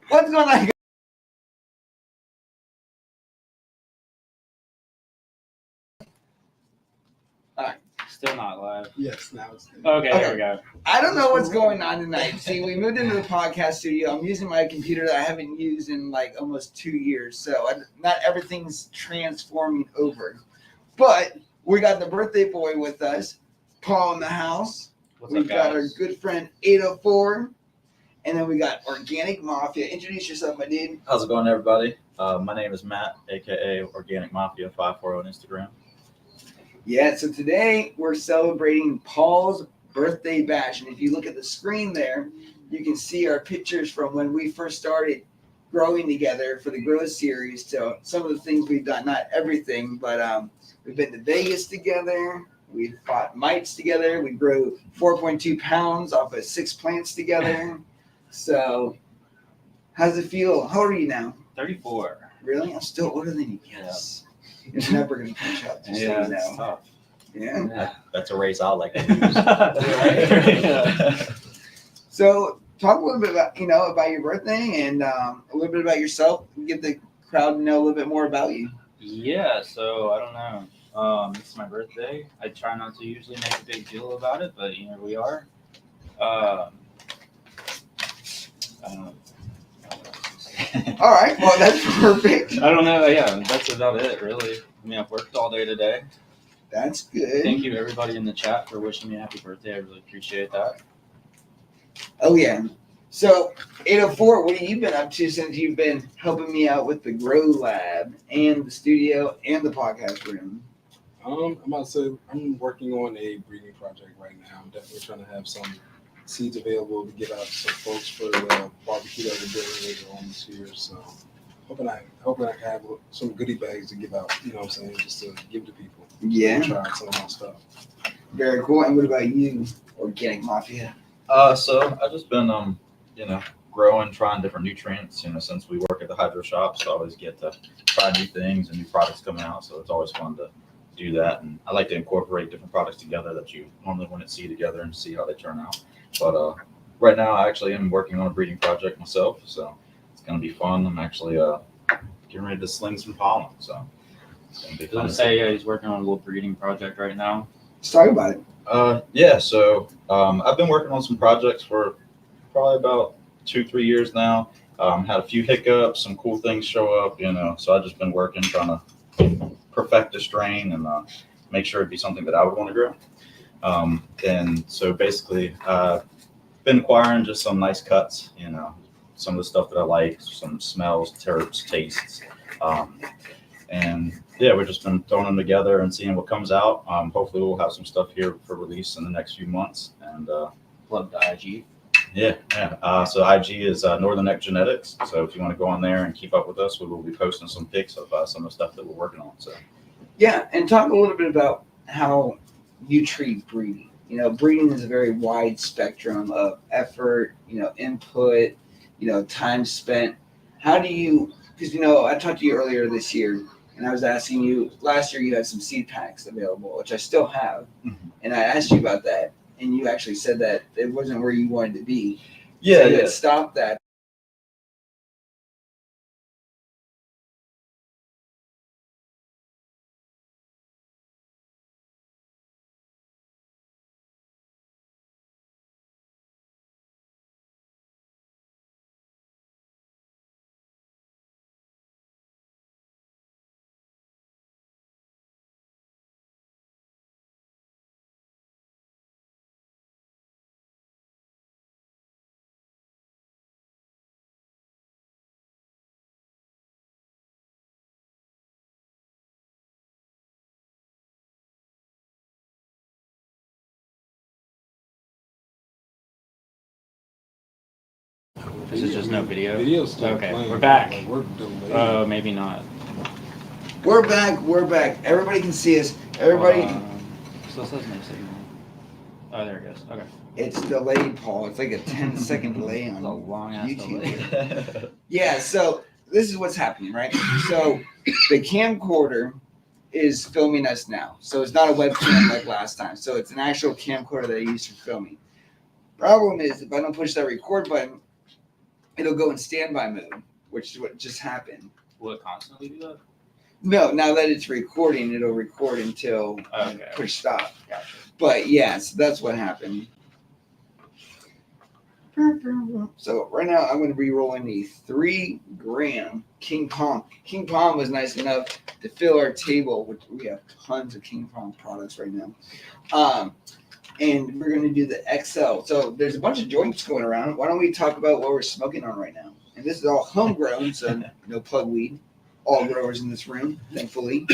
What's going on? Still not live. Yes, now it's good. Okay, there we go. I don't know what's going on tonight. See, we moved into the podcast studio. I'm using my computer that I haven't used in like almost 2 years. So not everything's transforming over. But we got the birthday boy with us, Paul in the house. We've got our good friend 804. And then we got Organic Mafia. Introduce yourself, my dude. How's it going, everybody? My name is Matt, aka Organic Mafia 540 on Instagram. Yeah, so today we're celebrating Paul's birthday bash. And if you look at the screen there, you can see our pictures from when we first started growing together for the Grow series. So some of the things we've done, not everything, but we've been to Vegas together. We've fought mites together. We grew 4.2 pounds off of 6 plants together. So how's it feel? How old are you now? 34. Really? I'm still older than you. Yes. You're never going to catch up. Just so you know. Tough. Yeah. That's a race I like to use. So talk a little bit about, about your birthday and a little bit about yourself. Get the crowd to know a little bit more about you. Yeah, so I don't know. It's my birthday. I try not to usually make a big deal about it, but here we are. I don't know. All right. Well, that's perfect. I don't know. Yeah, that's about it, really. I mean, I've worked all day today. That's good. Thank you, everybody in the chat, for wishing me a happy birthday. I really appreciate that. Oh, yeah. So, 804, what have you been up to since you've been helping me out with the Grow Lab and the studio and the podcast room? I'm about to say I'm working on a breeding project right now. I'm definitely trying to have some seeds available to give out to some folks for the barbecue that we're doing later on this year. So hoping I can have some goodie bags to give out, you know what I'm saying, just to give to people. Yeah. Try some of my stuff. Very cool. And what about you, Organic Mafia? So I've just been, growing, trying different nutrients, since we work at the hydro shop. So I always get to try new things and new products coming out. So it's always fun to do that. And I like to incorporate different products together that you normally wouldn't see together and see how they turn out. But right now, I actually am working on a breeding project myself, so it's going to be fun. I'm actually getting ready to sling some pollen, so it's going to be fun. He's working on a little breeding project right now. Let's talk about it. Yeah, so I've been working on some projects for probably about 2-3 years now. Had a few hiccups, some cool things show up, so I've just been working, trying to perfect the strain and make sure it'd be something that I would want to grow. And so basically, been acquiring just some nice cuts, some of the stuff that I like, some smells, terps, tastes. And yeah, we've just been throwing them together and seeing what comes out. Hopefully we'll have some stuff here for release in the next few months. And Plug the IG. Yeah. So IG is Northern Neck Genetics. So if you want to go on there and keep up with us, we will be posting some pics of some of the stuff that we're working on. So Yeah, and talk a little bit about how you treat breeding. Breeding is a very wide spectrum of effort, input, time spent. How do you, because, I talked to you earlier this year, and I was asking you, last year you had some seed packs available, which I still have. Mm-hmm. And I asked you about that, and you actually said that it wasn't where you wanted to be. Yeah, so you yeah. had stopped that. This is just no video? Video's still Okay, playing. we're back. Like, we're delayed. Maybe not. We're back. Everybody can see us. Everybody. Still says no signal. Oh, there it goes. Okay. It's delayed, Paul. It's like a 10-second delay on It's a long ass YouTube. delay. Yeah, so this is what's happening, right? So the camcorder is filming us now. So it's not a webcam like last time. So it's an actual camcorder that I use for filming. Problem is, if I don't push that record button, it'll go in standby mode, which is what just happened. Will it constantly do that? No, now that it's recording, it'll record until Okay. push stop. Gotcha. But yes, that's what happened. So right now I'm going to be rolling the 3 gram King Palm. King Palm was nice enough to fill our table, which we have tons of King Palm products right now. And we're going to do the XL. So there's a bunch of joints going around. Why don't we talk about what we're smoking on right now? And this is all homegrown, so no plug weed. All growers in this room, thankfully.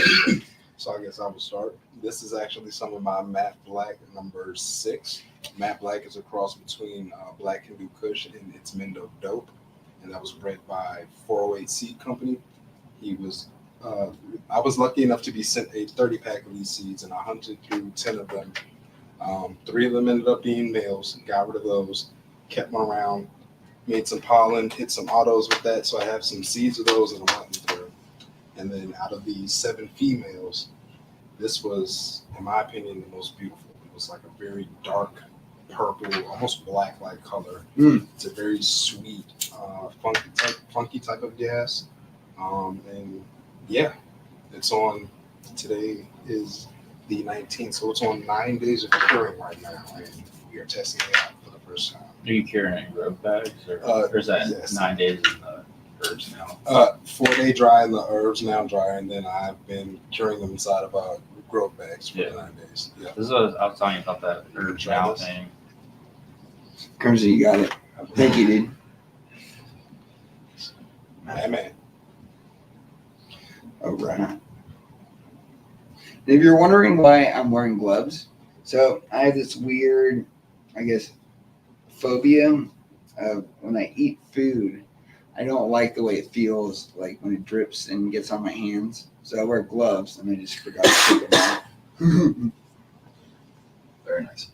So I guess I will start. This is actually some of my Matte Black number 6. Matte Black is a cross between Black Hindu Kush and It's Mendo Dope, and that was bred by 408 Seed Company. He was, I was lucky enough to be sent a 30-pack of these seeds, and I hunted through 10 of them. 3 of them ended up being males. Got rid of those, kept them around, made some pollen, hit some autos with that. So I have some seeds of those that I'm hunting through. And then out of the 7 females, this was, in my opinion, the most beautiful. It was like a very dark purple, almost black-like color. It's a very sweet, funky type of gas. And yeah, it's on, today is the 19th, so it's on 9 days of curing right now, and we are testing it out for the first time. Are you curing it in grow bags, or is that yes. 9 days in the herbs now? 4-day dry and the herbs now dry, and then I've been curing them inside of grow bags for the 9 days. Yeah. This is what I was telling you about that herbs now thing. Crimson, you got it. Thank you, dude. Man. All right. If you're wondering why I'm wearing gloves, so I have this weird, I guess, phobia of when I eat food. I don't like the way it feels like when it drips and gets on my hands. So I wear gloves, and I just forgot to take them off. Very nice.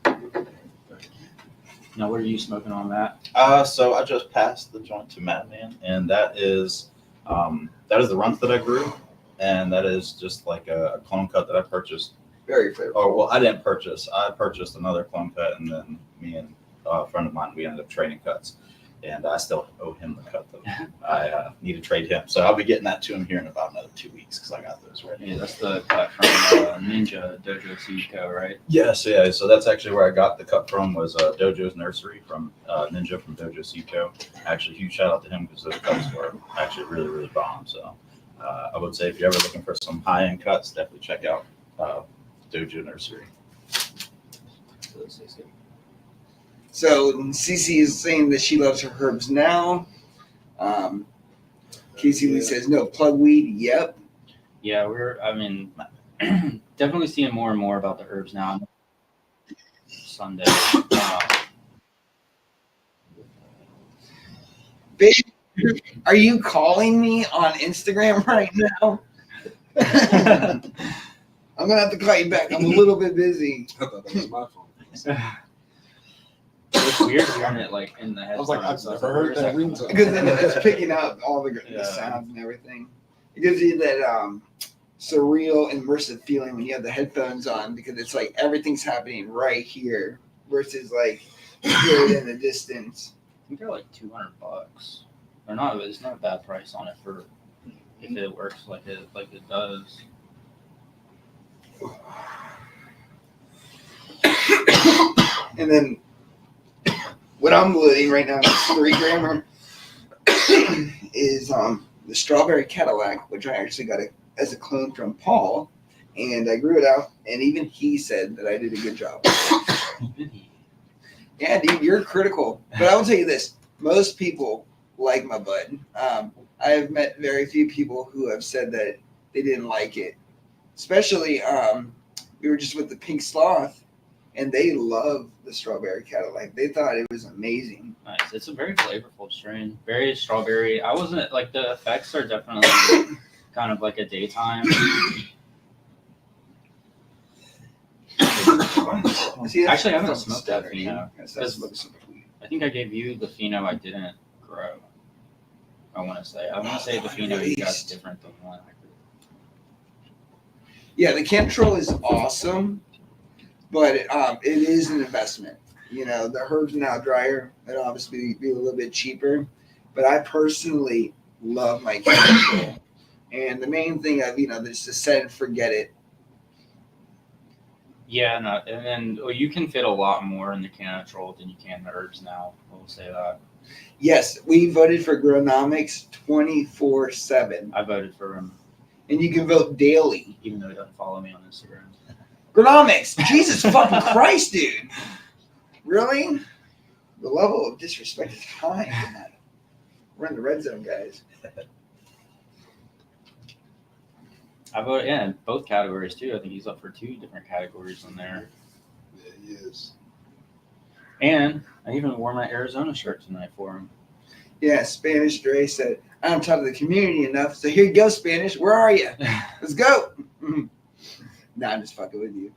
Now, what are you smoking on that? So I just passed the joint to Madman, and that is the runt that I grew, and that is just like a clone cut that I purchased. Very flavorful. Oh well, I didn't purchase. I purchased another clone cut, and then me and a friend of mine, we ended up trading cuts, and I still owe him the cut though. I need to trade him, so I'll be getting that to him here in about another 2 weeks because I got those ready. Yeah, that's the cut from Ninja Dojo Seed Co., right? Yes, yeah. So that's actually where I got the cut from, was Dojo's nursery from Ninja from Dojo Seed Co. Actually, huge shout out to him because those cuts were actually really, really bomb. So I would say if you're ever looking for some high end cuts, definitely check out Dojo Nursery. So Cece is saying that she loves her herbs now. Casey Lee says no plug weed. Yep. Yeah, definitely seeing more and more about the herbs now. Sunday. Babe, are you calling me on Instagram right now? I'm gonna have to call you back. I'm a little bit busy. I thought that was my phone. It's weird hearing it like in the headphones. I was like, I've never heard that ringtone. Because then it's picking up all the Yeah. sounds and everything. It gives you that surreal, immersive feeling when you have the headphones on, because it's like everything's happening right here versus like way in the distance. I think they're like $200. Or not, it's not a bad price on it for if it works like it does. And then what I'm loading right now, this 3 grammer, is the Strawberry Cadillac, which I actually got as a clone from Paul, and I grew it out, and even he said that I did a good job. Yeah, dude, you're critical. But I will tell you this, most people like my bud. I have met very few people who have said that they didn't like it. Especially, we were just with the Pink Sloth, and they love the Strawberry Cadillac. They thought it was amazing. Nice. It's a very flavorful strain. Very strawberry. I wasn't like, the effects are definitely kind of like a daytime. See, Actually, I haven't smoked that stuttering. Fino. I think I gave you the Fino I didn't grow. I want to say the Fino you got is different than the one I grew. Yeah, the Chemtrol is awesome, but it is an investment. You know, the herbs now dryer, it'll obviously be a little bit cheaper, but I personally love my can. And the main thing I've, just to set and forget it. Yeah, no, and then you can fit a lot more in the can of troll than you can the herbs now. We'll say that. Yes, we voted for Gronomics 24/7. I voted for him, And you can vote daily. even though he doesn't follow me on Instagram. Gronomics! Jesus fucking Christ, dude! Really? The level of disrespect is high. Man. We're in the red zone, guys. I voted in both categories too. I think he's up for 2 different categories in there. Yeah, he is. And I even wore my Arizona shirt tonight for him. Yeah, Spanish Dre said, I don't talk to the community enough, so here you go, Spanish. Where are you? Let's go. Nah, I'm just fucking with you.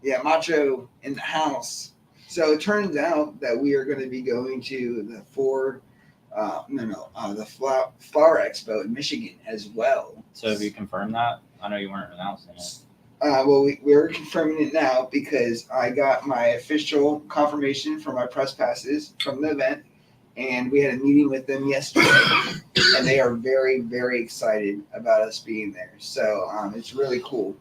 Yeah, Macho in the house. So it turns out that we are going to be going to the Flower Expo in Michigan as well. So have you confirmed that? I know you weren't announcing it. Well, we're confirming it now because I got my official confirmation for my press passes from the event, and we had a meeting with them yesterday, and they are very, very excited about us being there. So it's really cool.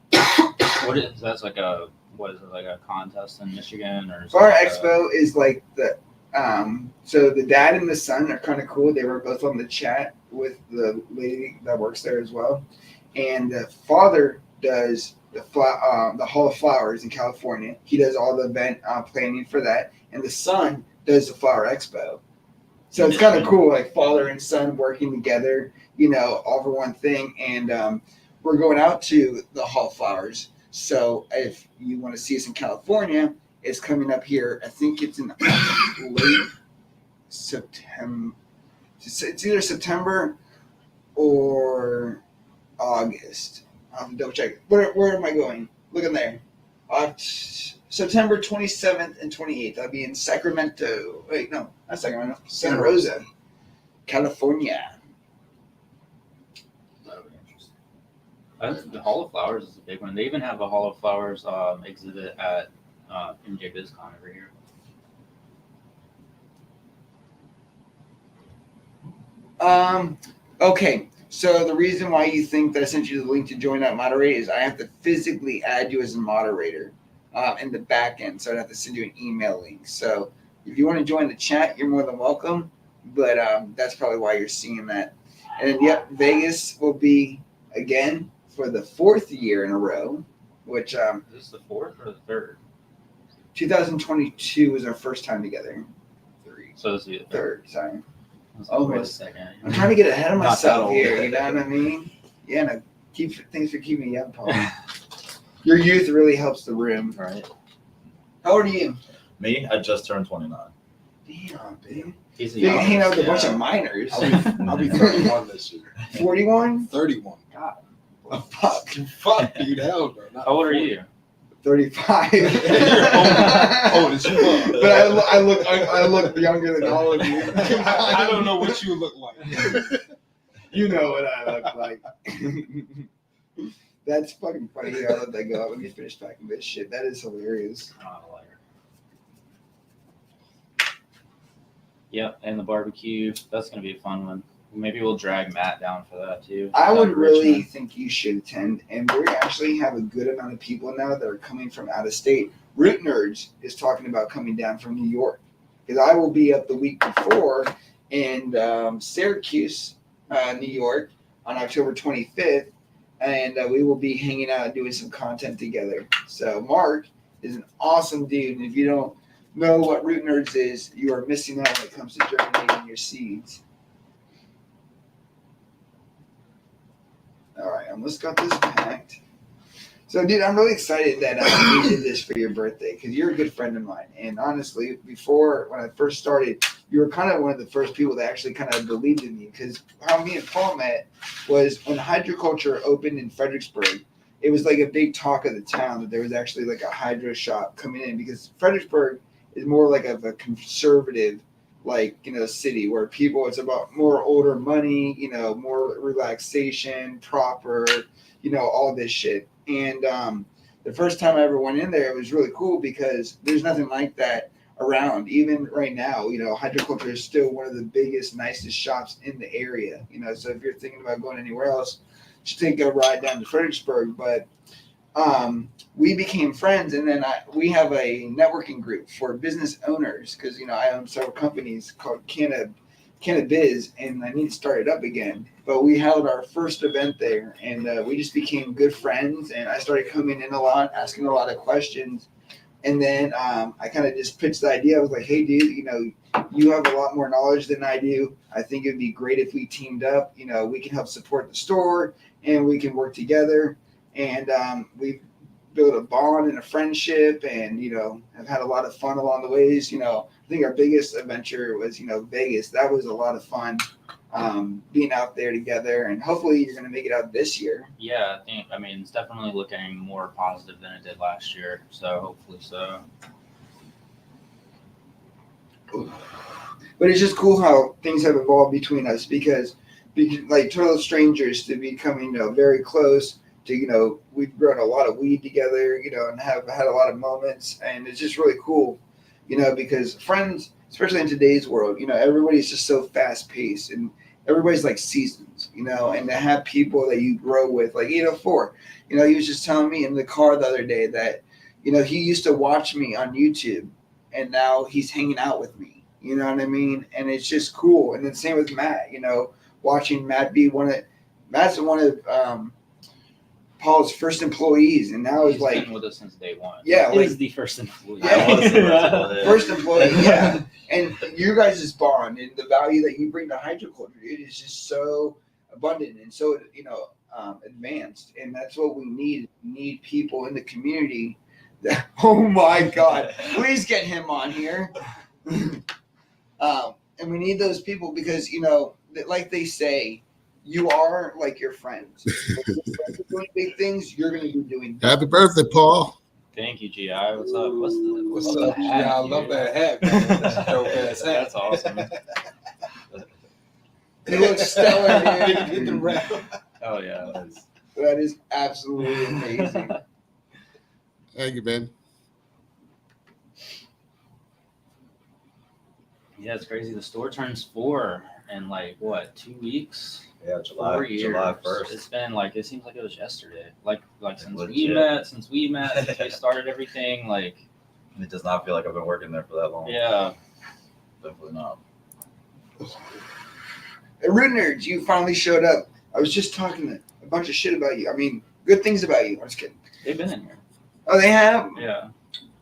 What is that's like a like a contest in Michigan or Flower something? Expo is like the so the dad and the son are kind of cool. They were both on the chat with the lady that works there as well, and the father does the Hall of Flowers in California. He does all the event planning for that, and the son does the Flower Expo. So it's kind of cool, like father and son working together, all for one thing. And we're going out to the Hall of Flowers. So if you want to see us in California, it's coming up here. I think it's in late September. It's either September or August. I'll have to double check. Where am I going? Look in there. September 27th and 28th. I'll be in Sacramento. Wait, no, not Sacramento. Santa Rosa, California. That would be interesting. The Hall of Flowers is a big one. They even have a Hall of Flowers exhibit at MJ BizCon every year. Okay. So the reason why you think that I sent you the link to join that moderator is I have to physically add you as a moderator in the back end. So I'd have to send you an email link. So if you want to join the chat, you're more than welcome. But that's probably why you're seeing that. And then, yep, Vegas will be again for the 4th year in a row, which Is this the 4th or the 3rd? 2022 was our first time together. So this will be the 3rd. Third, sorry. I was like, wait a Almost. second. I'm trying to get ahead of Not that myself old. here, you know what I mean? Yeah, no, thanks for keeping me young, Paul. Your youth really helps the room. Right. How old are you? Me, I just turned 29. Damn, dude. He's a You're hanging out with a yeah. bunch of minors. I'll be 31 this year. 41? 31. God. Oh, fuck. Fuck, dude. Hell no. How old are you? 35. You're old as fuck. But I look younger than all of you. I don't know what you look like. You know what I look like. That's fucking funny. I'll let that go. Let me finish packing this shit. That is hilarious. I'm not a liar. Yep, and the barbecue. That's gonna be a fun one. Maybe we'll drag Matt down for that too. I Down would to really Richmond. think you should attend, and we actually have a good amount of people now that are coming from out of state. Root Nerds is talking about coming down from New York, because I will be up the week before in Syracuse, New York, on October 25th, and we will be hanging out and doing some content together. So Mark is an awesome dude, and if you don't know what Root Nerds is, you are missing out when it comes to germinating your seeds. All right, I almost got this packed. So, dude, I'm really excited that we did this for your birthday because you're a good friend of mine. And honestly, before, when I first started, you were kind of one of the first people that actually kind of believed in me, because how me and Paul met was when Hydrokulture opened in Fredericksburg. It was like a big talk of the town that there was actually like a hydro shop coming in, because Fredericksburg is more like of a conservative, city where people, it's about more older money, more relaxation, proper, all this shit. And the first time I ever went in there, it was really cool because there's nothing like that around. Even right now, Hydrokulture is still one of the biggest, nicest shops in the area. So if you're thinking about going anywhere else, you should take a ride down to Fredericksburg. But we became friends, and then we have a networking group for business owners because I own several companies called Cannabiz, and I need to start it up again. But we held our first event there, and we just became good friends. And I started coming in a lot, asking a lot of questions. And then I kind of just pitched the idea. I was like, "Hey, dude, you have a lot more knowledge than I do. I think it'd be great if we teamed up. We can help support the store, and we can work together." And we've built a bond and a friendship, and have had a lot of fun along the ways. I think our biggest adventure was Vegas. That was a lot of fun, being out there together, and hopefully you're going to make it out this year. Yeah, I mean, it's definitely looking more positive than it did last year. So hopefully so. But it's just cool how things have evolved between us because like total strangers to becoming very close to we've grown a lot of weed together and have had a lot of moments, and it's just really cool because friends, especially in today's world, everybody's just so fast paced and everybody's like seasons, and to have people that you grow with, like 804, he was just telling me in the car the other day that he used to watch me on YouTube and now he's hanging out with me, you know what I mean? And it's just cool. And then same with Matt, watching Matt be Matt's one of Paul's first employees, and now He's is like been with us since day one. Yeah, He like- is the first employee. Yeah. First employee, yeah. And you guys' bond and the value that you bring to Hydrokulture, it is just so abundant and so advanced, and that's what we need. We need people in the community that. Oh my God! Please get him on here. And we need those people because like they say, you are like your friends. If your friends are doing big things, you're going to be doing. Happy birthday, Paul. Thank you, GI. What's up? What's the up? hat, Yeah, I dude? love that hat, man. That's a dope ass hat. That's awesome. You look stellar, dude. Hit the rap. Oh yeah, that is. That is absolutely amazing. Thank you, Ben. Yeah, it's crazy. The store turns 4 in like what, 2 weeks? Yeah, 4 years. July 1st. It's been like, it seems like it was yesterday. Like since we Legit. met, since we started everything. Like, It does not feel like I've been working there for that long. yeah. Definitely not. Hey, Root Nerds, you finally showed up. I was just talking a bunch of shit about you. I mean, good things about you. I'm just kidding. They've been in here. Oh, they have? Yeah.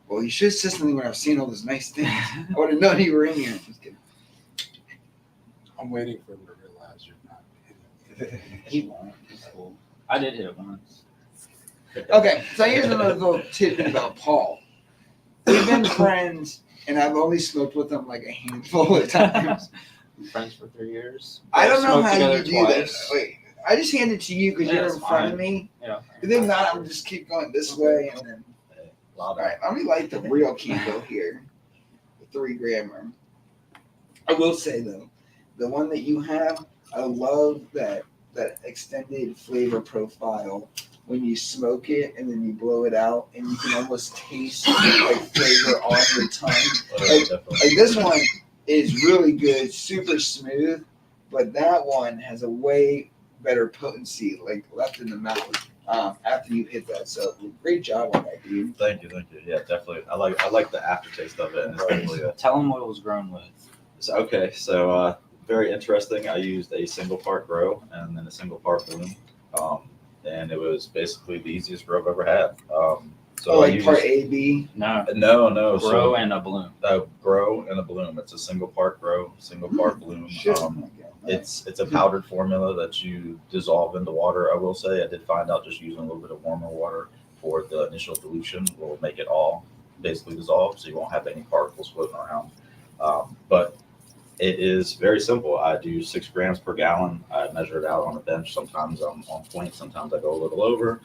Well, you should have said something when I was seeing all those nice things. I would have known you were in here. Just kidding. I'm waiting for him to realize you're not hitting it. He won't. It's cool. I did hit it once. Okay, so here's another little tidbit about Paul. We've been friends, and I've only smoked with him like a handful of times. Friends for 3 years. I don't know Smoked how you together do twice. this. Wait, I just hand it to you because Yeah, you're it's in front fine. of me. Yeah. If they're not, I'm just keep going this way, and then. All right, let me light the real candle here, the 3 grammer. I will say though, the one that you have, I love that extended flavor profile when you smoke it and then you blow it out, and you can almost taste like flavor on your tongue. Like this one is really good, super smooth, but that one has a way better potency, like left in the mouth after you hit that. So great job on that, dude. Thank you. Yeah, definitely. I like the aftertaste of it. And it's definitely Tell them what it was grown with. so very interesting. I used a single part grow and then a single part bloom, and it was basically the easiest grow I've ever had. So I like used, part A, B. No. no, Grow and a bloom. grow and a bloom. It's a single part grow, single part bloom. Shit. It's a powdered formula that you dissolve into water. I will say I did find out just using a little bit of warmer water for the initial dilution will make it all basically dissolve, so you won't have any particles floating around. But it is very simple. I do 6 grams per gallon. I measure it out on the bench. Sometimes I'm on point. Sometimes I go a little over,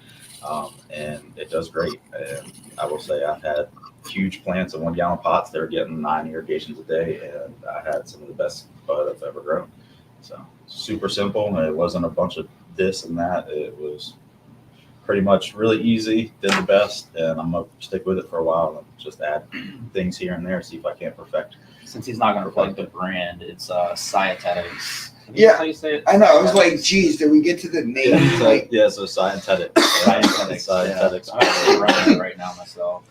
and it does great. And I will say I've had huge plants in 1 gallon pots. They're getting 9 irrigations a day, and I had some of the best bud I've ever grown. So super simple. And it wasn't a bunch of this and that. It was pretty much really easy, did the best, and I'm gonna stick with it for a while and just add things here and there, see if I can't perfect. Since he's not going to plug the brand, it's Cyatetics. Yeah. That's how you say it? I know. I was like, geez, did we get to the name? Like, So Scientetics. Cyatetics. Scientetics. Yeah. I'm actually running it right now myself.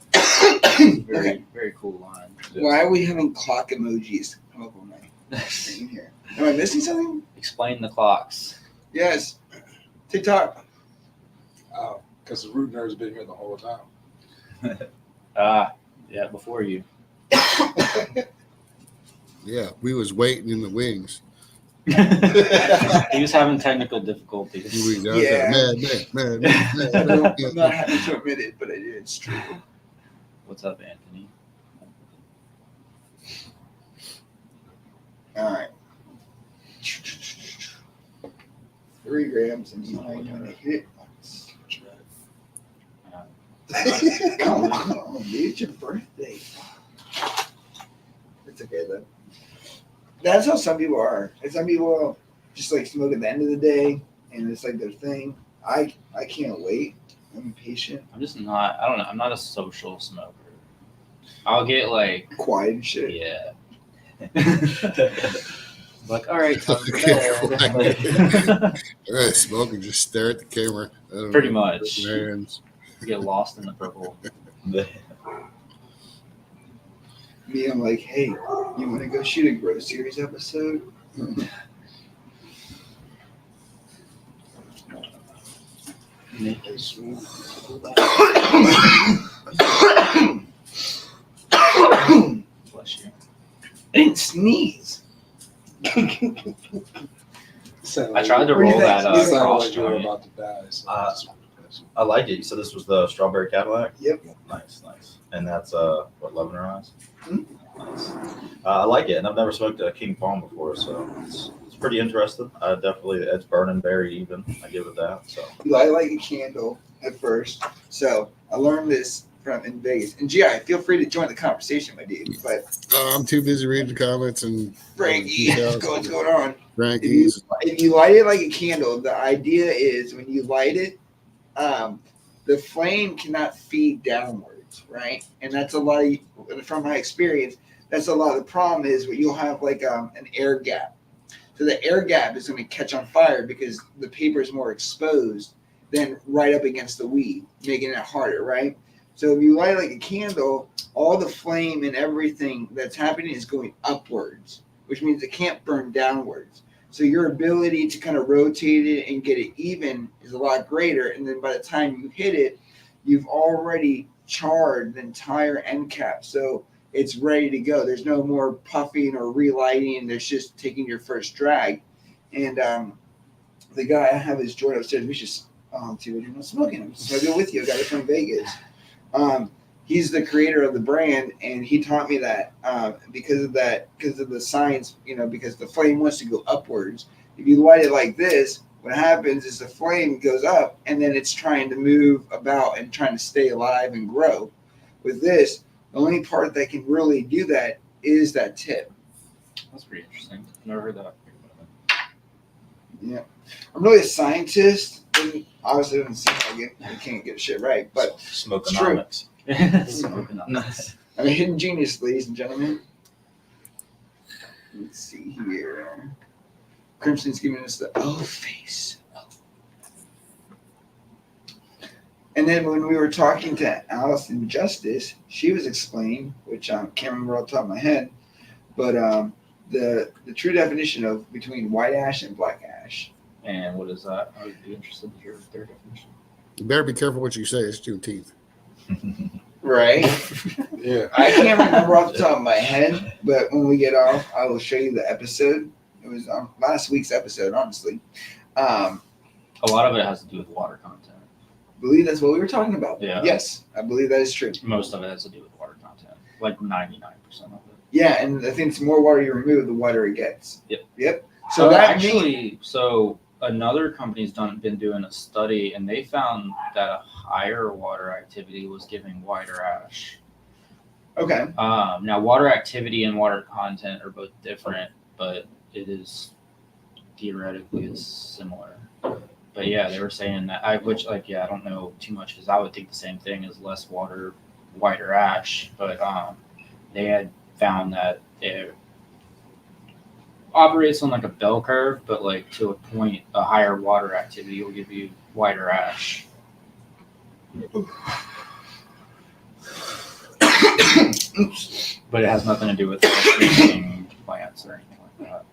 Very, very cool line. why are we having clock emojis come up on my screen here? Am I missing something? Explain the clocks. Yes. TikTok. Because the root nerd's been here the whole time. Yeah, before you. Yeah, we was waiting in the wings. He was having technical difficulties. Yeah. Man. I'm not happy to admit it, but it's true. What's up, Anthony? All right. 3 grams and you might want to hit it once. Come on, dude, it's your birthday. It's okay though. That's how some people are. And some people just like smoke at the end of the day, and it's like their thing. I can't wait. I'm impatient, I'm just not. I don't know. I'm not a social smoker. I'll get like, quiet and shit. yeah. Like, all right, time for bed. Smoke and just stare at the camera. I don't Pretty know. much. Hands. Get lost in the purple. Me, I'm like, hey, you want to go shoot a Grow Series episode? Bless you. I didn't sneeze. Sound I tried to What do you roll think? that You Sound cross like you were joint. about to die. So I like it. You said this was the strawberry Cadillac? Yep. Nice. And that's what, Lebanon Eyes? Hmm? Nice. I like it, and I've never smoked a King Palm before, so it's pretty interesting. Definitely, it's burning very even. I give it that. So I like a candle at first. So I learned this from in Vegas. And GI, feel free to join the conversation, my dude. But I'm too busy reading the comments and Frankie, what's going on? Frankie's. If you light it like a candle, the idea is when you light it, the flame cannot feed downwards, right? And that's a lot of, from my experience, that's a lot of the problem is what you'll have like an air gap. So the air gap is going to catch on fire because the paper is more exposed than right up against the weed, making it harder, right? So if you light like a candle, all the flame and everything that's happening is going upwards, which means it can't burn downwards. So your ability to kind of rotate it and get it even is a lot greater. And then by the time you hit it, you've already charred the entire end cap. So it's ready to go. There's no more puffing or relighting. There's just taking your first drag. And the guy, I have his joint upstairs. We should see what you're not smoking. I'm smoking with you. I got it from Vegas. He's the creator of the brand, and he taught me that because of the science, because the flame wants to go upwards. If you light it like this, what happens is the flame goes up, and then it's trying to move about and trying to stay alive and grow. With this, the only part that can really do that is that tip. That's pretty interesting. Never heard that. Yeah, I'm really a scientist, and obviously it doesn't seem like it. I can't get shit right, but Smokeonomics. Smoking on this. I'm a hidden genius, ladies and gentlemen. Let's see here. Crimson's giving us the face. And then when we were talking to Allison Justice, she was explaining, which I can't remember off the top of my head, but the true definition of between white ash and black ash. And what is that? I would be interested to hear their definition. You better be careful what you say. It's Juneteenth. Right? yeah. I can't remember off the top of my head, but when we get off, I will show you the episode. It was on last week's episode, honestly. A lot of it has to do with water content. I believe that's what we were talking about. Yeah. Yes, I believe that is true. Most of it has to do with water content. Like 99% of it. Yeah, and I think the more water you remove, the whiter it gets. Yep. So that means actually, another company's been doing a study, and they found that a higher water activity was giving whiter ash. okay. Now, water activity and water content are both different, but it is theoretically is similar. But yeah, they were saying that I don't know too much because I would think the same thing as less water, whiter ash. But they had found that it operates on like a bell curve, but like to a point, a higher water activity will give you whiter ash. Oops. But it has nothing to do with treating plants or anything like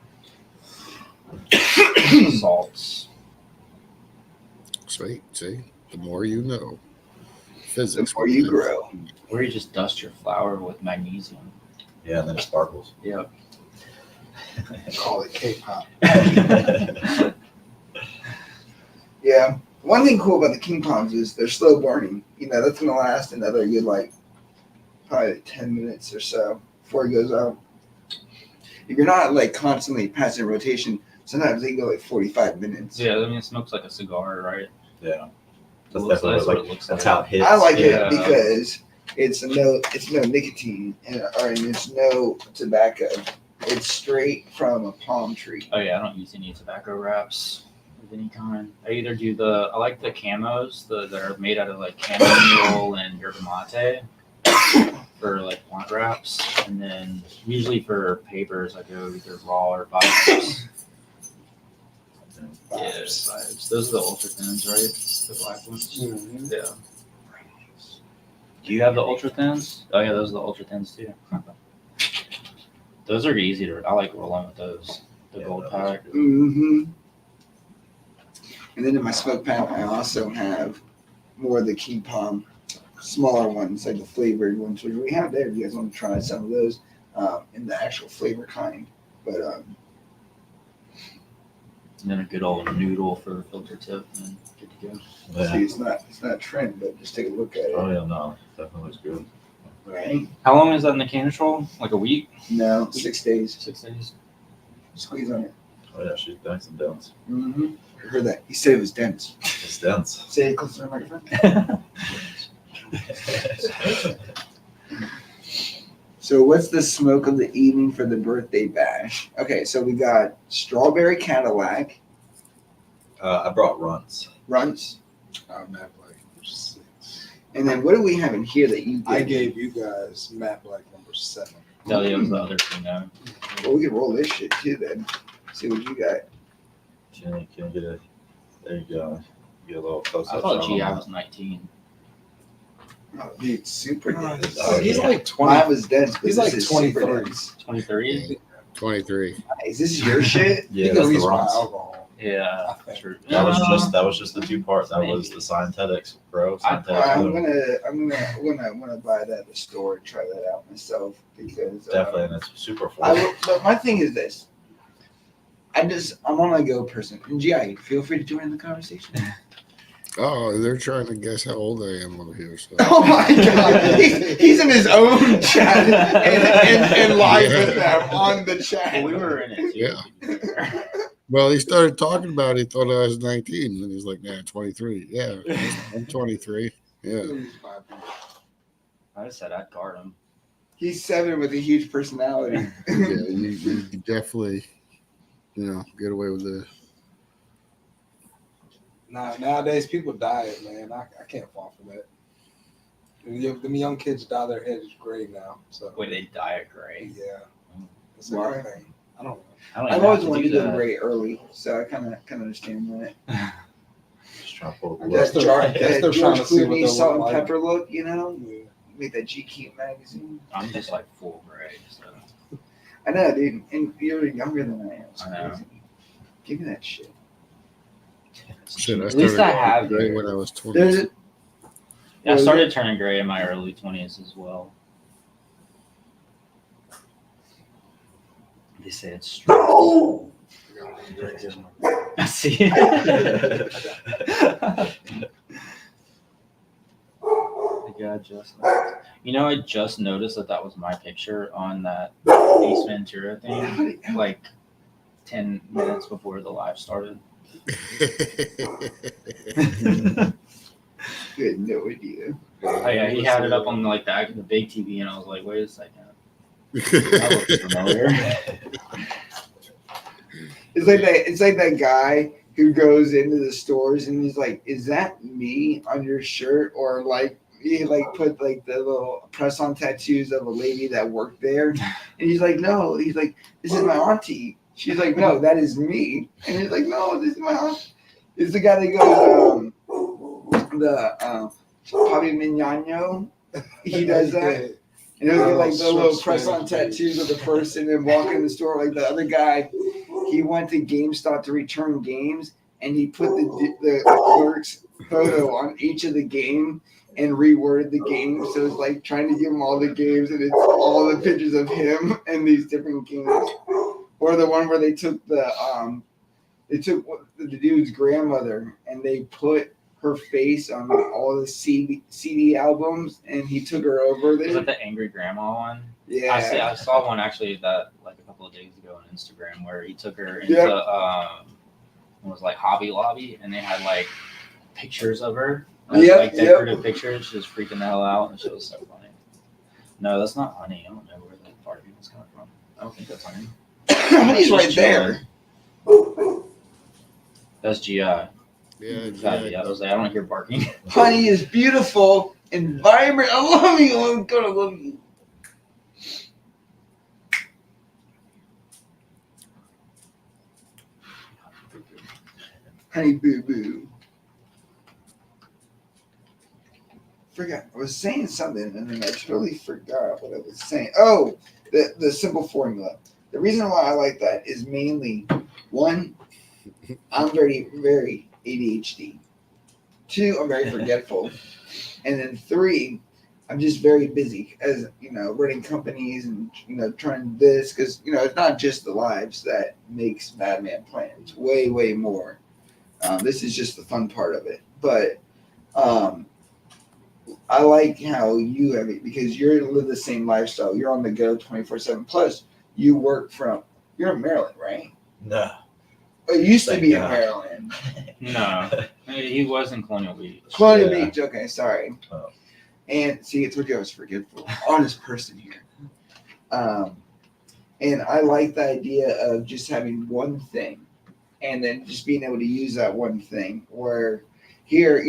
that. Salts. Sweet. See, the more you know. The Physics. more you grow. Or you just dust your flour with magnesium. Yeah, and then it sparkles. Yep. Call it K-pop. Yeah. One thing cool about the king palms is they're slow burning. You know, that's gonna last another good probably 10 minutes or so before it goes out. If you're not constantly passing rotation, sometimes they go 45 minutes. Yeah, I mean it smokes like a cigar, right? Yeah. That's Looks- definitely that's what like it looks that's like. how it hits. I like Yeah. it because it's no nicotine and it's no tobacco. It's straight from a palm tree. Oh yeah, I don't use any tobacco wraps of any kind. I either do I like the camos, that are made out of like chamomile and yerba mate for like plant wraps, and then usually for papers I go either raw or vibes. Yeah, vibes. Those are the ultra thins, right? The black ones. Mhm. Yeah. Do you have the ultra thins? Oh yeah, those are the ultra thins too. Those are easy to. I like rolling with those. The Yeah, gold those pack. Mm-hmm. And then in my smoke pack, I also have more of the key palm, smaller ones, like the flavored ones, which we have there. If you guys want to try some of those in the actual flavor kind. But And then a good old noodle for the filter tip, and good to go. Yeah. see, it's not a trend, but just take a look at it. Oh yeah, no, definitely looks good. Right? How long is that in the can control? Like a week? No, 6 days. 6 days? Squeeze on it. Oh yeah, she's nice and dense. Mm-hmm. I heard that. He said it was dense. It's dense. Say it closer to the microphone. So what's the smoke of the evening for the birthday bash? Okay, so we got strawberry Cadillac, I brought runs. runts, Matt Black number 6. and then what do we have in here that you did? I gave you guys Matt Black number 7. Tell you it was the other thing now. Well, we can roll this shit too then. See what you got. Can you get a? There you go. Get a little close I up. thought shot on GI that. was 19. Oh, dude, super dense. Oh, He's yeah. like 20. Mine was dense, but He's this like is super 23. dense. 23? 23. Nice. This is your shit. Yeah, He that's goes the by runs. alcohol. Yeah, I think. true. That was just the two parts. That was the Synthetix Pro. I- I'm Synthetix gonna buy that at the store and try that out myself because definitely, and it's super I full. will, but my thing is this. I'm on a go person. And GI, feel free to join the conversation. Oh, they're trying to guess how old I am over here. So. Oh my god, he's in his own chat and live with them on the chat. Well, we were in it too. Yeah. Well, he started talking about it. He thought I was 19. And he's like, nah, 23. Yeah, I'm 23. Yeah. I just said I'd guard him. He's 7 with a huge personality. Yeah, you definitely, get away with this. Nah, nowadays people diet, man. I can't fall for that. Them young kids dye their heads gray now. So Wait, they die at gray. yeah, it's a Why? good thing. I don't know. I don't I've even always have wanted to to do go that. gray early, so I kind of understand that. Just trying to pull I the guess look. they're- I guess That they're trying George to see what Clooney they'll salt look and like. pepper look, Yeah. make that GQ magazine. I'm just like full gray. So. I know, dude, and you're younger than I am. It's I know. crazy. Give me that shit. Shit, I At least started I have gray hair. when I was 20. There's a, Yeah, I started turning gray in my early 20s as well. They say it's straight. I see. The guy just left. I just noticed that was my picture on that Ace Ventura thing, like 10 minutes before the live started. you had no idea. Oh yeah, he had it up on like the big TV, and I was like, wait a second, that looks familiar. It's like that guy who goes into the stores and he's like, "Is that me on your shirt?" Or like he like put like the little press on tattoos of a lady that worked there, and he's like, "No," he's like, "This is my auntie." She's like, "No, that is me," and he's like, "No, this is my aunt." It's the guy that goes Papi Mignano. He does that. And he'll get like the little press on tattoos of the person and walk in the store. Like the other guy, he went to GameStop to return games and he put the clerk's photo on each of the game and reworded the game. So it's like trying to give him all the games and it's all the pictures of him and these different games. Or the one where they took the dude's grandmother and they put her face on all the CD albums, and he took her over there. Is that the angry grandma one? Yeah, I saw one actually that like a couple of days ago on Instagram where he took her into it was like Hobby Lobby, and they had like pictures of her, like decorative pictures. She was freaking the hell out, and she was so funny. No, that's not honey. I don't know where that part of it was coming from. I don't think that's honey. Honey's right there. That's GI. Yeah, I was like, I don't hear barking. Honey is beautiful and vibrant. I love you. I'm gonna love you. Honey boo boo. Forgot. I was saying something and then I totally forgot what I was saying. Oh, the simple formula. The reason why I like that is mainly one, I'm very, very ADHD. Two, I'm very forgetful. And then three, I'm just very busy as, running companies and, trying this. Because, it's not just the lives that makes Madman Plan. It's way, way more. This is just the fun part of it. But I like how you have it because you live the same lifestyle. You're on the go 24/7. Plus, you work you're in Maryland, right? No. It used to be in Maryland. No, he was in Colonial Beach. Colonial Beach. Okay, sorry. Oh. And see, it's what I was forgetful. Honest person here. And I like the idea of just having one thing, and then just being able to use that one thing. Where here,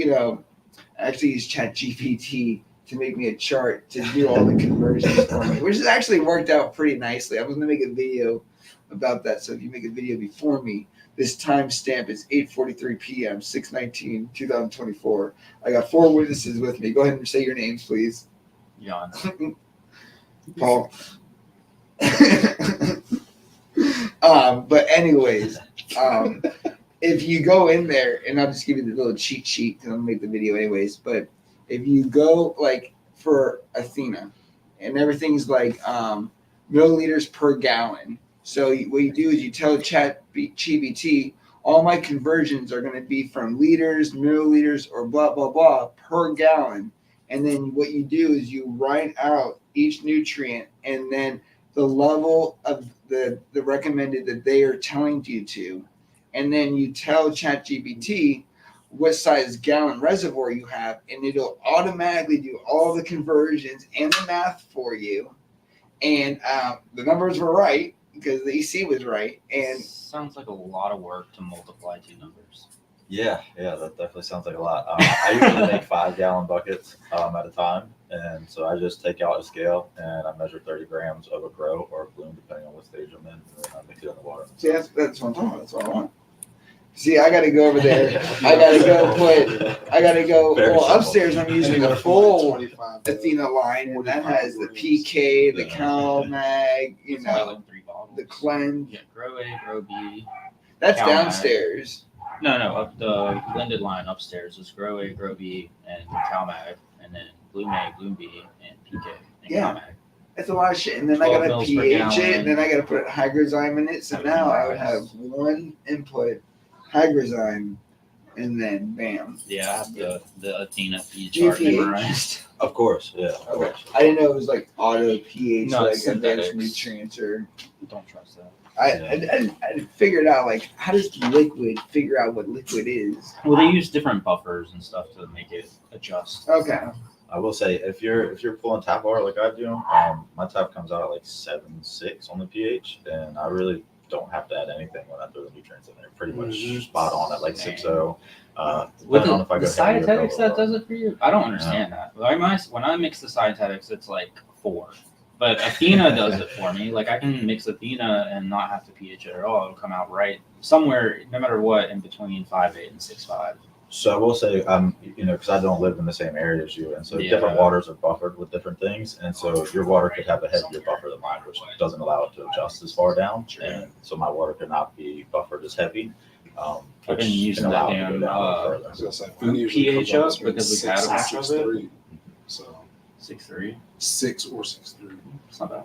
I actually use ChatGPT to make me a chart to do all the conversions for me, which has actually worked out pretty nicely. I was going to make a video about that. So if you make a video before me, this timestamp is 8:43 p.m., 6/19/2024. I got 4 witnesses with me. Go ahead and say your names, please. John. Paul. But anyways, if you go in there, and I'll just give you the little cheat sheet because I'm going to make the video anyways, but if you go like for Athena, and everything's like milliliters per gallon. So what you do is you tell ChatGPT, all my conversions are going to be from liters, milliliters, or blah, blah, blah per gallon. And then what you do is you write out each nutrient and then the level of the recommended that they are telling you to. And then you tell ChatGPT what size gallon reservoir you have, and it'll automatically do all the conversions and the math for you. And the numbers were right because the EC was right. And sounds like a lot of work to multiply 2 numbers. Yeah, that definitely sounds like a lot. I usually make 5-gallon buckets at a time, and so I just take out a scale and I measure 30 grams of a grow or a bloom, depending on what stage I'm in, and then I mix it in the water. See, that's what I'm talking about. That's what I want. See, I got to go over there. I got to go. Well, upstairs I'm using the full Athena line, and that has the PK, the CalMag, Like 3 bottles. the Cleanse. Yeah, Grow A, Grow B. That's CalMag. downstairs. No, up the blended line upstairs is Grow A, Grow B, and CalMag, and then Bloom A, Bloom B, and PK, and CalMag. That's a lot of shit. And then I got to pH it, and then I got to put Hydrozyme in it. So now I would have one input, Hydrozyme, and then bam. Yeah, I have the Athena feed chart memorized. Of course, yeah. Of Okay. course. I didn't know it was like auto pH, No, like it's advanced synthetics. nutrients or. Don't trust that. I figured out like how does liquid figure out what liquid is? Well, they use different buffers and stuff to make it adjust. Okay. I will say if you're pulling tap water like I do, my tap comes out at like 7.6 on the pH, and I really don't have to add anything when I throw the nutrients in there. Pretty much Mhm. spot on at like 6.0. With Depending on if I the go heavier, go dietetics, that lower. does it for you? I don't understand that. Like when I mix the dietetics, it's like 4. But Athena does it for me. Like I can mix Athena and not have to pH it at all. It'll come out right somewhere, no matter what, in between 5.8 and 6.5. So I will say, because I don't live in the same area as you, and so Yeah. different waters are buffered with different things, and so your water could have a heavier buffer than mine, which doesn't allow it to adjust as far down, and so my water could not be buffered as heavy. I've been using that damn I was gonna say, food mine usually pH comes out up between because we've had a 6 bunch and of it. 6.3. So 6.3. 6 or 6.3. It's not bad.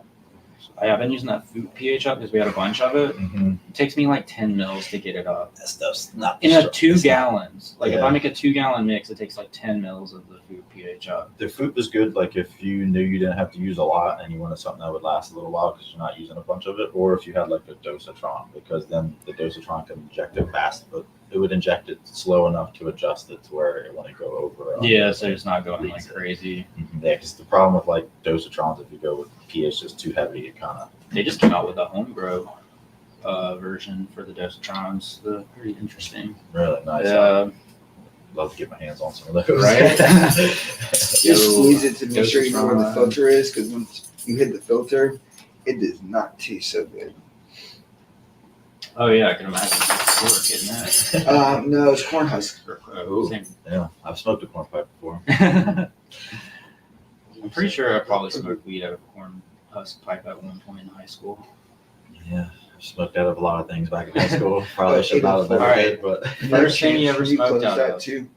I've been using that food pH up because we had a bunch of it. Mm-hmm. It takes me like 10 mils to get it up. That stuff's not In a strong. 2 It's not- gallons. Like if Yeah. I make a 2-gallon mix, it takes like 10 mils of the food pH up. The food is good, like if you knew you didn't have to use a lot and you wanted something that would last a little while because you're not using a bunch of it, or if you had like a dosatron, because then the dosatron can inject it fast, but it would inject it slow enough to adjust it to where it wouldn't go over. Yeah, so it's not going like crazy. Yeah, because the problem with like dosatrons, if you go with pH just too heavy, it kind of. They just came out with a home grow version for the dosatrons. They're pretty interesting. Really nice. Yeah. Love to get my hands on some of those. Right? Just squeeze it to make sure you know where the Dosatron. filter is, because once you hit the filter, it does not taste so good. Oh yeah, I can imagine. We're getting that. No, it's corn husk. Ooh. Same. Yeah, I've smoked a corn pipe before. I'm pretty sure I probably smoked weed out of a corn husk pipe at one point in high school. Yeah, I've smoked out of a lot of things back in high school. Probably should not have never Alright. did, but First thing you ever Can smoked close out that of? too?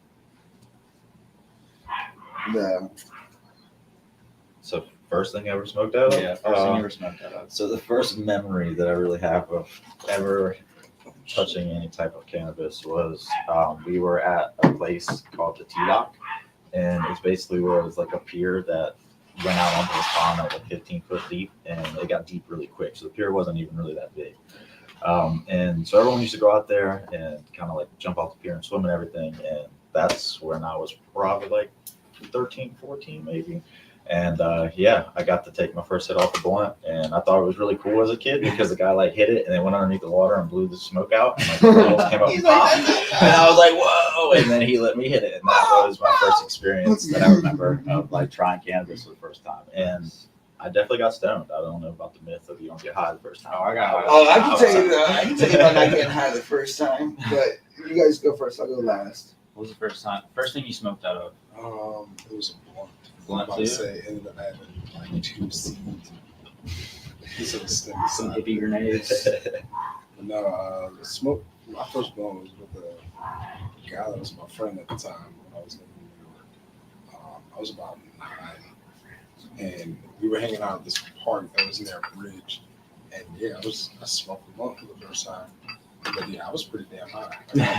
The so first thing I ever smoked out of? Yeah, first thing you ever smoked out of. So the first memory that I really have of ever touching any type of cannabis was we were at a place called the T-Dock, and it's basically where it was like a pier that went out onto this pond that was like 15 foot deep, and it got deep really quick. So the pier wasn't even really that big. And so everyone used to go out there and kind of like jump off the pier and swim and everything. And that's when I was probably like 13, 14 maybe. And yeah, I got to take my first hit off the blunt, and I thought it was really cool as a kid because the guy like hit it and then went underneath the water and blew the smoke out, and like the bubbles came up He's and like, popped. And I was like, whoa! And then he let me hit it, and that was my first experience that I remember of like trying cannabis for the first time. And I definitely got stoned. I don't know about the myth of you don't get high the first time. Oh, I got high. Oh, I can tell you that. I can tell you about not getting high the first time, but you guys go first. I'll go last. What was the first time? First thing you smoked out of? It was a blunt. Blunt I'm about too? to say it ended up having like 2 seeds. It's a stem Some side. hippie grenades. But no, the smoke. My first blunt was with a guy that was my friend at the time when I was living in New York. I was about 9, and we were hanging out at this park that was near a bridge. And yeah, I smoked a blunt for the first time. But yeah, I was pretty damn high.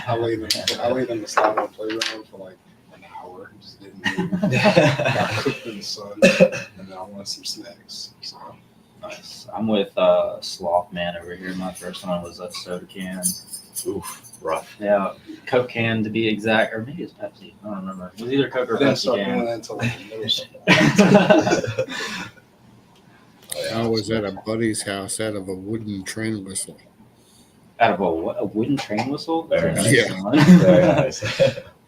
I laid in the slide on playground for like an hour, just didn't move. Got cooked in the sun, and then I wanted some snacks. So Nice. I'm with Sloth Man over here. My first one was a soda can. Oof, rough. Yeah, Coke can to be exact, or maybe it's Pepsi. I don't remember. It was either Coke I or didn't Pepsi start doing can. that until like middle school. I was at a buddy's house out of a wooden train whistle. Out of a wooden train whistle? Very That's a nice. nice one. Very nice.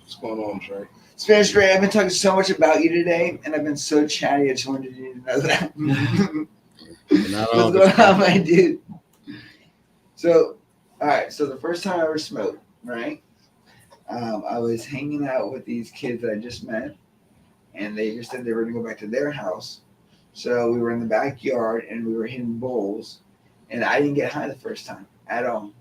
What's going on, Trey? Spanish Ray, I've been talking so much about you today, and I've been so chatty. I just wanted you to know that. Not all What's the going on, my dude? So, all right. So the first time I ever smoked, right? I was hanging out with these kids that I just met, and they just said they were going to go back to their house. So we were in the backyard, and we were hitting bowls, and I didn't get high the first time at all.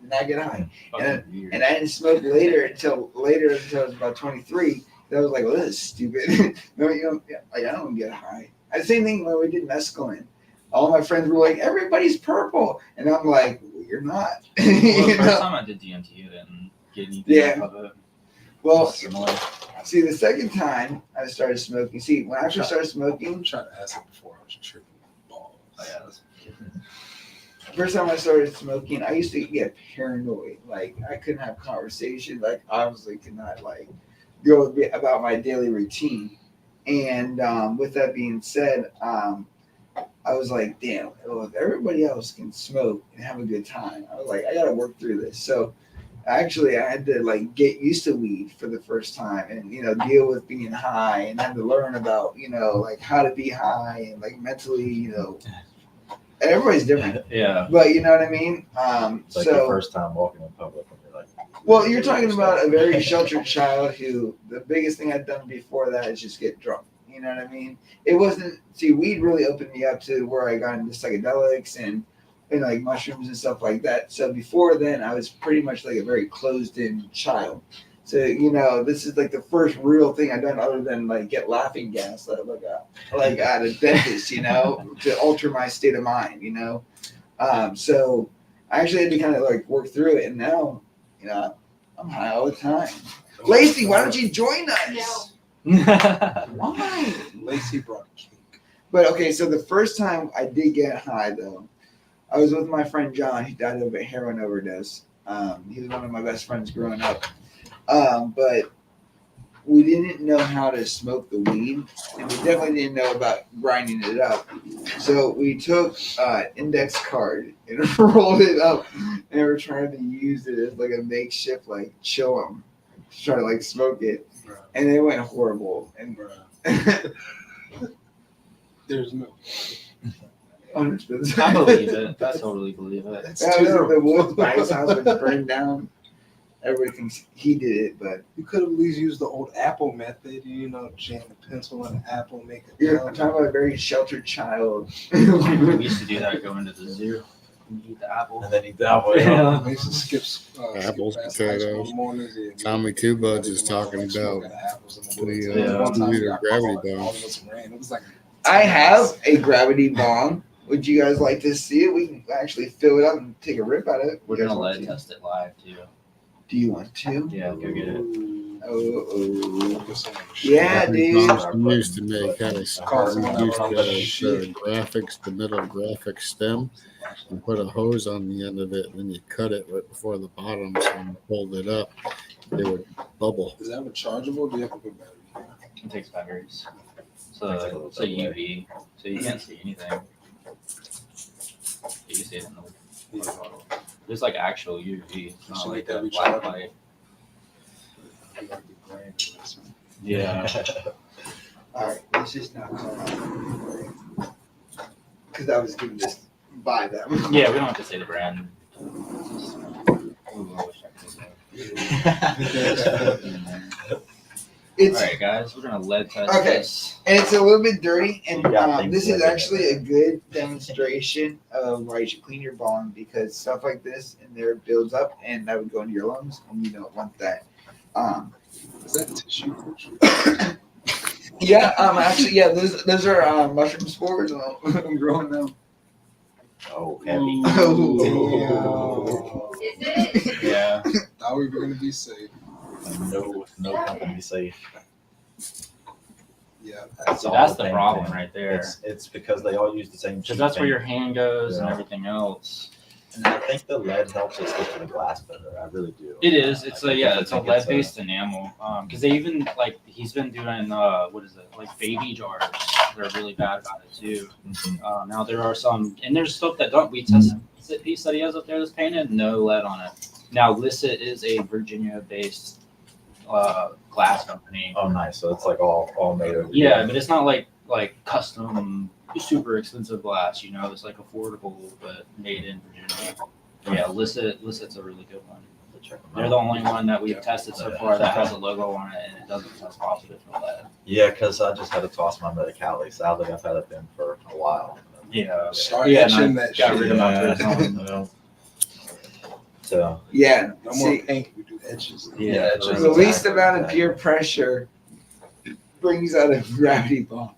Did not get high. Fucking weird. And I didn't smoke until I was about 23. I was like, well, this is stupid. No, you know, like I don't get high. The same thing when we did mescaline. All my friends were like, everybody's purple. And I'm like, well, you're not. Well, the You first know? time I did DMT, I didn't get anything Yeah. off of it. Well, Similar. see, the second time I started smoking, when I first started smoking, I'm trying to ask it before I was tripping balls. Oh, yeah, that's the first time I started smoking, I used to get paranoid. Like, I couldn't have conversation. Like, obviously could not, like, go about my daily routine. And with that being said, I was like, damn, well, if everybody else can smoke and have a good time, I was like, I gotta work through this. So actually I had to like get used to weed for the first time and deal with being high and had to learn about, like how to be high and like mentally, and everybody's different. Yeah. But you know what I mean? It's like your first time walking in public and you're like, well, you're talking about a very sheltered child who the biggest thing I'd done before that is just get drunk. You know what I mean? It wasn't, see, weed really opened me up to where I got into psychedelics and like mushrooms and stuff like that. So before then, I was pretty much like a very closed in child. So, this is like the first real thing I've done other than like get laughing gas like at a dentist, to alter my state of mind, So I actually had to kind of like work through it. And now, I'm high all the time. Lacey, why don't you join us? Why? Lacey brought cake. But okay, so the first time I did get high though, I was with my friend John. He died of a heroin overdose. He was one of my best friends growing up. But we didn't know how to smoke the weed, and we definitely didn't know about grinding it up. So we took an index card and rolled it up, and we were trying to use it as like a makeshift like chillum to try to like smoke it, and it went horrible. And there's no. I believe it. I totally believe it. That was in the woods by his house was burned down. Everybody thinks he did it, but you could have at least used the old apple method. Jam a pencil in an apple, make it. You're talking about a very sheltered child. We used to do that going to the zoo. Eat the apple. and then eat the apple. Yeah. I used to skip Apples, past high school potatoes. mornings, Tommy Two Buds is talking about smoking apples in the woods. the, One time we 2-liter got gravity caught, bong. all of us ran. It was like I have a gravity bong. Would you guys like to see it? We can actually fill it up and take a rip out of it. We're gonna lead test it live too. Do you want to? Yeah, go get it. Yeah, dude. We used to make had a the graphics, the middle graphics stem, and put a hose on the end of it, and then you cut it right before the bottom, so when you pulled it up, it would bubble. Is that rechargeable? Do you have to put battery? It takes batteries. So it's a UV, so you can't see anything. You can see it in the water bottle. It's like actual UV. It's not like a black light. Yeah. All right, let's just not call out because I was given this by them. Yeah, we don't have to say the brand. Ooh, I wish I could say. It's All right, guys, we're gonna lead test Okay. this. and it's a little bit dirty, and You got things this is like actually a good demonstration of why you should clean your bong because stuff like this in there builds up, and that would go into your lungs, and you don't want that. Is that tissue? Yeah, actually, yeah, those are mushroom spores. I'm growing them. Oh, heavy. Oh. Is it? Yeah. Thought we were gonna be safe. No company safe. Yeah. So all that's the same problem thing. right there. It's because they all use the same. Because that's where your hand goes and Yeah. everything else. And I think the lead helps it stick to the glass better. I really do. It is. It's I a it's a think lead-based enamel. Because they even like he's been doing what is it like baby jars? They're really bad about it too. Mhm. Now there are some, and there's stuff that don't. We tested the piece that he has up there that's painted, no lead on it. Now Licit is a Virginia-based glass company. Oh, nice. So it's like all made over. Yeah, but it's not like custom, super expensive glass. It's like affordable but made in Virginia. Yeah, Licit's a really good one. Check them They're out. the only one that we've tested so far that has a logo on it and it doesn't test positive for lead. Yeah, because I just had to toss my Medicali. Sadly, I've had it in for a while. Yeah. Start Yeah, etching and I that got shit. rid of my first one. Yeah. So Yeah, No more see, paint. We do etches. Yeah, it's the just- least amount of peer pressure brings out a gravity bong.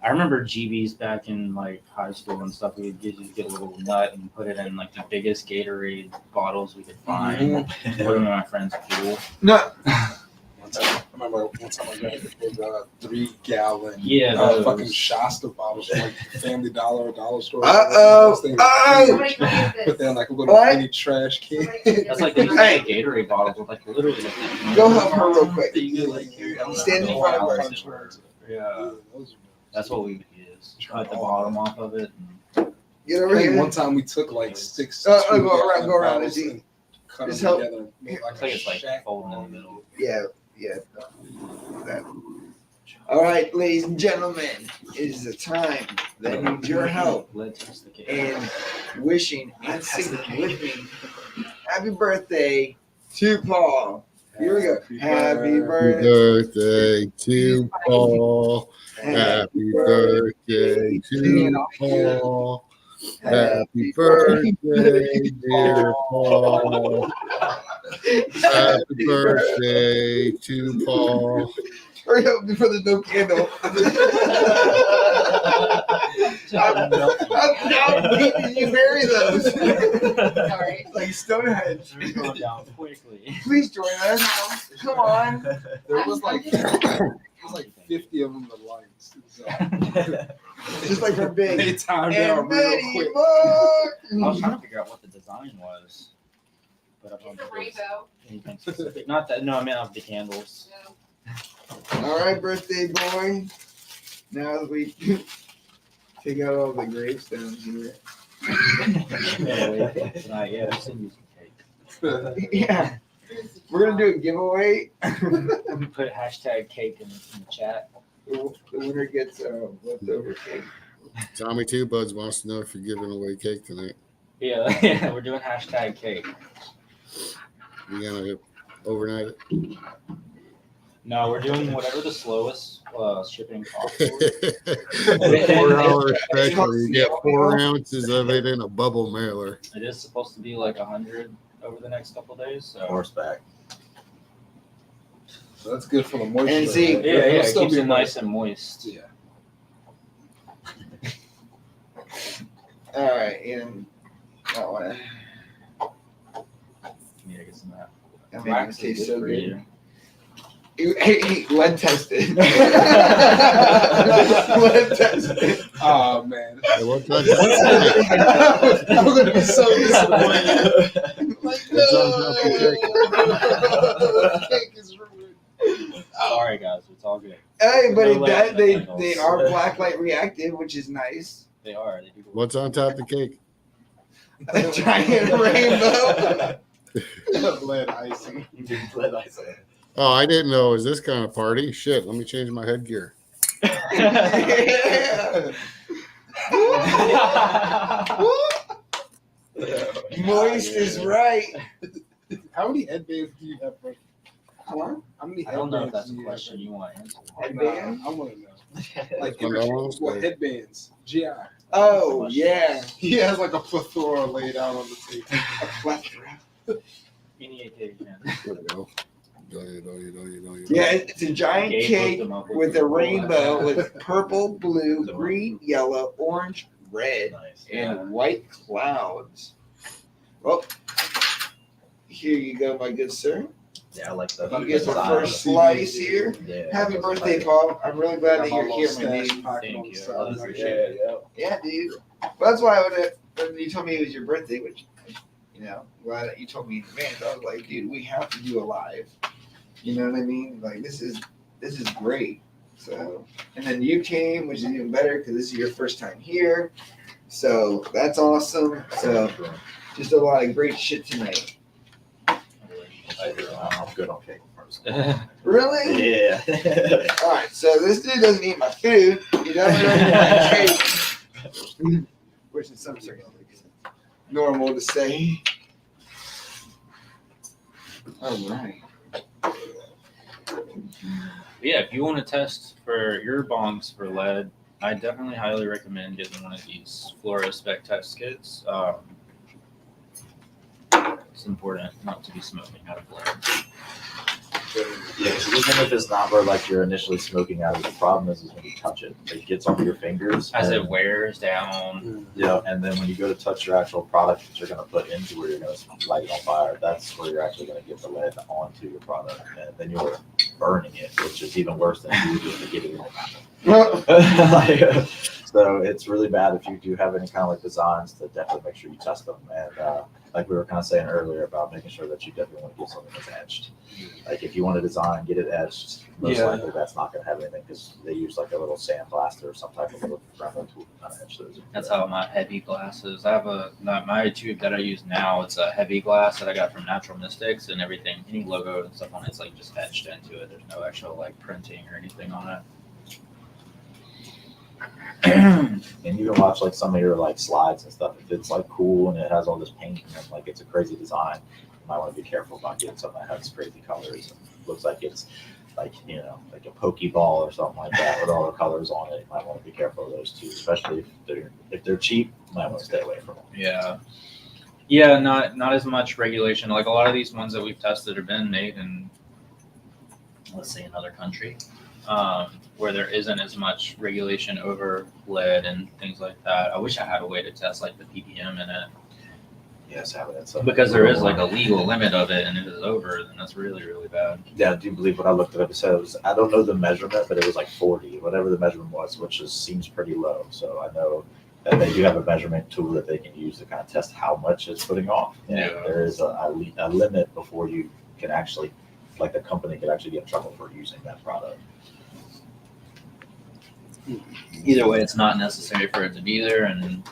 I remember GBs back in like high school and stuff. We'd get a little nut and put it in like the biggest Gatorade bottles we could find. Put them in my friend's pool. No, I remember one time I got a 3-gallon Yeah, those. fucking Shasta bottles from like Family Dollar or Dollar Store. Uh-oh. Those things- Somebody come get Put this. that in like a little What? mini trash can. Somebody come get That's this. like they used to Hey. make Gatorade bottles with like literally like go help her real quick. You get, like, Stand in front of her. Yeah. Those That's what we would use. Cut the bottom off of it. Get I over think here. one time we took like 6. Go around, bottles Izzy. and cut Just them help. together. Made Looks like it's like shack. folding in the middle. Yeah. That. All right, ladies and gentlemen, it is the time that needs your help Let's test the cake. in wishing and singing with me. Happy birthday to Paul. Here we go. Happy Happy birthday. birthday to Paul. Happy birthday to Paul. Happy birthday, dear Paul. Happy birthday to Paul. Hurry up before there's no candle. How did you bury those? Sorry. Like Stonehenge. We're going down quickly. Please join us. Come on. There was like 50 of them to lights. So Just like we're they big. timed out And real many quick. more. I was trying to figure out what the design was. But I don't It's a think there's rainbow. anything specific. Not that, no, I meant of the candles. No. All right, birthday boy. Now that we take out all the gravestones here. Tonight, yeah, we'll send you some cake. Yeah. We're going to do a giveaway. Put hashtag cake in the chat. The winner gets leftover cake. Tommy Two Buds wants to know if you're giving away cake tonight. Yeah, we're doing hashtag cake. You gonna overnight it? No, we're doing whatever the slowest shipping cost. 4 hour special. You get 4 ounces of it in a bubble mailer. It is supposed to be like 100 over the next couple days. So Horseback. So that's good for the moisture. And see- right? yeah, It'll it still keeps be it nice and moist. Yeah. All right. And that one. Yeah, get some of that. That makes it taste so for good. you. Hey, lead tested. lead tested. Oh man. Hey, what time? I'm gonna be so disappointed. Like, What's on top of the Cake is ruined. Sorry, guys, it's all good. Hey, but No lead in the they candles. are blacklight reactive, which is nice. They are. They do. What's on top of the cake? A giant rainbow. Lead icing. Oh, I didn't know it was this kind of party. Shit, let me change my headgear. Yeah. Moist is right. How many headbands do you have, bro? Huh? How many I don't know if headbands that's a do you question have? you want answered. Headband? I want to know. Like Condoms? what headbands? GI. Oh, yeah. He has like a plethora laid out on the table. A plethora. Any occasion. There we go. Yeah, it's a giant Gabe cake hooked them up with a the- rainbow with purple, blue, green, yellow, orange, red, Nice. and white clouds. Well, here you go, my good sir. Yeah, I like the. You get the design. first slice here. Yeah. Happy birthday, Paul. I'm really glad that you're here, my dude. Thank you. I Side. appreciate it. Yeah, dude. Well, that's why when you told me it was your birthday, which, glad that you told me in advance, I was like, dude, we have to do a live. You know what I mean? Like, this is great. So, and then you came, which is even better because this is your first time here. So that's awesome. So just a lot of great shit tonight. I'm good on cake first. Really? Yeah. All right. So this dude doesn't eat my food. He doesn't eat my cake, which is some sort of normal to say. All right. Yeah, if you want to test for your bongs for lead, I definitely highly recommend getting one of these Fluorospec test kits. It's important not to be smoking out of lead. Yeah, because even if it's not where like you're initially smoking out, the problem is when you touch it, it gets on your fingers. As it and- wears down. Yeah, and then when you go to touch your actual product that you're going to put into where you're going to light it on fire, that's where you're actually going to get the lead onto your product, and then you're burning it, which is even worse than if you just get it in your mouth. So though, it's really bad if you do have any kind of like designs to definitely make sure you test them. And like we were kind of saying earlier about making sure that you definitely want to get something that's etched. Like if you want to design, get it etched. Most likely that's not going to have anything because they use like a little sandblaster or some type of little gremlin tool to kind of etch those. That's how my heavy glass is. I have my tube that I use now. It's a heavy glass that I got from Natural Mystics, and everything, any logo and stuff on it's like just etched into it. There's no actual like printing or anything on it. And you can watch like some of your like slides and stuff. If it's like cool and it has all this paint and like it's a crazy design, you might want to be careful about getting something that has crazy colors and looks like it's like, you know, like a Pokeball or something like that with all the colors on it. You might want to be careful of those too, especially if they're cheap. You might want to stay away from them. Yeah, not as much regulation. Like a lot of these ones that we've tested have been made in, let's say, another country, where there isn't as much regulation over lead and things like that. I wish I had a way to test like the ppm in it. Yes, having it. Because there is like a legal limit of it, and if it's over, then that's really, really bad. Yeah, I do believe when I looked it up, it said it was, I don't know the measurement, but it was like 40, whatever the measurement was, which seems pretty low. So I know that they do have a measurement tool that they can use to kind of test how much it's putting off. And there is a limit before you can actually, like the company could actually get in trouble for using that product. Either way, it's not necessary for it to be there, and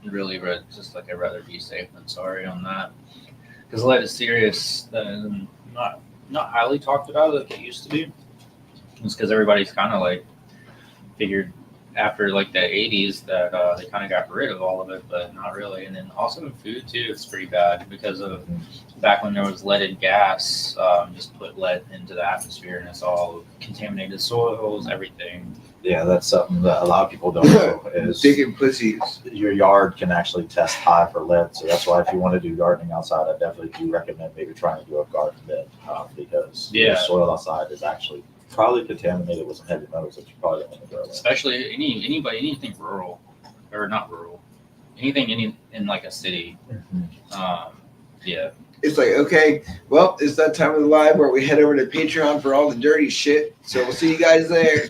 really, just like I'd rather be safe than sorry on that. Because lead is serious, and not highly talked about like it used to be. It's because everybody's kind of like figured after like the 80s that they kind of got rid of all of it, but not really. And then also in food too, it's pretty bad because of back when there was leaded gas, just put lead into the atmosphere and it's all contaminated soils, everything. Yeah, that's something that a lot of people don't know is Digging pussies. your yard can actually test high for lead. So that's why if you want to do gardening outside, I definitely do recommend maybe trying to do a garden bed because your soil outside is actually probably contaminated with some heavy metals that you probably don't want to grow in. Especially anything rural, or not rural, anything in like a city. Yeah. It's like, okay, well, it's that time of the live where we head over to Patreon for all the dirty shit. So we'll see you guys there.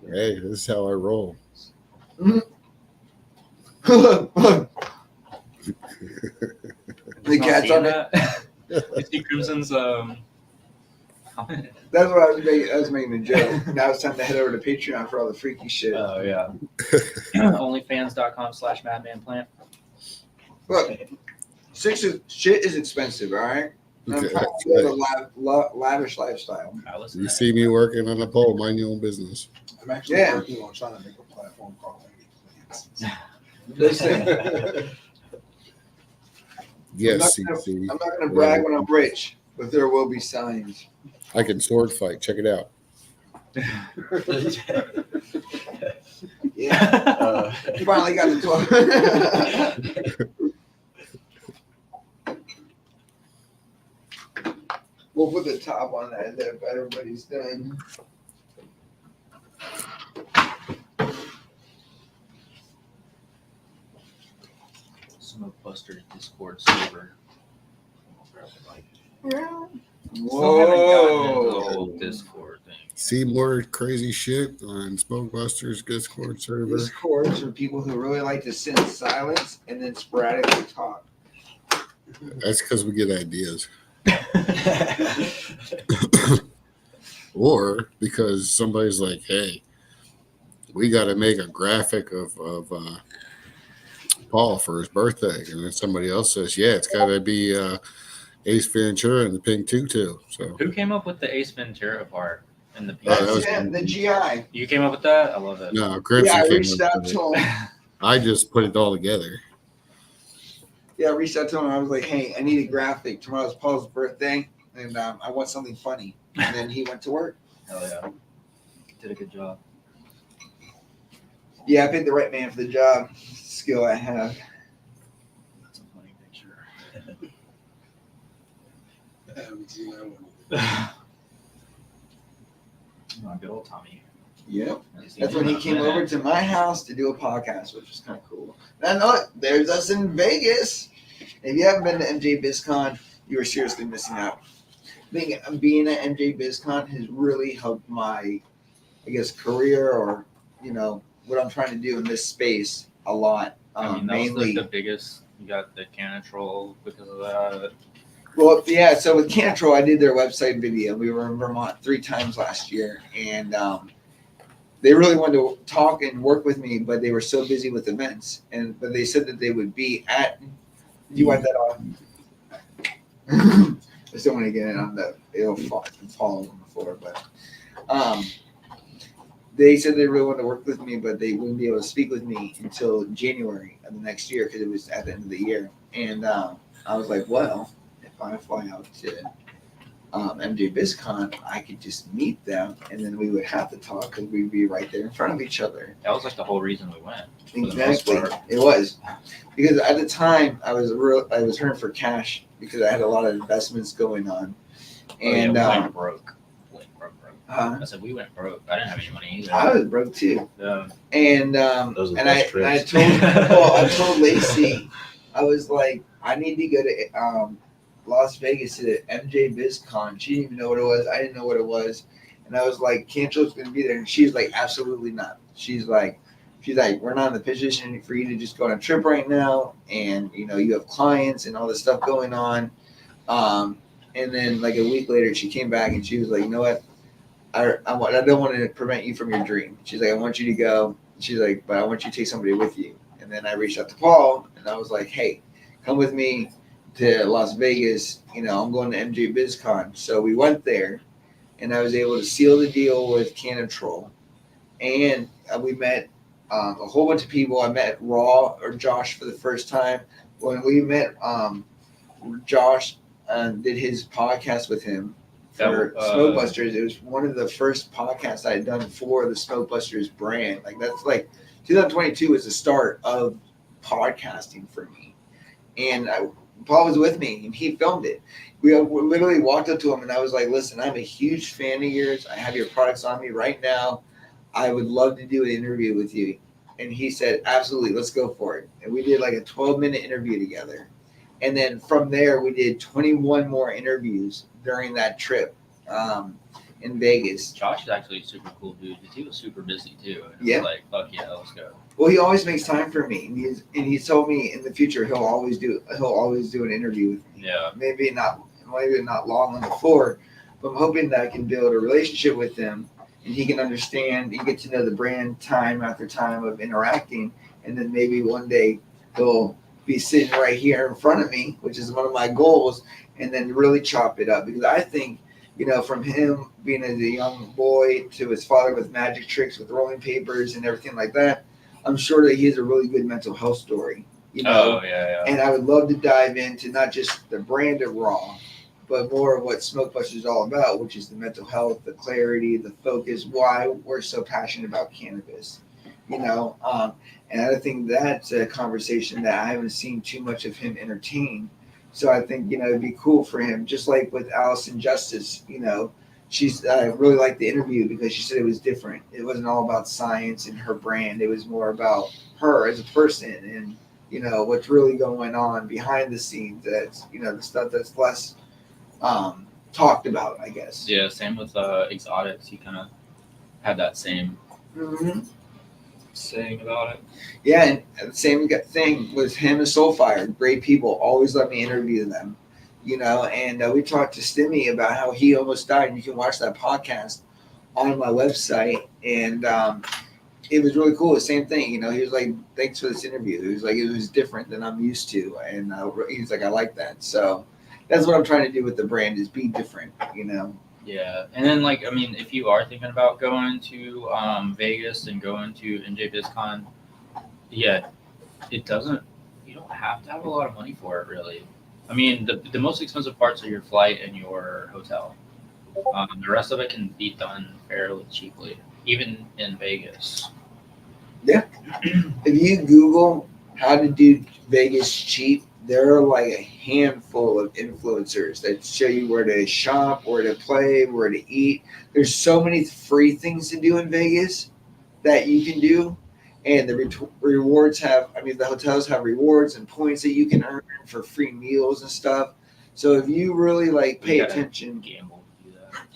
Hey, this is how I roll. The cat's on it. You see Crimson's comment? That's what I was making a joke. Now it's time to head over to Patreon for all the freaky shit. Oh yeah. Onlyfans.com/madmanplant. Look, shit is expensive, all right? And I'm Okay, trying to live a lavish lifestyle. You see me working on a pole, mind your own business. I'm actually working on trying to make a platform called Listen, Yes, I'm CC. not going to brag when I'm rich, but there will be signs. I can sword fight. Check it out. Yeah. You finally got the 12. We'll put the top on that if everybody's done. Smoke Buster Discord server. Whoa. Still haven't gotten into the whole Discord thing. See more crazy shit on Smokebusters Discord server. Discords for people who really like to sit in silence and then sporadically talk. That's because we get ideas. Or because somebody's like, hey, we got to make a graphic of Paul for his birthday. And then somebody else says, yeah, it's got to be Ace Ventura and the Pink Tutu. So Who came up with the Ace Ventura part in the The GI. You came up with that? I love it. no, Crimson Yeah, I came reached up out with to it. him. I just put it all together. Yeah, I reached out to him. I was like, hey, I need a graphic. Tomorrow's Paul's birthday, and I want something funny. And then he went to work. Hell yeah. Did a good job. Yeah, I picked the right man for the job. Skill I have. That's a funny picture. I haven't seen that one. Oh, good old Tommy. Yep. That's when he came over to my house to do a podcast, which was kind of cool. And look, there's us in Vegas. If you haven't been to MJ BizCon, you are seriously missing out. Being at MJ BizCon has really helped my I guess, career or, what I'm trying to do in this space a lot. I mean, that Mainly. was like the biggest. You got the Canatrol because of that. Well, yeah. So with Cantrol, I did their website video. We were in Vermont 3 times last year, and they really wanted to talk and work with me, but they were so busy with events. But they said that they would be at. Do you want that on? I just don't want to get it on it'll fall on the floor. But they said they really wanted to work with me, but they wouldn't be able to speak with me until January of the next year because it was at the end of the year. And I was like, well, if I fly out to MJ BizCon, I could just meet them, and then we would have to talk because we'd be right there in front of each other. That was like the whole reason we went. For the most Exactly, part. it was because at the time I was hurting for cash because I had a lot of investments going on, and we went broke. Broke. uh, I said we went broke. I didn't have any money either. I was broke too. Yeah. And Those are the and I, best and I trips. I told Lacey, I was like, I need to go to Las Vegas to the MJ BizCon. She didn't even know what it was. I didn't know what it was. And I was like, Cantro's going to be there. And she's like, absolutely not. She's like, we're not in the position for you to just go on a trip right now. And, you have clients and all this stuff going on. And then like a week later, she came back and she was like, you know what? I don't want to prevent you from your dream. She's like, I want you to go. She's like, but I want you to take somebody with you. And then I reached out to Paul and I was like, hey, come with me to Las Vegas. I'm going to MJ BizCon. So we went there and I was able to seal the deal with Canatrol. And we met a whole bunch of people. I met Josh for the first time. When we met Josh and did his podcast with him, for Smokebusters, it was one of the first podcasts I had done for the Smokebusters brand. Like that's like 2022 was the start of podcasting for me, and Paul was with me and he filmed it. We literally walked up to him and I was like, "Listen, I'm a huge fan of yours. I have your products on me right now. I would love to do an interview with you." And he said, "Absolutely, let's go for it." And we did like a 12-minute interview together. And then from there, we did 21 more interviews during that trip in Vegas. Josh is actually a super cool dude because he was super busy too. And Yeah. was like, fuck yeah, let's go. Well, he always makes time for me, and he's told me in the future he'll always do an interview with me. Yeah. Maybe not long on the floor, but I'm hoping that I can build a relationship with him, and he can understand and get to know the brand time after time of interacting, and then maybe one day he'll be sitting right here in front of me, which is one of my goals, and then really chop it up. Because I think, from him being as a young boy to his father with magic tricks, with rolling papers and everything like that, I'm sure that he has a really good mental health story. Oh, yeah. And I would love to dive into not just the brand of Raw, but more of what Smokebusters is all about, which is the mental health, the clarity, the focus, why we're so passionate about cannabis. And I think that's a conversation that I haven't seen too much of him entertain. So I think, it'd be cool for him, just like with Allison Justice, I really liked the interview because she said it was different. It wasn't all about science and her brand. It was more about her as a person and, what's really going on behind the scenes. That's, the stuff that's less talked about, I guess. Yeah, same with Exotics. He kind of had that same saying about it. Yeah, and the same thing with him and Soulfire. Great people. Always let me interview them. And we talked to Stimmy about how he almost died. You can watch that podcast on my website. And it was really cool. The same thing. He was like, thanks for this interview. He was like, it was different than I'm used to. And he's like, I like that. So that's what I'm trying to do with the brand is be different, Yeah, and then if you are thinking about going to Vegas and going to MJ BizCon, yeah, you don't have to have a lot of money for it, really. I mean, the most expensive parts are your flight and your hotel. The rest of it can be done fairly cheaply, even in Vegas. Yeah. If you Google how to do Vegas cheap, there are like a handful of influencers that show you where to shop, where to play, where to eat. There's so many free things to do in Vegas that you can do. And the rewards the hotels have rewards and points that you can earn for free meals and stuff. So if you really pay attention. Gamble to do that.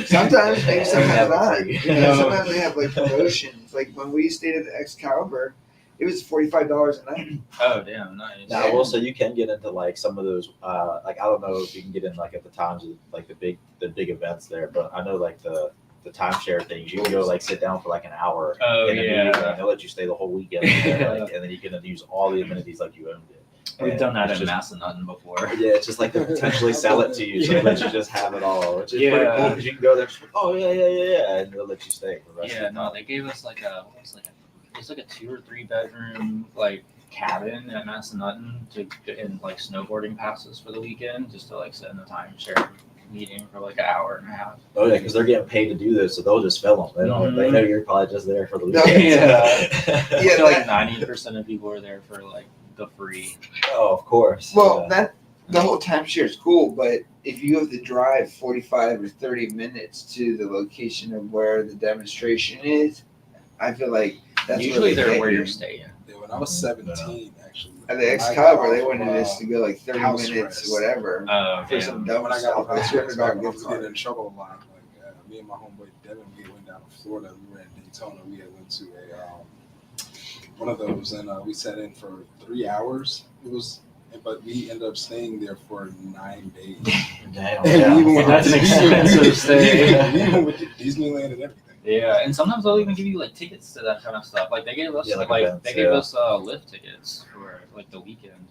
Sometimes, maybe sometimes Never not. free. Sometimes they have like promotions. Like when we stayed at the Excalibur, it was $45 a night. Oh damn, nice. Now, I will say you can get into like some of those. Like I don't know if you can get in like at the times of like the big events there, but I know like the timeshare things. You can go like sit down for like an hour Oh in the yeah. meeting, and they'll let you stay the whole weekend there, like, and then you can use all the amenities like you owned it. We've And done that it's in just- Massanutten before. Yeah, it's just like they potentially sell it to you, so they let you just have it all, which is pretty Yeah. cool because you can go there. Just, oh yeah, and they'll let you stay for the rest Yeah, of the no, time. they gave us like it's like a 2 or 3 bedroom like cabin at Massanutten and like snowboarding passes for the weekend just to like sit in the timeshare meeting for like an hour and a half. Oh yeah, because they're getting paid to do this, so they'll just fill them. They don't. They Mhm. know you're probably just there for the No, weekend. yeah. I Yeah, feel like that- 90% of people are there for like the free. Oh, of course. Well, yeah. that the whole timeshare is cool, but if you have to drive 45 or 30 minutes to the location of where the demonstration is, I feel like that's Usually where they're they where get you're you. staying. Yeah, when I was 17, actually. At the when I got Excalibur, off they of, wanted us to go like 30 house minutes, arrest. whatever, Oh, for yeah. some dumb When I got stuff, off like house arrest, back $200 when I gift was getting in card. trouble a lot, like me and my homeboy Devin, we went down to Florida. We were at Daytona. We had went to a one of those, and we sat in for 3 hours. It was, but we ended up staying there for 9 days. Damn, And we even went That's to an Disneyland. expensive stay. We even went to Disneyland and everything. Yeah, and sometimes they'll even give you like tickets to that kind of stuff. Like they gave us Yeah, like like events, they gave yeah. us lift tickets for like the weekend.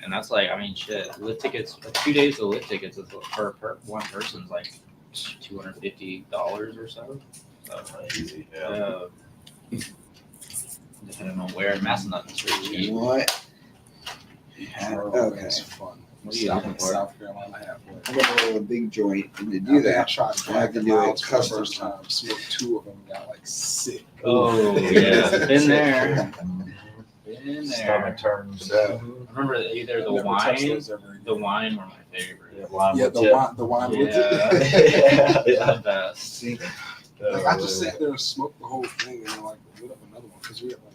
And that's like, I mean, shit. Lift tickets, 2 days of lift tickets is per one person's like $250 or so. Easy. Yeah. Depending on where. Massanutten's pretty You cheap. know what? Yeah, okay. It's fun. What are you looking for? South Carolina halfway. I'm gonna roll a big joint, and to I do think I that, tried I have to Black do it Mounds for the custom. first time. Smoked 2 of them, got like sick. Oh yeah, been there. Been Stomach there. turns. I remember either the Never touched wine. those ever again. The wine were my favorite. Yeah, lime Yeah, with the tip. wine with Yeah. it. Yeah. The best. see, Like I just sat there and smoked the whole thing and then like lit up another one because we had like.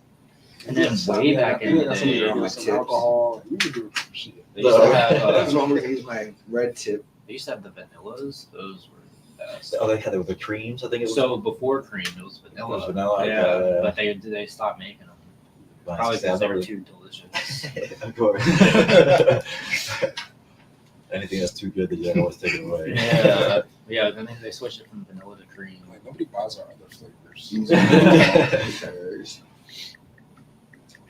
And then way back in the got some, day, some alcohol. We would do some shit. They used to have that's one where I use my red tip. they used to have the vanillas. Those were the best. Oh, they had it with the creams. I think it was. So before cream, it was vanilla. It was vanilla, Yeah, okay, but they stopped making them. Probably because they were too delicious. Of course. Anything that's too good, that you always take it away. Yeah, yeah. Then they switched it from vanilla to cream. Like nobody buys our other flavors. These are flavors.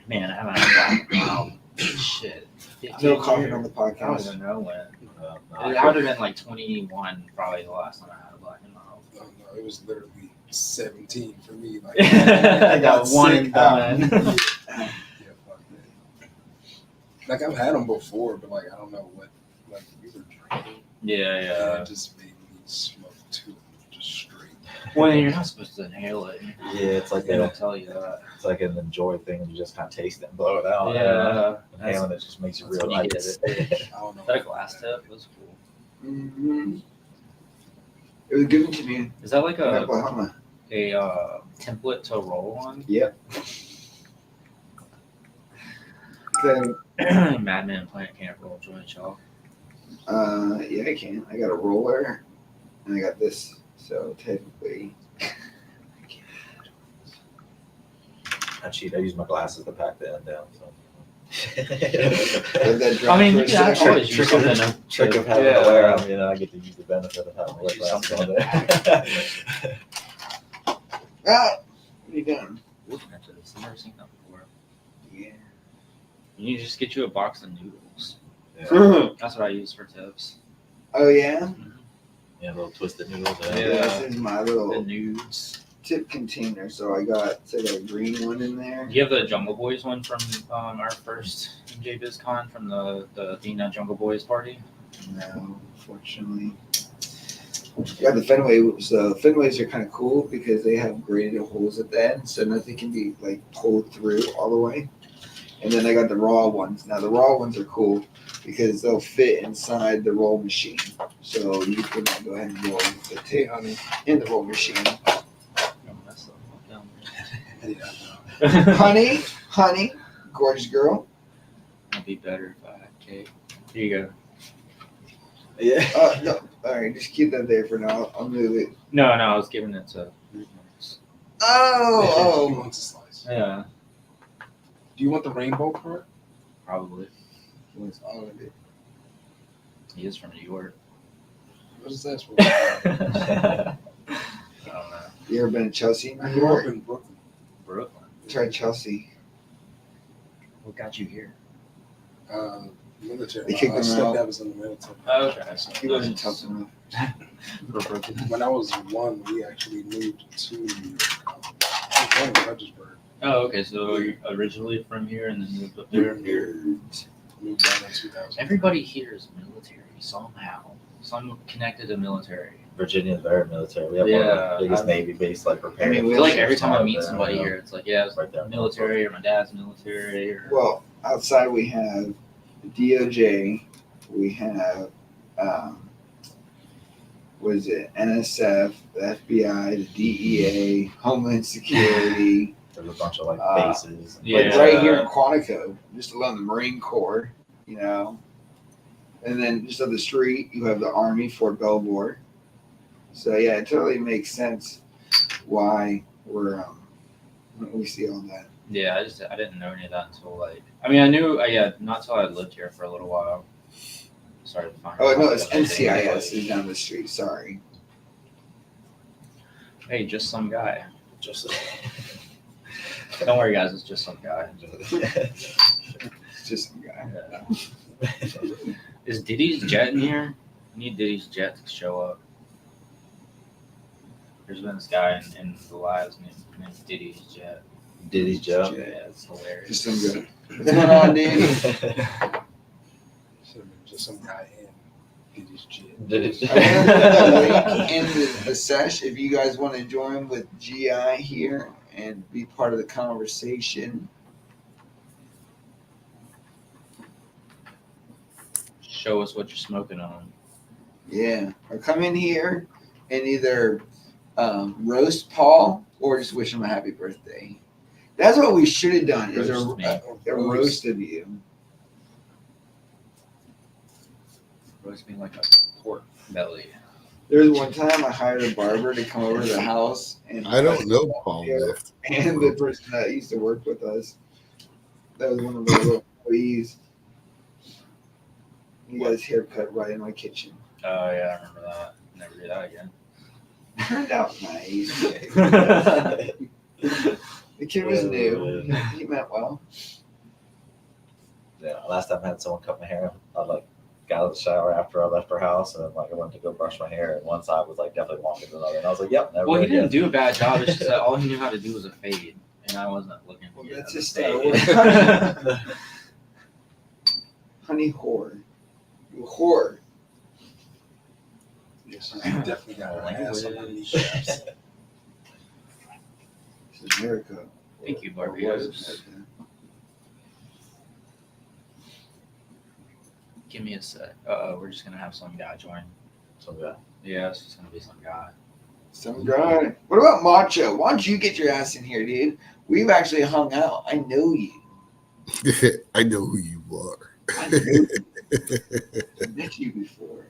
Man, I haven't had Black Mountain. Shit. No comment years. on the I don't podcast. even know when. No, It would have been like 21, probably the last time I had a Black and Mild. No, it was literally 17 for me. Like I got one sick and done. Yeah, fuck that. Like I've had them before, but like I don't know what like we were drinking. Yeah, And yeah. it just made me smoke 2 of them just straight. Well, you're not supposed to inhale it. Yeah, it's like They don't tell you that. it's like an enjoy thing. You just kind of taste it and blow it out. Yeah. Inhaling it just makes you That's when you realize get it. I don't know. Is that a glass tip? That's cool. Mm-hmm. It was given to me Is that like in Oklahoma. a template to roll on? Yep. So, Madman Plant can't roll joint chalk. yeah, I can. I got a roller, and I got this. So technically, I cheat. I use my glasses to pack the end down. So. let that drop I mean, for you a can second. always use something to Trick of having to wear them, you know, I get to use the benefit of having my Use glasses something. on there. Ah, what are you doing? Looking at this, I've never seen that before. Yeah. You need to just get you a box of noodles. Oh That's what I use for tips. yeah. Yeah, little twisted noodles. Yeah. This is my The little nudes. tip container. So I got a green one in there. Do you have the Jungle Boys one from our first MJ BizCon from the Athena Jungle Boys party? No, unfortunately. I got the Fenway. So Fenways are kind of cool because they have graded holes at the end, so nothing can be like pulled through all the way. And then I got the raw ones. Now the raw ones are cool because they'll fit inside the roll machine. So you can go ahead and roll the Hey, tape honey. in the roll machine. Oh, that's the fuck down Yeah, there. Honey, gorgeous girl. It'd be better if I had cake. Here you go. Yeah. No. All right, just keep that there for now. I'll move it. No, I was giving it to. He Oh, wants a slice. Yeah, Do you want the rainbow part? probably. He wants all of it. He is from New York. What is that for? I don't know. You ever been to Chelsea, I New grew up York? in Brooklyn. Brooklyn. Try Chelsea. What got you here? Military. They kicked My him out. stepdad was in the military. Oh, okay. He wasn't tough enough. When I was 1, we actually moved to New York. I was born in Fredericksburg. Oh, okay. So you're originally from here and then moved up there. Nerds. Moved down in 2000. Everybody here is military somehow. Some connected to military. Virginia's very military. We have one Yeah, of the biggest Navy base like prepared. I mean, I feel like every time I meet somebody Yeah. here, it's like, yeah, it's Right there. military or my dad's military or Well, outside we have the DOJ. We have, what is it? NSF, the FBI, the DEA, Homeland Security. There's a bunch of like bases. Yeah. Like right here in Quantico, just along the Marine Corps, you know. And then just up the street, you have the Army, Fort Belvoir. So yeah, it totally makes sense why we see all that. yeah. I didn't know any of that until like I mean I knew not till I lived here for a little while. Started finding. Oh out no, it's the other things, NCIS like, is down the street. Sorry. hey, just some guy. Just Don't worry, guys. It's just some guy. It's just some guy. Yeah. Is Diddy's jet in here? I need Diddy's jet to show up. There's been this guy in the lives named Diddy's jet. Diddy's job. Yeah, it's hilarious. Just some guy. What's going on, dude? Should have been just some guy in Diddy's jet. I'm gonna put the link in the sesh if you guys want to join with GI here and be part of the conversation. Show us what you're smoking on. Yeah, or come in here and either roast Paul or just wish him a happy birthday. That's what we should have done. Is Roast me. a roast of you. Roast me like a pork belly. There was one time I hired a barber to come over to the house, and I don't know Paul Lift. And the person that used to work with us, that was one of the employees. He got his hair cut right in my kitchen. Oh yeah, I remember that. Never do that again. Turned out nice. The kid was new. He meant well. Yeah, last time I had someone cut my hair, I like got out of the shower after I left her house, and then like I went to go brush my hair, and one side was like definitely longer than the other, and I was like, "Yep, never." Well, he again. didn't do a bad job. It's just that all he knew how to do was a fade, and I wasn't looking for Well, that's that just fade. Honey whore. You whore. Yes, you definitely got her ass on her Language. kneecaps. This is America. Thank you, Or was Barbados. America. Give me a sec. We're just gonna have some guy join. So yeah, Yeah, it's just gonna be some guy. Some guy. What about Macho? Why don't you get your ass in here, dude? We've actually hung out. I know you. I know who you are. I know you. I've met you before.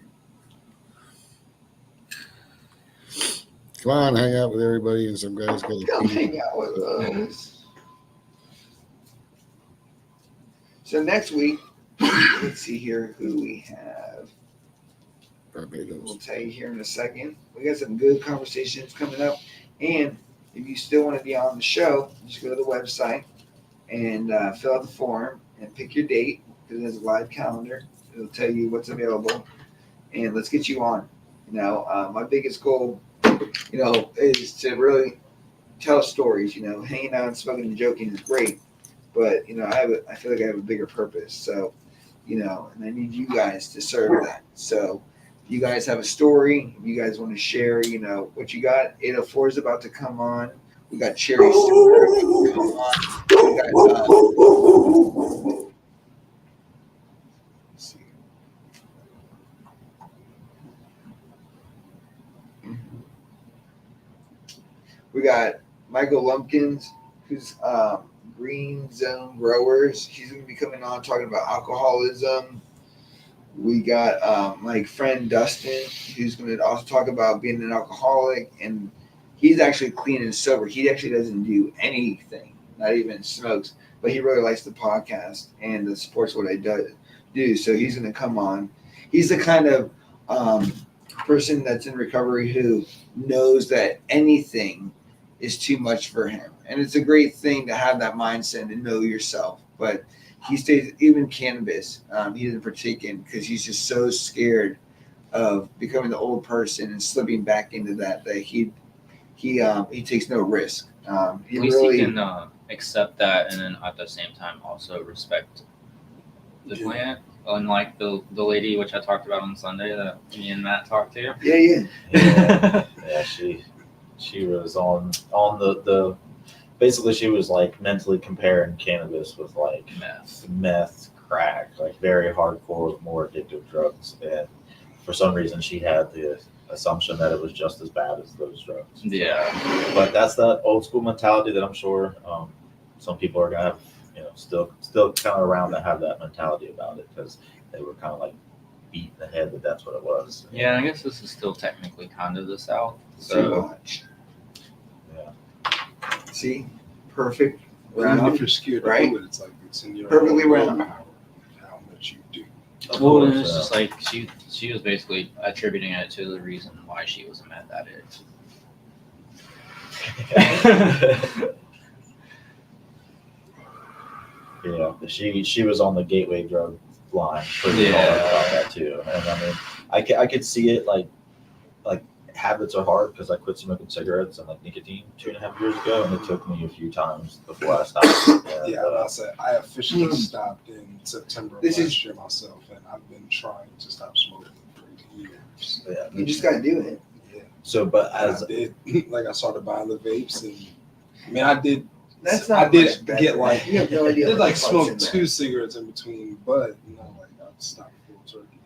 Come on, hang out with everybody, and some guys got Come a hang out with us. So next week, let's see here who we have. We'll Barbados. tell you here in a second. We got some good conversations coming up. And if you still want to be on the show, just go to the website and fill out the form and pick your date because there's a live calendar. It'll tell you what's available. And let's get you on. You know, my biggest goal, you know, is to really tell stories. You know, hanging out and smoking and joking is great. But, you know, I feel like I have a bigger purpose. So, you know, and I need you guys to serve that. So, if you guys have a story, if you guys want to share, you know, what you got, 804 is about to come on. We got Cherry Stewart come on. We got, let's see. We got Michael Lumpkins, who's Green Zone Growers. He's going to be coming on talking about alcoholism. We got my friend Dustin, who's going to also talk about being an alcoholic, and he's actually clean and sober. He actually doesn't do anything, not even smokes, but he really likes the podcast and supports what I do. So he's going to come on. He's the kind of person that's in recovery who knows that anything is too much for him, and it's a great thing to have that mindset and to know yourself. But he stays, even cannabis, he doesn't partake in because he's just so scared of becoming the old person and slipping back into that he takes no risk. He At least really he can accept that, and then at the same time also respect the plant. Unlike the lady which I talked about on Sunday that me and Matt talked to. Yeah, she was on the basically she was like mentally comparing cannabis with like meth, crack, like very hardcore, more addictive drugs, and for some reason she had the assumption that it was just as bad as those drugs. Yeah, but that's that old school mentality that I'm sure some people are gonna have, still kind of around that have that mentality about it because they were kind of like beat in the head that that's what it was. Yeah, I guess this is still technically kind of the South. too So much. Yeah. See, perfect. Even if Round. you're scared Right? to do it, it's like it's in your Perfectly own round. willpower, how much you do. well, and it's just like she was basically attributing it to the reason why she was a meth addict. Yeah, she was on the gateway drug line pretty hard about that too, and I mean, I could see it like habits are hard because I quit smoking cigarettes and like nicotine 2.5 years ago, and it took me a few times before I stopped. And, Yeah, I said I officially stopped in September of last year myself, and I've been trying to stop smoking for years. yeah. You just got to do it. Yeah, So, but I as did like I started buying the vapes, and I mean I did. That's not I did much better. get like You have no I idea did what like the fuck's smoke in there. 2 cigarettes in between, but like I stopped full turkey.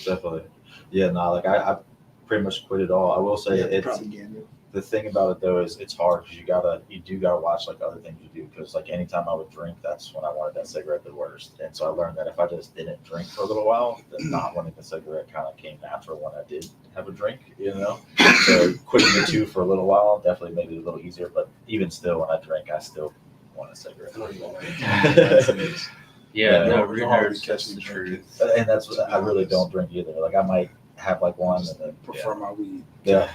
definitely, yeah, no, like I pretty much quit it all. I will say it's propaganda. the thing about it though is it's hard because you do gotta watch like other things you do because like anytime I would drink, that's when I wanted that cigarette the worst. And so I learned that if I just didn't drink for a little while, then not wanting the cigarette kind of came natural when I did have a drink, So quitting the two for a little while definitely made it a little easier. But even still, when I drink, I still want a cigarette. I don't even like Yeah, Yeah, no, you're hard nerds, to that's catch the me truth. drinking. And that's what I really don't drink either. Like I might have like one and then Prefer my weed. yeah.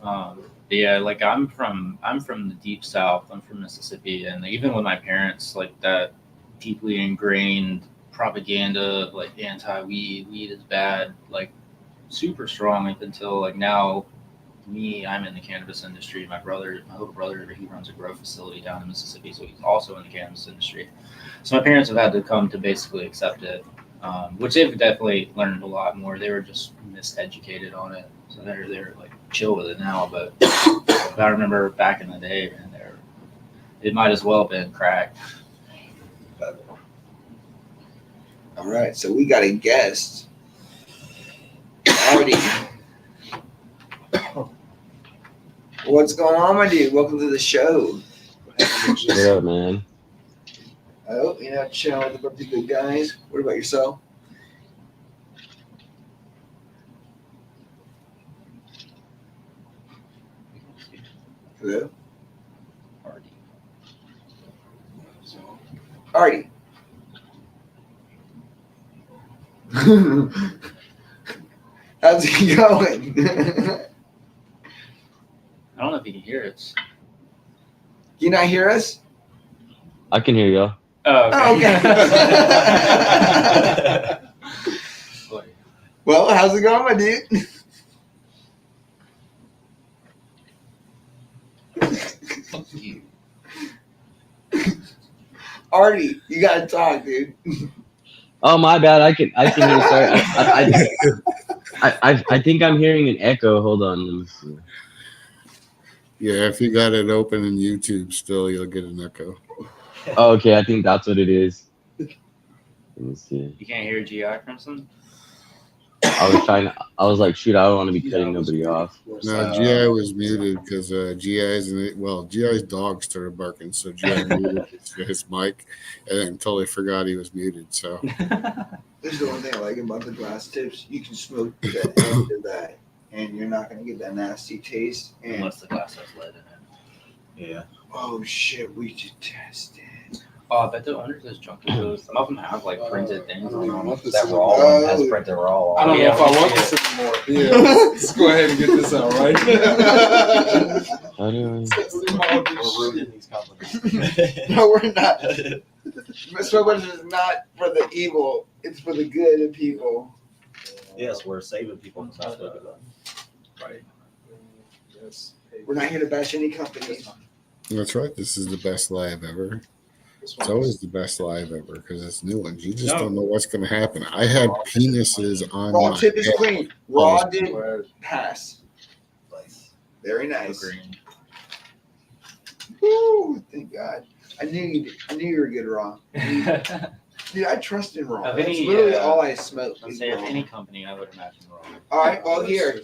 But yeah, like I'm from the deep South. I'm from Mississippi, and even with my parents, like that deeply ingrained propaganda of like weed is bad, like super strong up until like now. I'm in the cannabis industry. My little brother, he runs a grow facility down in Mississippi, so he's also in the cannabis industry. So my parents have had to come to basically accept it, which they've definitely learned a lot more. They were just miseducated on it, so they're like chill with it now. But I remember back in the day, man, it might as well have been crack. All right, so we got a guest. Artie. What's going on, my dude? Welcome to the show. What up, man? Oh, chilling with a bunch of good guys. What about yourself? Hello? Artie. How's it going? I don't know if you can hear it. You not hear us? I can hear y'all. Oh, okay. Well, how's it going, my dude? Fuck you. Artie, you gotta talk, dude. Oh, my bad. I can hear. Sorry, I think I'm hearing an echo. Hold on. Let me see. Yeah, if you got it open in YouTube still, you'll get an echo. Oh, okay. I think that's what it is. Let me see. You can't hear GI Crimson? I was like, shoot, I don't want to be cutting nobody off. No, GI was muted because GI's dog started barking, so GI muted his mic, and then totally forgot he was muted. So This is the one thing I like about the glass tips. You can smoke the end of that, and you're not gonna get that nasty taste. And Unless the glass has lead in it. Yeah. oh shit, we should test it. Oh, I bet the owners is junk those. Some of them have like printed things on them. That raw one has printed raw. I don't know Yeah, if I we want see this anymore. Yeah, let's go ahead and get this out, right? How do I? We're ruining these companies. No, we're not. Smoke is not for the evil; it's for the good of people. Yes, we're saving people from not living. Right. Yes. We're not here to bash any companies. that's right. This is the best live ever. This It's one always the best live ever because it's new ones. You just No. don't know what's going to happen. I had penises on Raw my tip is head. clean. Raw did is- pass. Very nice. Green. Woo! Thank God. I knew you were good raw. Dude, I trust in raw. Of That's any, literally all I smoke. Let's Is say of raw. any company, I would imagine wrong. All right, well here,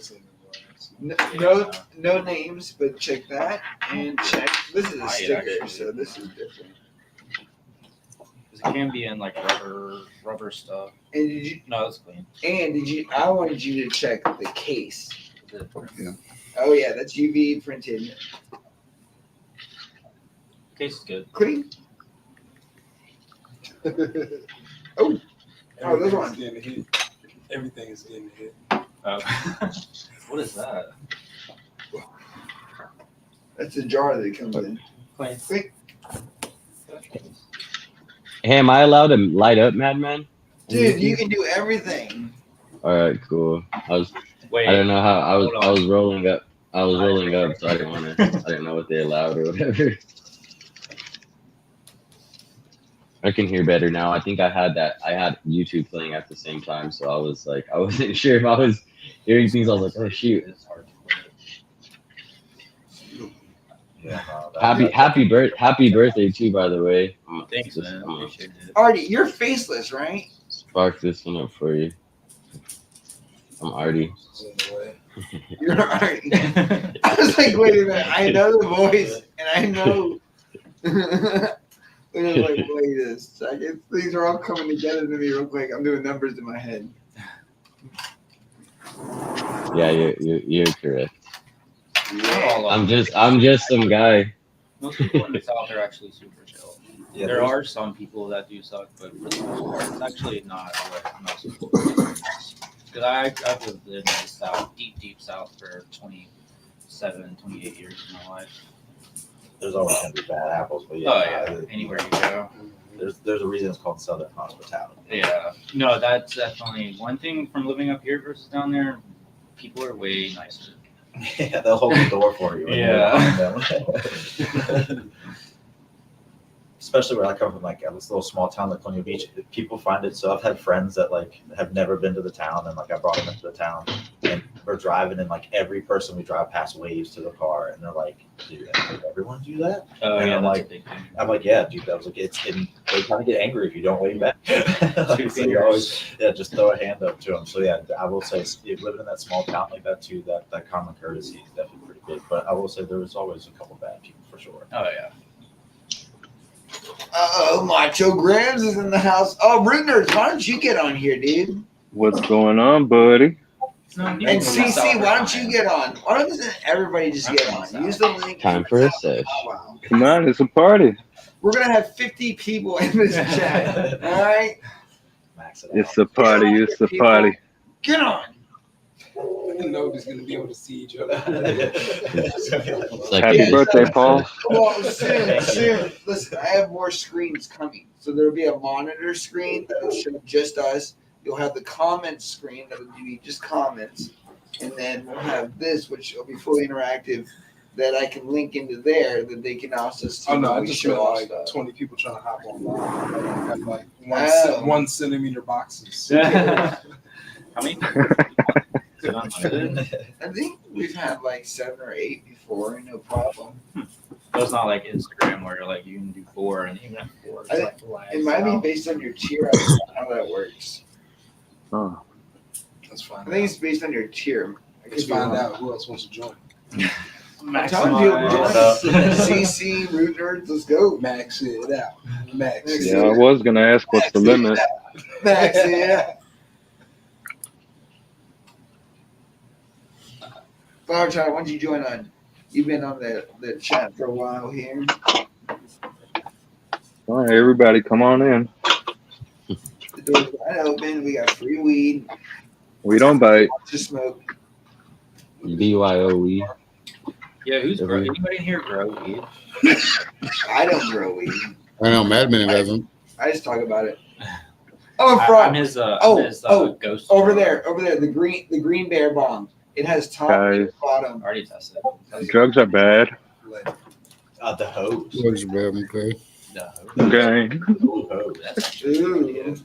no names, but check that and check. This is a Right, sticker, actually. so this is different. 'Cause it can be in like rubber stuff. And did you? No, it's clean. And did you? I wanted you to check the case. Is it- Oh yeah, that's UV printed. Case is good. Clean. Oh, this one. Everything's getting hit. Everything is getting hit. What is that? That's the jar that it comes in. Clean. Quick. Hey, am I allowed to light up, Madman? Dude, you can do everything. All right, cool. Wait. I don't know how I was. Hold I on. was rolling up. I was rolling up, so I didn't want to. I didn't know what they allowed or whatever. I can hear better now. I think I had YouTube playing at the same time, so I was like, I wasn't sure if I was hearing things. I was like, oh shoot. It's hard to quit. Yeah, Happy birthday too, by the way. Thanks, man. Appreciate it. Artie, you're faceless, right? Spark this one up for you. I'm Artie. It's in the way. You're Artie. I was like, wait a minute. I know the voice, and I know. It was like, wait a second. Things are all coming together to me real quick. I'm doing numbers in my head. Yeah, you're correct. Yeah. I'm just some guy. Most people in the South are actually super chill. Yeah, There there's- are some people that do suck, but for the most part, it's actually not what most people think. Because I've lived in the South, deep South for 27, 28 years of my life. There's always gonna be bad apples, but yeah. Oh, yeah. Anywhere you go. There's a reason it's called Southern hospitality. Yeah. No, that's definitely one thing from living up here versus down there. People are way nicer. Yeah, they'll hold the door for you. when you Yeah. find them. Especially where I come from, like this little small town like Colonial Beach, people find it. So I've had friends that like have never been to the town, and like I brought them into the town, and we're driving, and like every person we drive past waves to the car, and they're like, "Dude, does everyone do that?" Oh, And yeah, I'm that's like- a big thing. I'm like, "Yeah, dude." That was like, it's and they kind of get angry if you don't wave back. Two So you always, fingers. just throw a hand up to them. So yeah, I will say, if living in that small town like that too, that common courtesy is definitely pretty big. But I will say there was always a couple bad people for sure. Oh, yeah. Oh, Macho Grams is in the house. Oh, Ringers, why don't you get on here, dude? What's going on, buddy? And CC, why don't you get on? Why doesn't everybody just get on? Use the link. Time for a sesh. Wow. Come on, it's a party. We're gonna have 50 people in this chat. All right, Max it It's out. a party. It's a party. get on. Nobody's gonna be able to see each other. It's like Happy this. birthday, Paul. Well, soon. Listen, I have more screens coming, so there'll be a monitor screen that'll show just us. You'll have the comments screen that'll be just comments, and then we'll have this, which will be fully interactive, that I can link into there that they can also see. Oh no, when I we just show meant off like stuff. 20 people trying to hop online. Like, I have like Oh. 1 centimeter boxes. How many? Is it unlimited? I think we've had like 7 or 8 before, no problem. So it's not like Instagram where you're like you can do 4 and even at 4 it's I- like live It might be out. based on your tier. I don't know how that works. Oh, I Let's find I think out. it's based on your tier. Let's find out who else wants to join. I'm telling you, Maximize. join CC, Root Nerds, let's go. Max it out. Max Max it Yeah, I was gonna ask what's the limit. Max, yeah. Flower Child, why don't you join on? You've been on the chat for a while here. All right, everybody, come on in. The door's wide open. We got free weed. We don't bite. To smoke. BYOE. Yeah, anybody in here grow weed? I don't grow weed. I know Madman doesn't. I just talk about it. Oh, frog. I'm his ghost. Over there, the green bear bomb. It has top and Guys. bottom. Already tested. Drugs are bad. The hose. Looks bad, okay. No. Okay. Ooh, hose. That's Ooh.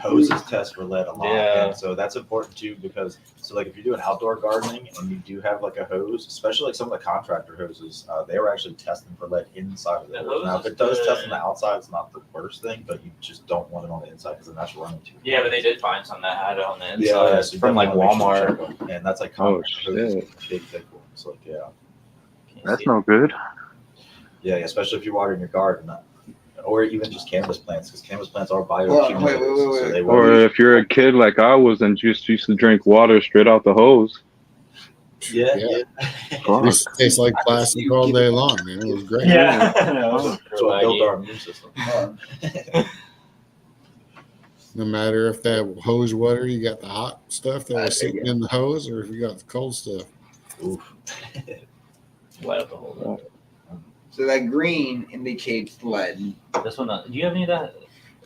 Hoses test for lead a lot. Yeah. And so that's important too because like if you're doing outdoor gardening and you do have like a hose, especially like some of the contractor hoses, they were actually testing for lead inside of the hose. Now if it does test on the outside, it's not the worst thing, but you just don't want it on the inside because then that's running too. Yeah, but they did find some that had it on the inside Yeah, so you from like definitely wanna make sure you Walmart. check them. And that's like Oh, contractor hoses, shit. big thick ones. Like That's no good. yeah, especially if you're watering your garden. Or even just cannabis plants, because cannabis plants are Wait. bioaccumulators. So they will Or if you're a kid like I was and just used to drink water straight out the hose. yeah. Fuck. This tastes like plastic all day long, man. It was great. Yeah. That's what built our immune system. No matter if that hose water, you got the hot stuff that was sitting in the hose, or if you got the cold stuff. Oof. Light up the whole thing. So that green indicates lead. This one, do you have any of that?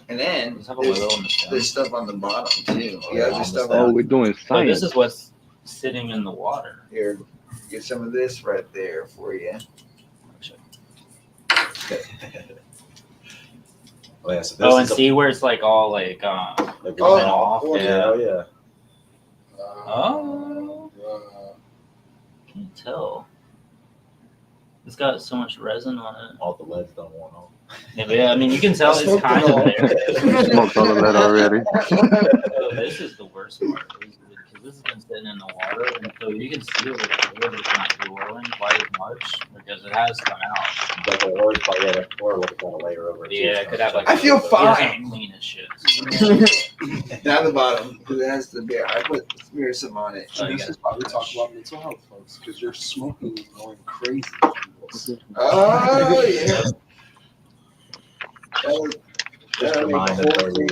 And then Does it have a little in the stem? there's stuff on the bottom too. Oh, Yeah, yeah, there's stuff Oh, on we're doing So this science. is what's sitting in the water. here. Get some of this right there for you. Oh yeah, so this Oh, and is see where it's like all like like Oh, went off. oh, Yeah. Oh yeah. Oh. Can't tell. It's got so much resin on it. All the lead's done worn off. Yeah, but yeah, I mean, you can tell it's Smoked kind it of all. there. Smoked all of that already. So this is the worst part, because this has been sitting in the water, and so you can see over here it's not glowing quite as much because it has come out. Like the orange part, yeah, that core would have got a layer over it. too. Yeah, it could have like. I feel It doesn't fine. clean as shit. Down the bottom because it has the beer. I put some on it. Oh, you This got is why we talk about mental health, folks, because your smoking is going crazy. Oh yeah. Just remind them where we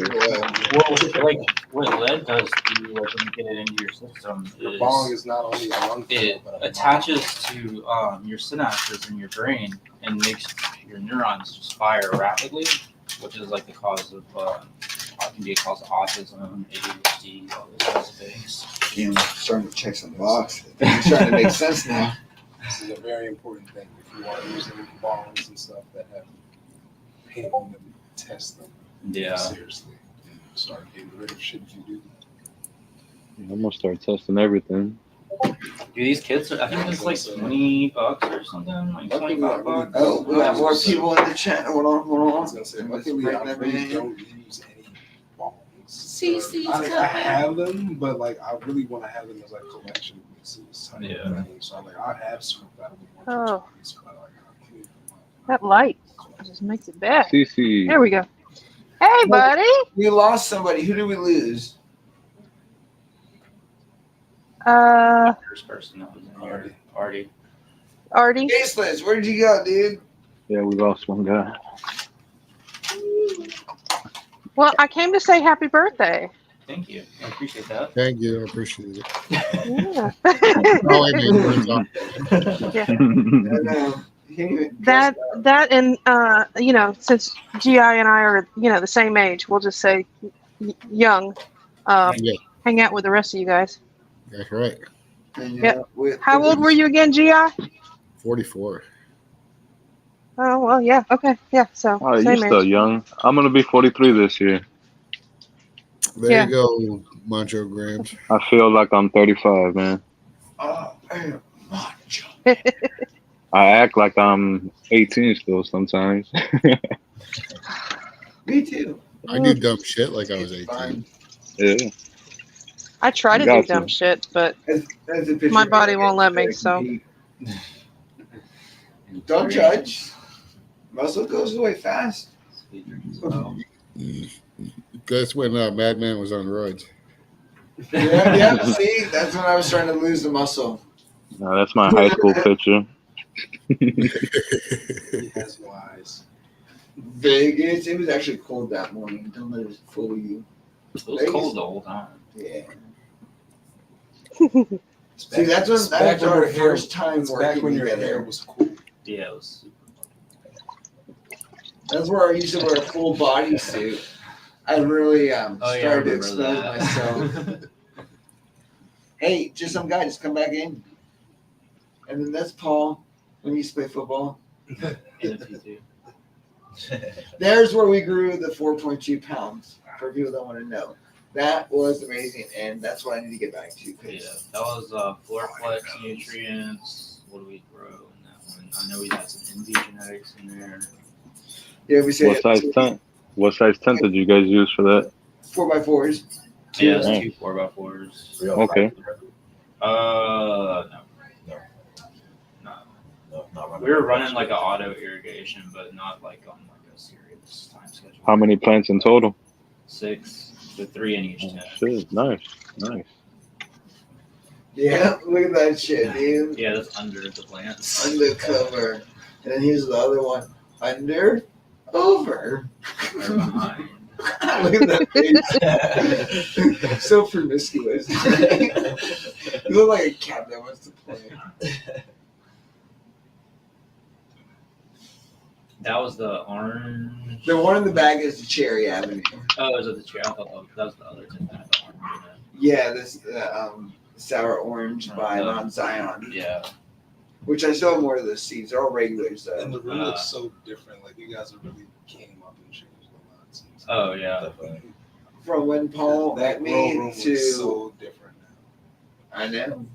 Well, like what lead does to you, like when you get it into your system, Your bong is is not only a lung it killer, but a attaches to your synapses in your brain and makes your neurons just fire rapidly, which is like the cause of can be a cause of autism, ADHD, all those kinds of things. Damn, I'm starting to check some boxes. I'm starting to make sense now. This is a very important thing. If you are using bongs and stuff that have pain, then test them Yeah. seriously. And start getting rid of shit if you do. I'm gonna start testing everything. Do these kids? I think it's like $20 or something, like $25. Oh, we have more people in the chat. Hold on, I hold was on. gonna say, Let's luckily, bring I them really in. don't use any bongs. CC's I have them, but like I really want to have them as like collection pieces. Yeah. So like I have smoked out of them Oh. once or twice, but like I cleaned them up. That light just makes it bad. CC. There we go. Hey, buddy. We lost somebody. Who did we lose? First person that was in here, Artie. Artie. Faceless, where did you go, dude? Yeah, we lost one guy. Well, I came to say happy birthday. Thank you. I appreciate that. Thank you. I appreciate it. Yeah. Oh, I mean, we're talking- I know. You can't even dress that and you know, since GI and I are, you know, the same age, we'll just say young. Yeah. Hang out with the rest of you guys. That's right. And, Yeah. with- How old were you again, GI? 44. Oh well, yeah. Okay, yeah. So Oh, you're same still age. young. I'm gonna be 43 this year. There Yeah. you go, Macho Grams. I feel like I'm 35, man. Oh, man, macho. I act like I'm 18 still sometimes. Me too. I do dumb shit like I was It's 18. fine. Yeah. I try to do Gotcha. dumb shit, but That's a picture my of body me won't let me. trying to So compete. Don't judge. Muscle goes away fast. That's when Madman was on roids. Yeah. See, that's when I was trying to lose the muscle. No, that's my high school picture. He has no eyes. Vegas. It was actually cold that morning. Don't let it fool you. It was cold the whole time. Yeah. It's See, that's it's when back that was our your hair- first time it's back working when your together. hair was cool. Yeah, it was super That's where I used to wear a full bodysuit. I really Oh, yeah, I started to remember expose that. myself. Hey, just some guy, just come back in. And then that's Paul when he used to play football. NFT. There's where we grew the 4.2 pounds. For people that want to know, that was amazing, and that's what I need to get back to. Yeah, that was floor flex nutrients. What do we grow in that one? I know we got some NV genetics in there. Yeah, we say What size tent? What size tent did you guys use for that? 4x4s. Yeah, it's Yeah. 2 4x4s. Okay. No. Not running We were that running much. like an auto irrigation, but not like on like a serious time schedule. How many plants in total? 6, so 3 in each tent. Shit, nice. Yeah, look at that shit, dude. Yeah, that's under the plants. Undercover. And then here's the other one. Under, over. Or behind. Look at that face. So promiscuous. You look like a cat that wants to play. That was the orange. The one in the bag is the Cherry Avenue. Oh, is it the cherry? I thought that was the other tent that had the orange Yeah, this sour orange by Oh. Mount Zion, in it. Yeah. which I still have more of those seeds. They're all regulars And though. the room looks so different. Like you guys have really came up and changed a lot. Since Oh, yeah. Definitely. From when Paul that met grow me room to looks so different now. I know.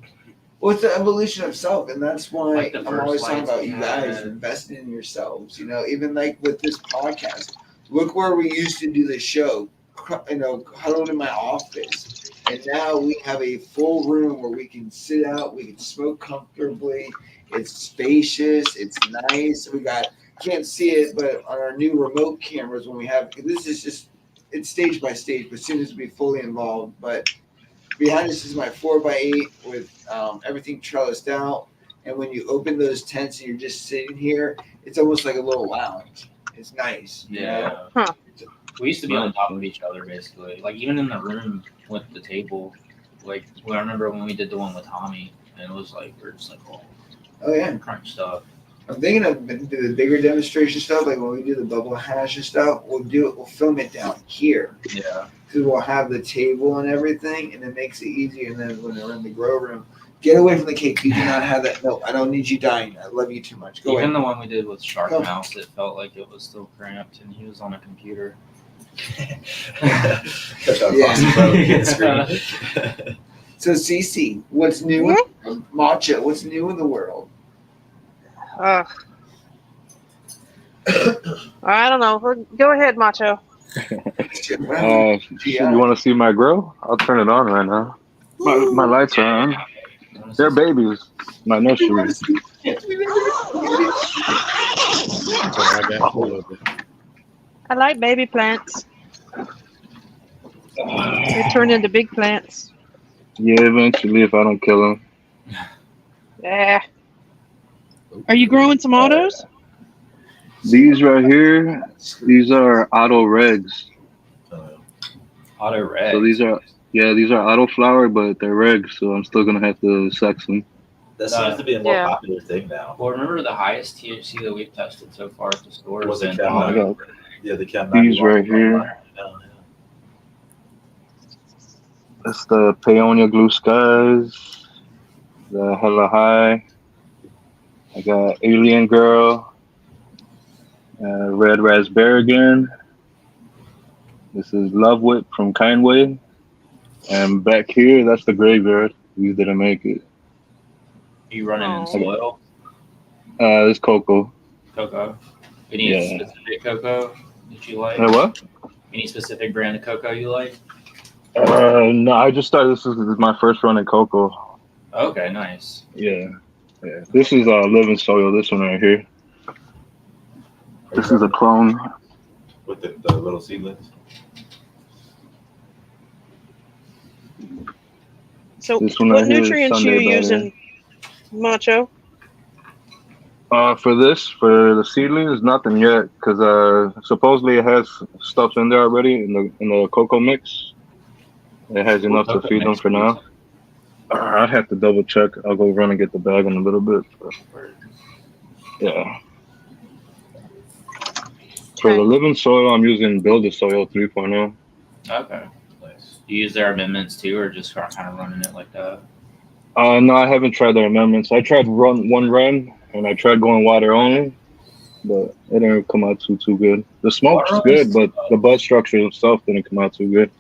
Well, it's the evolution of self, and that's why Like the I'm first always talking lights about we you guys had. investing in yourselves. You know, even like with this podcast, look where we used to do the show. You know, huddled in my office, and now we have a full room where we can sit out, we can smoke comfortably. It's spacious, it's nice. We got can't see it, but on our new remote cameras, when we have this is just it's stage by stage, but soon as we fully involved, but. Behind us is my 4x8 with everything trellised out. And when you open those tents and you're just sitting here, it's almost like a little lounge. It's nice. You know? Yeah. We used to be on top of each other basically. Like even in the room with the table. Like I remember when we did the one with Tommy and it was like we're just like Oh, yeah. crunch stuff. I'm thinking of the bigger demonstration stuff, like when we do the bubble hash and stuff, we'll film it down here. Yeah. Because we'll have the table and everything, and it makes it easier. And then when they're in the grow room, get away from the cake. You do not have that. No, I don't need you dying. I love you too much. Go Even away. the one we did with Shark Go. Mouse, it felt like it was still cramped and he was on a computer. So, Cece, what's new? Matcha, what's new in the world? I don't know. Go ahead, Macho. You want to see my grow? I'll turn it on right now. My lights are on. They're babies. My nursery. I like baby plants. They turn into big plants. Yeah, eventually if I don't kill them. Yeah. Are you growing tomatoes? These right here, these are auto regs. Auto red. So these are auto flower, but they're regs, so I'm still gonna have to sex them. That seems to be a more Yeah. popular thing now. Well, remember the highest THC that we've tested so far at the store Was was it in Chem I got Yeah, the Chem these right here. That's the Paonia Blue Skies, the Hella High. I got Alien Girl, Red Raspberry again. This is Love Whip from Kindway. And back here, that's the Graveyard. These didn't make it. You running in Oh. soil? This Cocoa. Cocoa? Any Yeah. specific cocoa that you like? What? Any specific brand of cocoa you like? No, I just started. This is my first run in cocoa. Okay, nice. Yeah. This is living soil. This one right here. This is a clone. With the little seedlings. So, This one what right here is nutrients you Sunday using, Macho? For the seedlings, nothing yet, because supposedly it has stuff in there already in the cocoa mix. It has enough to feed them for now. I have to double check. I'll go run and get the bag in a little bit. But yeah. For the Okay. living soil, I'm using Build a Soil 3.0. Okay, nice. Do you use their amendments too, or just kind of running it like that? No, I haven't tried their amendments. I tried one run, and I tried going water only, but it didn't come out too good. The smoke's Water good, only's- but the bud structure itself didn't come out too good.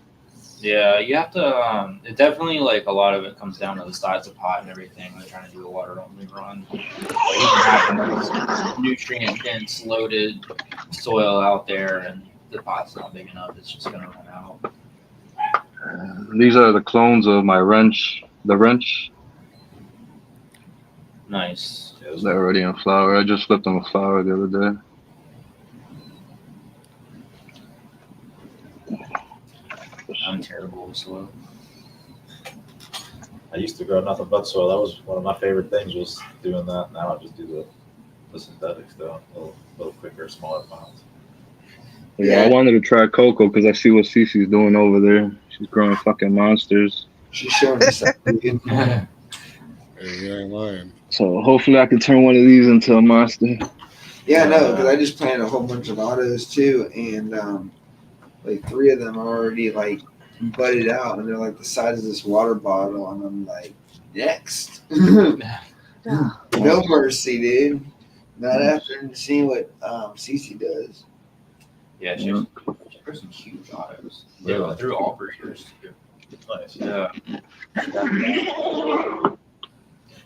Yeah, you have to. It definitely like a lot of it comes down to the size of pot and everything. They're trying to do a water only run. You can have the most nutrient dense, loaded soil out there, and the pot's not big enough. It's just gonna run out. These are the clones of my wrench. The wrench, Nice. they're already in flower. I just flipped them a flower the other day. I'm terrible with soil. I used to grow nothing but soil. That was one of my favorite things, was doing that. Now I just do the synthetics though, a little quicker, smaller pounds. Yeah, I wanted to try cocoa because I see what Cece's doing over there. She's growing fucking monsters. She's showing us that. You ain't lying. So hopefully I can turn one of these into a monster. Yeah, no, because I just planted a whole bunch of autos too, and like 3 of them are already like budded out, and they're like the size of this water bottle, and I'm like, next. No mercy, dude. Not after seeing what Cece does. Yeah, she has some huge autos. Yeah, Really? through all breeders too. Nice. Yeah.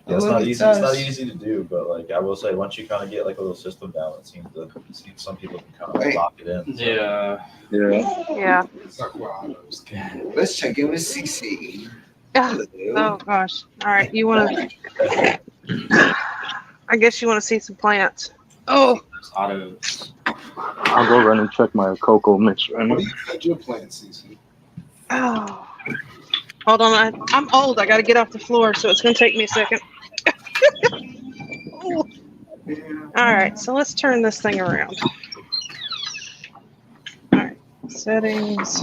Yeah, it's Look not at easy. It's not us. easy to do, but like I will say, once you kind of get like a little system down, it seems some people can kind of Right. lock it in. Yeah. Yeah. Yeah. Let's check in with Cece. Oh Hello. gosh. All right. You want to? I guess you want to see some plants. Oh. Those autos. I'll go run and check my cocoa mix right now. What do you got your plants, Cece? Oh. Hold on. I'm old. I got to get off the floor, so it's going to take me a second. Oh. All right. So let's turn this thing around. All right. Settings.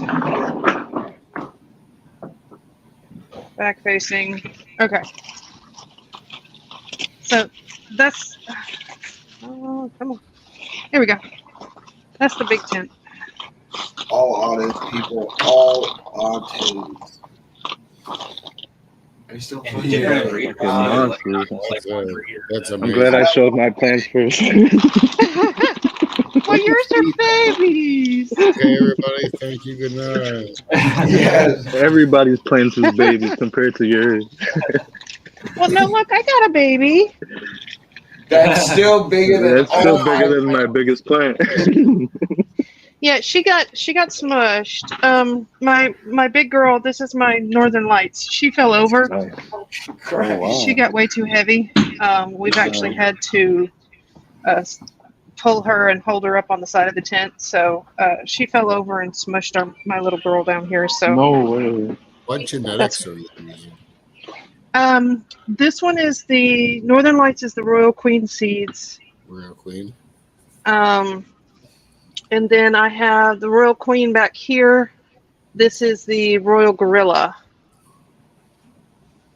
Back facing. Okay. So that's. Oh, come on. Here we go. That's the big tent. All autos, people. All autos. Are you still And playing? different Yeah. breeders. Monsters. Like one breeder. That's I'm amazing. glad I showed my plants first. Well, yours are babies. Okay, everybody. Thank you. Good night. Yes. Everybody's plants is babies compared to yours. Well, no, look, I got a baby. That's still bigger than That's still all bigger than my biggest plant. Yeah, she got smushed. My big girl. This is my Northern Lights. She fell over. Nice. Christ. wow. She got way too heavy. We've actually had to pull her and hold her up on the side of the tent. So she fell over and smushed my little girl down here. So No way. What genetics are you using? this one is the Northern Lights is the Royal Queen seeds. Royal Queen. And then I have the Royal Queen back here. This is the Royal Gorilla.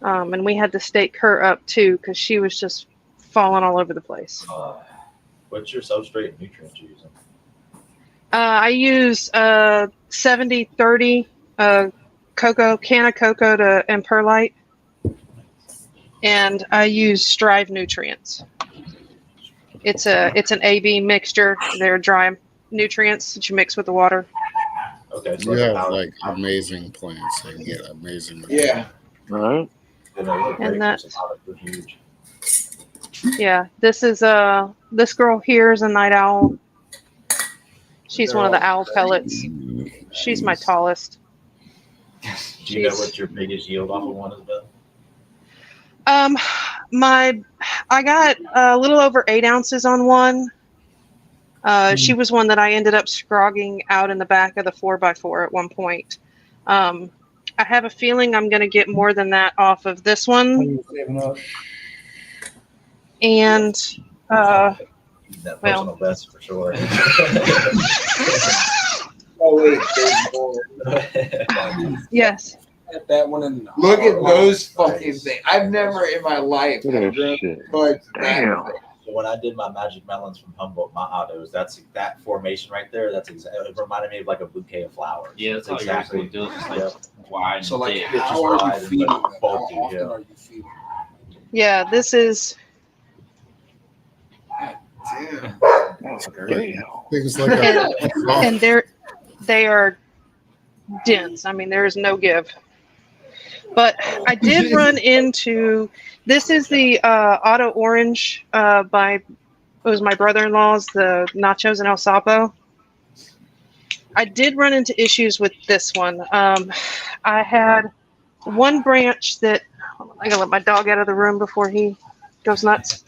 And we had to stake her up too because she was just falling all over the place. What's your substrate and nutrients you're using? I use 70-30 cocoa, can of cocoa and perlite. And I use Strive nutrients. It's an AB mixture. They're dry nutrients that you mix with the water. Okay, so You like a have powder. like amazing plants and get amazing. Yeah. All right. You know, those are And great. that- Some powders are huge. Yeah, this is this girl here is a night owl. She's one of the owl pellets. She's my tallest. Do you know what your biggest yield off of one has been? I got a little over 8 ounces on one. She was one that I ended up scrogging out in the back of the 4x4 at one point. I have a feeling I'm going to get more than that off of this one. And, That well- personal best for sure. Oh wait, there's more. yes. At that one and Look at those fucking things. I've never in my life Look at had that grown shit. buds that Damn. big. So when I did my magic melons from Humboldt, my autos, that's that formation right there. That's exactly. It reminded me of like a bouquet of flowers. Yeah, that's It's exactly. It was just like Yep. wide. So and like, thick. It's just how are wide you and feeding them? How bulky, often yeah. are you feeding them? Yeah, this is, Damn. That's great. Things like a and they are dense. I mean, there is no give. But I did run into, this is the Auto Orange by, it was my brother-in-law's, the Nachos and El Sapo. I did run into issues with this one. I had one branch that, I gotta let my dog out of the room before he goes nuts.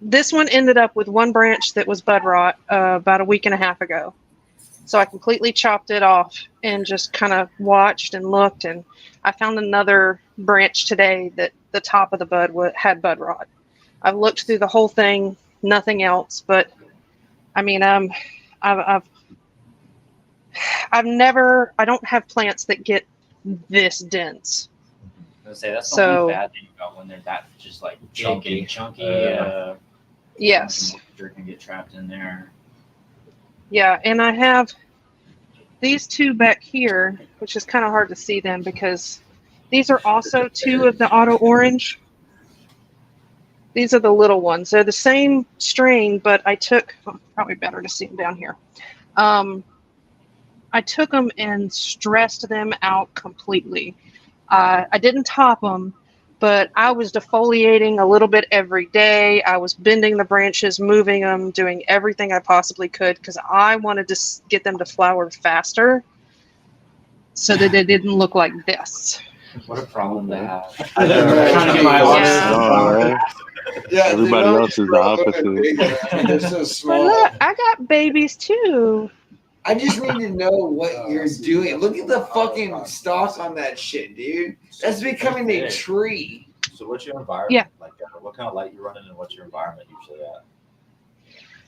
This one ended up with one branch that was bud rot about a week and a half ago. So I completely chopped it off and just kind of watched and looked, and I found another branch today that the top of the bud had bud rot. I've looked through the whole thing, nothing else. But I mean, I don't have plants that get this dense. I was gonna say that's the So- only bad thing about when they're that just like chunky, and chunky. Yes. Moisture can get trapped in there. Yeah, and I have these two back here, which is kind of hard to see them because these are also two of the Auto Orange. These are the little ones. They're the same strain, but I took, probably better to see them down here. I took them and stressed them out completely. I didn't top them, but I was defoliating a little bit every day. I was bending the branches, moving them, doing everything I possibly could because I wanted to get them to flower faster so that they didn't look like this. What a problem to have. I know, right? Trying to get my Yeah. All right. Yeah, Everybody they don't else is the grow opposite. bigger. I mean, they're so But small. look, I got babies too. I just need to know what you're doing. Look at the fucking stalk on that shit, dude. That's becoming a tree. So what's your environment? Yeah. Like, what kind of light you're running, and what's your environment usually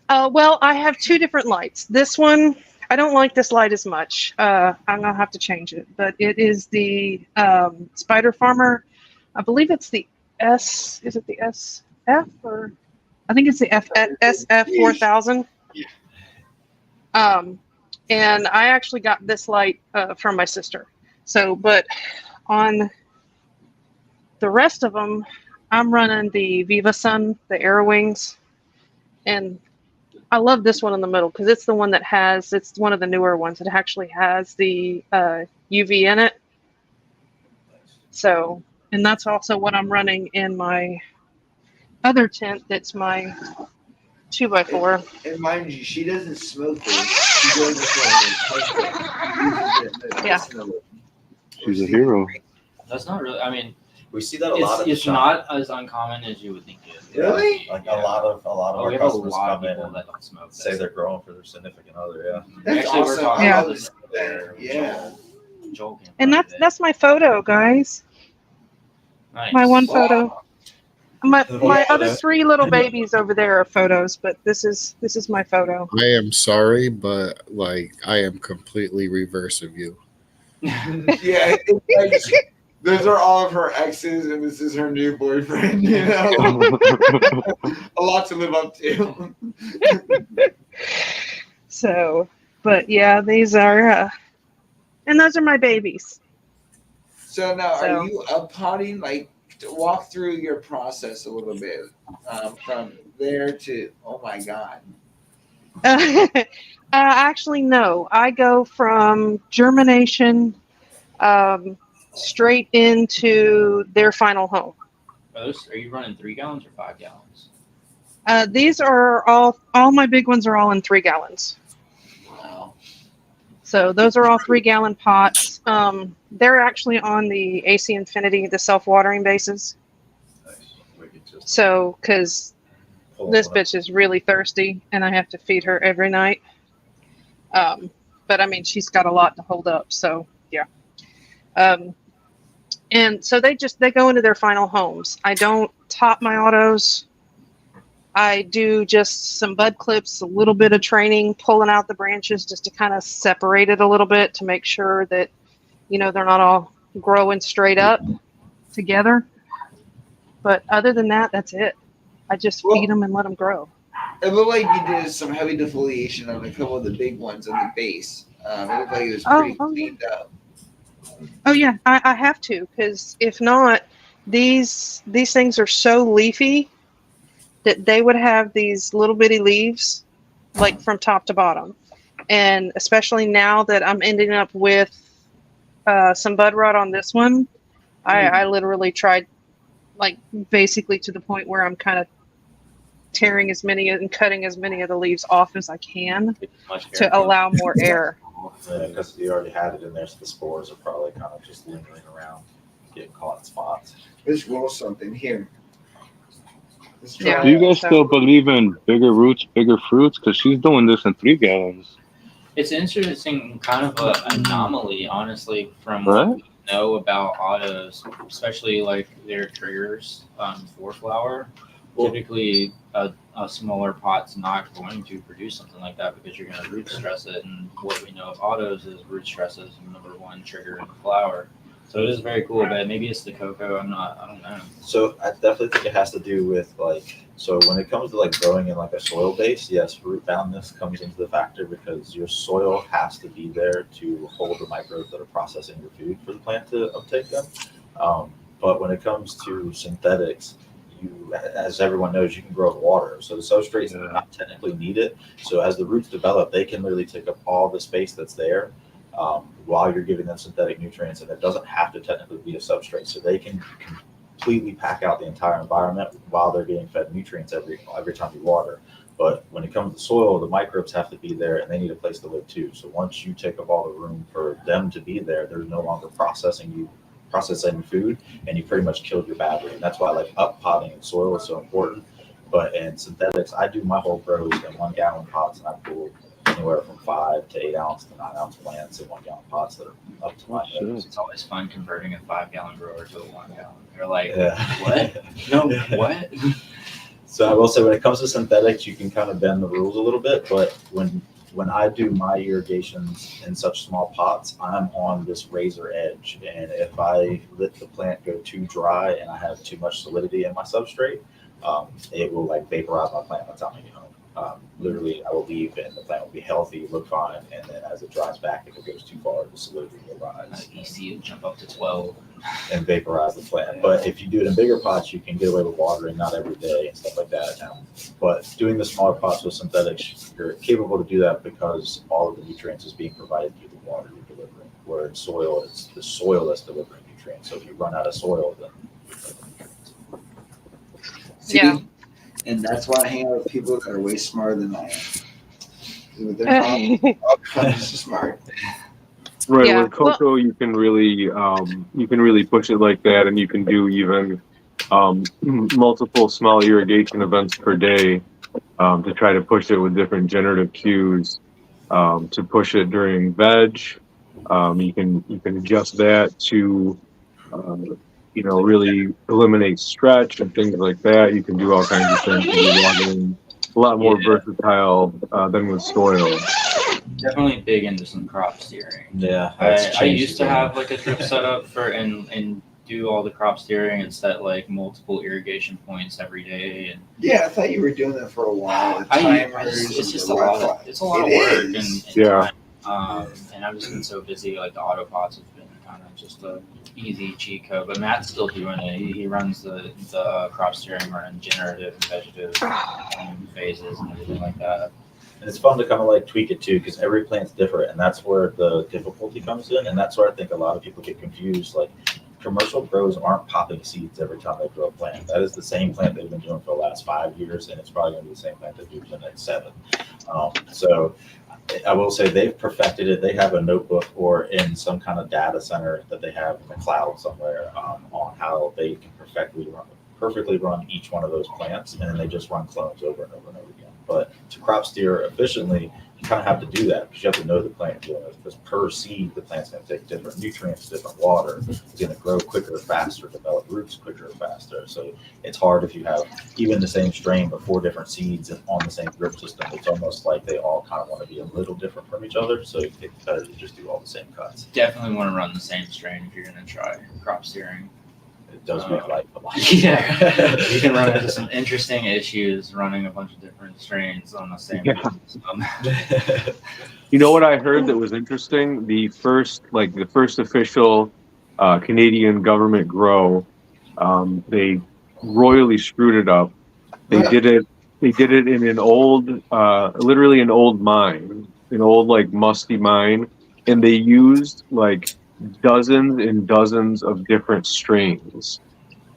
at? Well, I have two different lights. This one, I don't like this light as much. I'm gonna have to change it, but it is the Spider Farmer. I believe it's the S. Is it the SF or? I think it's the SF 4000. And I actually got this light from my sister. So, but on the rest of them, I'm running the Viva Sun, the Aero Wings, and I love this one in the middle because it's the one that has, it's one of the newer ones. It actually has the UV in it. So, and that's also what I'm running in my other tent. That's my 2x4. And mind you, she doesn't smoke this. She goes with her husband. Yeah. She's a hero. That's not really. I mean, We see that a lot of it's the not as uncommon as you would think it is. Really? Like a lot of We our have a customers lot of come in people and that don't smoke. say this. they're growing for their significant other. Yeah. That's Actually, we're awesome. talking I Yeah. love about this. there. Yeah. Joel came And by that's today. that's my photo, guys. Nice. My one photo. My Yeah. other three little babies over there are photos, but this is my photo. I am sorry, but like I am completely reverse of you. Yeah, it's like, those are all of her exes, and this is her new boyfriend. You know, a lot to live up to. So, but yeah, these are, and those are my babies. So now, So- are you up potting? Like, to walk through your process a little bit from there to. Oh my god. Actually, no. I go from germination straight into their final home. Are you running 3 gallons or 5 gallons? These are all my big ones are all in 3 gallons. Wow. So those are all 3-gallon pots. They're actually on the AC Infinity, the self-watering bases. Nice. We could just So, because pull this one up. bitch is really thirsty and I have to feed her every night. But I mean, she's got a lot to hold up. So, yeah. And so they go into their final homes. I don't top my autos. I do just some bud clips, a little bit of training, pulling out the branches just to kind of separate it a little bit to make sure that, they're not all growing straight up together. But other than that, that's it. I just feed them and let them grow. It looked like you did some heavy defoliation on a couple of the big ones on the base. It looked like it was pretty cleaned up. Oh yeah, I have to, because if not, these things are so leafy that they would have these little bitty leaves, like from top to bottom. And especially now that I'm ending up with some bud rot on this one, I literally tried, like, basically to the point where I'm kind of tearing as many and cutting as many of the leaves off as I can to allow more air. Yeah, because you already had it in there, so the spores are probably kind of just lingering around, getting caught in spots. Let's roll something here. Let's Yeah. try Do you guys So- still believe in bigger roots, bigger fruits? Because she's doing this in 3 gallons. It's interesting, kind of an anomaly, honestly, from Right? what we know about autos, especially like their triggers for flower. Typically, a smaller pot's not going to produce something like that because you're going to root stress it. And what we know of autos is root stress is the number one trigger in flower. So it is very cool, but maybe it's the cocoa. I don't know. So I definitely think it has to do with so when it comes to growing in a soil base, yes, root boundness comes into the factor because your soil has to be there to hold the microbes that are processing your food for the plant to uptake them. But when it comes to synthetics, as everyone knows, you can grow with water. So the substrates do not technically need it. So as the roots develop, they can literally take up all the space that's there while you're giving them synthetic nutrients. And it doesn't have to technically be a substrate. So they can completely pack out the entire environment while they're getting fed nutrients every time you water. But when it comes to soil, the microbes have to be there and they need a place to live too. So once you take up all the room for them to be there, they're no longer processing food, and you pretty much killed your battery. And that's why up potting in soil is so important. But in synthetics, I do my whole grows in 1 gallon pots, and I pull anywhere from 5 to 8 ounce to 9 ounce plants in 1 gallon pots that are up to my nose. It's always fun converting a 5-gallon grower to a 1 gallon. They're like, Yeah. what? No, what? So I will say when it comes to synthetics, you can kind of bend the rules a little bit, but when I do my irrigations in such small pots, I'm on this razor edge. And if I let the plant go too dry and I have too much solidity in my substrate, it will vaporize my plant by the time I get home. Literally, I will leave and the plant will be healthy, look fine. And then as it dries back, if it goes too far, the solidity will rise. ECU jump up to 12. And vaporize the plant. But if you do it in bigger pots, you can get away with watering not every day and stuff like that. But doing the smaller pots with synthetics, you're capable to do that because all of the nutrients is being provided through the water you're delivering. Where in soil, it's the soil that's delivering nutrients. So if you run out of soil, then See, Yeah. and that's why I hang out with people that are way smarter than I am. They're all kinds of smart. Right, Yeah, with cocoa, you can really push it like that, and you can do even multiple small irrigation events per day to try to push it with different generative cues to push it during veg. You can adjust that to really eliminate stretch and things like that. You can do all kinds of things. A lot more versatile than with soil. Definitely big into some crop steering. yeah. I used to have a drip setup for and do all the crop steering and set multiple irrigation points every day. And Yeah, I thought you were doing that for a while. With I timers it's just and a lot Wi-Fi. of work is. and Yeah. time. And I've just been so busy. The autopots have been kind of just a easy cheat code. But Matt's still doing it. He runs the crop steering running generative and vegetative phases and everything like that. And it's fun to kind of tweak it too, because every plant's different, and that's where the difficulty comes in. And that's where I think a lot of people get confused. Commercial grows aren't popping seeds every time they grow a plant. That is the same plant they've been doing for the last 5 years, and it's probably going to be the same plant they do for the next 7. So I will say they've perfected it. They have a notebook or in some kind of data center that they have in the cloud somewhere on how they can perfectly run each one of those plants, and then they just run clones over and over and over again. But to crop steer efficiently, you kind of have to do that because you have to know the plant you're dealing with. Because per seed, the plant's going to take different nutrients, different water. It's going to grow quicker or faster, develop roots quicker or faster. So it's hard if you have even the same strain but 4 different seeds on the same drip system. It's almost like they all kind of want to be a little different from each other. So it's better to just do all the same cuts. Definitely want to run the same strain if you're going to try crop steering. It does make life a lot Yeah, easier. you can run into some interesting issues running a bunch of different strains on the same system. You know what I heard that was interesting? The first official Canadian government grow, they royally screwed it up. They did it in an old, literally an old mine, an old like musty mine, and they used like dozens and dozens of different strains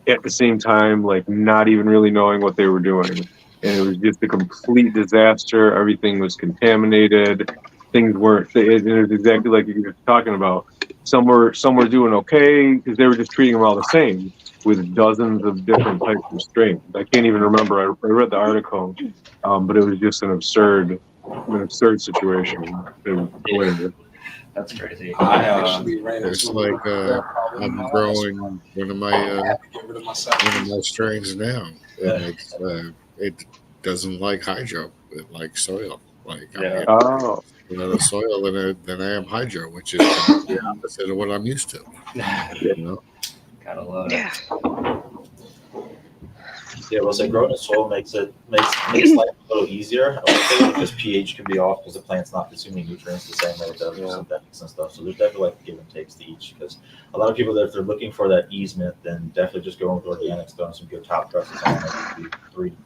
at the same time, like not even really knowing what they were doing. And it was just a complete disaster. Everything was contaminated. Things weren't, it was exactly like you were talking about. Some were doing okay because they were just treating them all the same with dozens of different types of strains. I can't even remember. I read the article, but it was just an absurd situation. It was hilarious. That's crazy. I actually ran It's into like that problem in I'm my growing last one of one. I my had to get rid of my saplings. strains now, and it doesn't like hydro. It likes soil. Like I'm Yeah. getting Oh, the soil than I am hydro, which is the opposite of what I'm used to. You know, Gotta love it. Yeah. Yeah, well, so growing in soil makes life a little easier. I would say, because pH can be off because the plant's not consuming nutrients the same way it does with synthetics and stuff. So there's definitely like give and takes to each. Because a lot of people that if they're looking for that easement, then definitely just go with organics, throwing some good top dresses on it,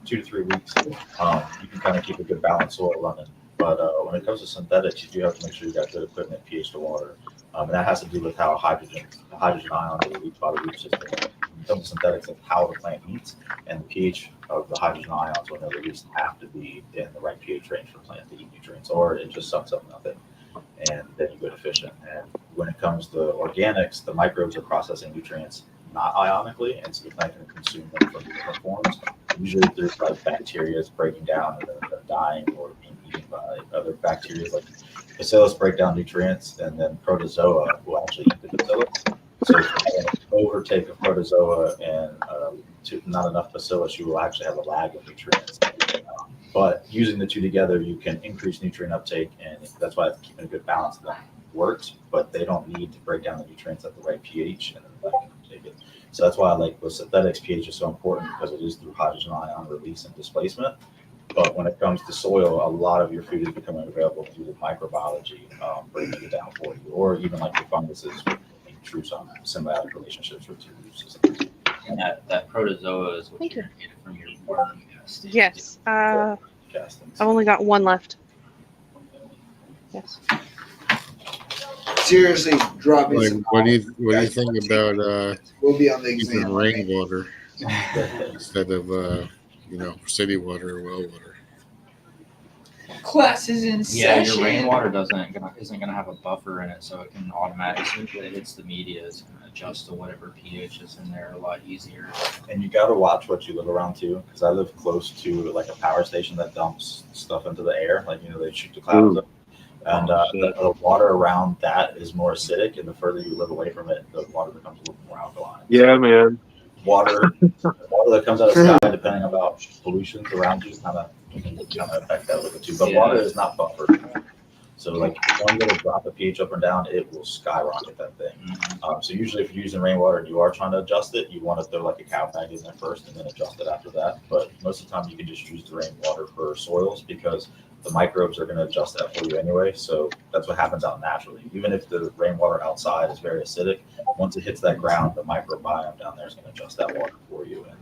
2 to 3 weeks. You can kind of keep a good balanced soil running. But when it comes to synthetics, you do have to make sure you got good equipment, pH to water. And that has to do with how hydrogen ions are released by the root system. When it comes to synthetics, it's how the plant eats, and the pH of the hydrogen ions when they're released have to be in the right pH range for the plant to eat nutrients, or it just sucks up nothing, and then you go deficient. And when it comes to organics, the microbes are processing nutrients not ionically, and so the plant can consume them from different forms, usually through like bacteria breaking down and then dying or being eaten by other bacteria like bacillus break down nutrients, and then protozoa will actually eat the bacillus. So if you have an overtake of protozoa and not enough bacillus, you will actually have a lag of nutrients. But using the two together, you can increase nutrient uptake, and that's why keeping a good balance of them works. But they don't need to break down the nutrients at the right pH, and then the plant can take it. So that's why I like with synthetics, pH is so important because it is through hydrogen ion release and displacement. But when it comes to soil, a lot of your food is becoming available through the microbiology, breaking it down for you, or even like the funguses in true symbiotic relationships with your root systems. And that protozoa is what Thank you're gonna get from your worm nest. Yes. I've Castings. only got one left. Yes. Seriously, drop me like some. what do you think about We'll be on the using exam. rainwater instead of city water or well water? Classes in Yeah, session. your rainwater isn't gonna have a buffer in it, so it can automatically, as soon as it hits the media, it's gonna adjust to whatever pH is in there a lot easier. And you got to watch what you live around too, because I live close to like a power station that dumps stuff into the air, like they shoot the clouds up. And the water around that is more acidic, and the further you live away from it, the water becomes a little more alkaline. yeah, man. Water that comes out of the sky, depending on about pollution around you, kind of affect that a little bit too. But Yeah. water is not buffered. So like one little drop of pH up and down, it will skyrocket that thing. So usually if you're using rainwater and you are trying to adjust it, you want to throw like a cow bag in there first and then adjust it after that. But most of the time you can just use the rainwater for soils because the microbes are going to adjust that for you anyway. So that's what happens out naturally. Even if the rainwater outside is very acidic, once it hits that ground, the microbiome down there is going to adjust that water for you. And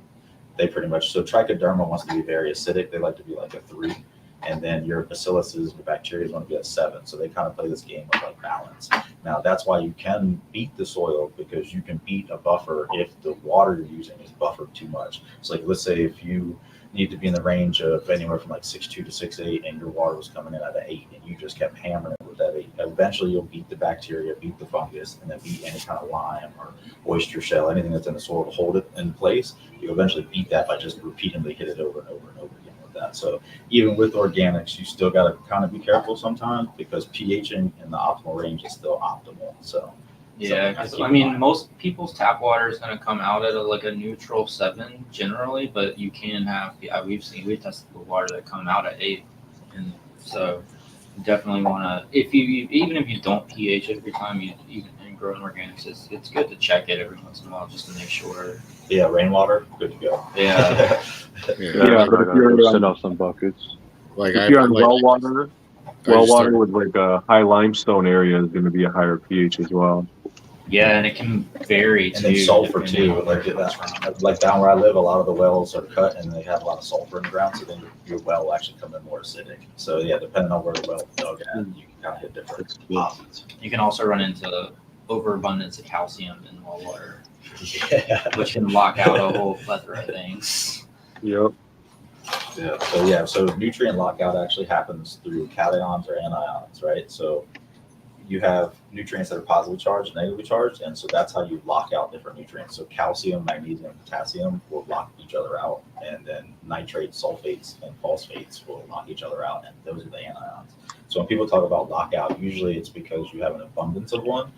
they pretty much, so trichoderma wants to be very acidic. They like to be like a 3. And then your bacilluses, your bacteria want to be at 7. So they kind of play this game of like balance. Now that's why you can beat the soil, because you can beat a buffer if the water you're using is buffered too much. So like let's say if you need to be in the range of anywhere from like 6.2 to 6.8, and your water was coming in at an 8, and you just kept hammering it with that 8. Eventually, you'll beat the bacteria, beat the fungus, and then beat any kind of lime or oyster shell, anything that's in the soil to hold it in place. You eventually beat that by just repeatedly hit it over and over and over again with that. So even with organics, you still got to kind of be careful sometimes because pHing in the optimal range is still optimal. So. Yeah, because I mean, most people's tap water is going to come out at like a neutral 7 generally, but you can have, we've tested the water that come out at 8, and so you definitely want to, even if you don't pH it every time you even grow in organics, it's good to check it every once in a while just to make sure. Yeah, rainwater, good to go. Yeah. But if you're set off some buckets. Like if you're on well water with like a high limestone area is going to be a higher pH as well. Yeah, and it can vary and too. then sulfur too. Like down where I live, a lot of the wells are cut and they have a lot of sulfur in the ground, so then your well will actually come in more acidic. So yeah, depending on where the well is dug at, you can kind of hit different deposits. You can also run into overabundance of calcium in well water, which can lock out a whole plethora of things. Yep. Yeah. So nutrient lockout actually happens through cations or anions, right? So you have nutrients that are positively charged, negatively charged, and so that's how you lock out different nutrients. So calcium, magnesium, potassium will lock each other out, and then nitrates, sulfates, and phosphates will lock each other out, and those are the anions. So when people talk about lockout, usually it's because you have an abundance of one,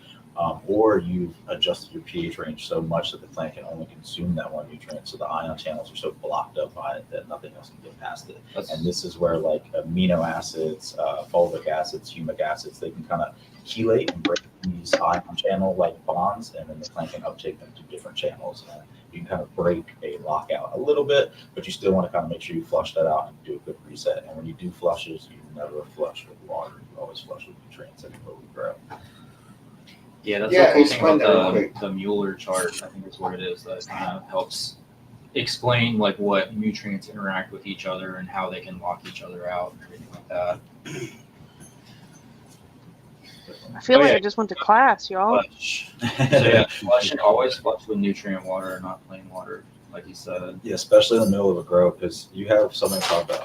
or you've adjusted your pH range so much that the plant can only consume that one nutrient. So the ion channels are so blocked up by it that nothing else can get past it. And this is where like amino acids, fulvic acids, humic acids, they can kind of chelate and break these ion channel like bonds, and then the plant can uptake them to different channels. And you can kind of break a lockout a little bit, but you still want to kind of make sure you flush that out and do a good reset. And when you do flushes, you never flush with water. You always flush with nutrients that can really grow. Yeah, that's the cool thing about the Mueller chart. I think is what it is. That kind of helps explain like what nutrients interact with each other and how they can lock each other out and everything like that. I feel like I just went to class, y'all. Flush. So yeah, always flush with nutrient water, not plain water, like you said. Yeah, especially in the middle of a grow, because you have something called the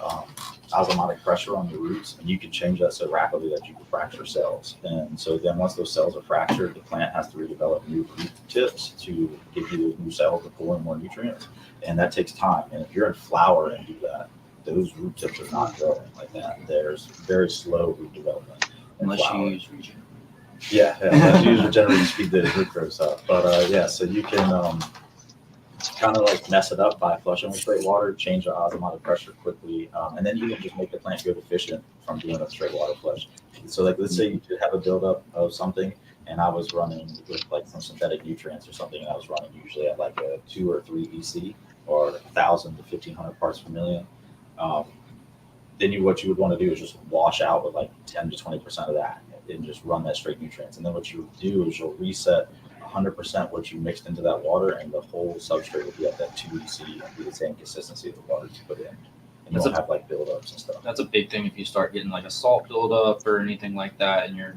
osmotic pressure on your roots, and you can change that so rapidly that you can fracture cells. And so then once those cells are fractured, the plant has to redevelop new root tips to give you those new cells to pull in more nutrients, and that takes time. And if you're in flower and do that, those root tips are not growing like that. There's very slow root development. Unless you use regeneration. Yeah, unless you use regeneration to speed the root growth up. But yeah, so you can kind of like mess it up by flushing with straight water, change the osmotic pressure quickly, and then you can just make the plant go deficient from doing a straight water flush. So like, let's say you did have a buildup of something, and I was running with like some synthetic nutrients or something, and I was running usually at like a 2 or 3 EC or 1,000 to 1,500 parts per million. Then what you would want to do is just wash out with like 10 to 20% of that and just run that straight nutrients. And then what you do is you'll reset 100% what you mixed into that water, and the whole substrate will be at that 2 EC and be the same consistency of the water you put in. And you don't have like buildups and stuff. That's a big thing if you start getting like a salt buildup or anything like that, and your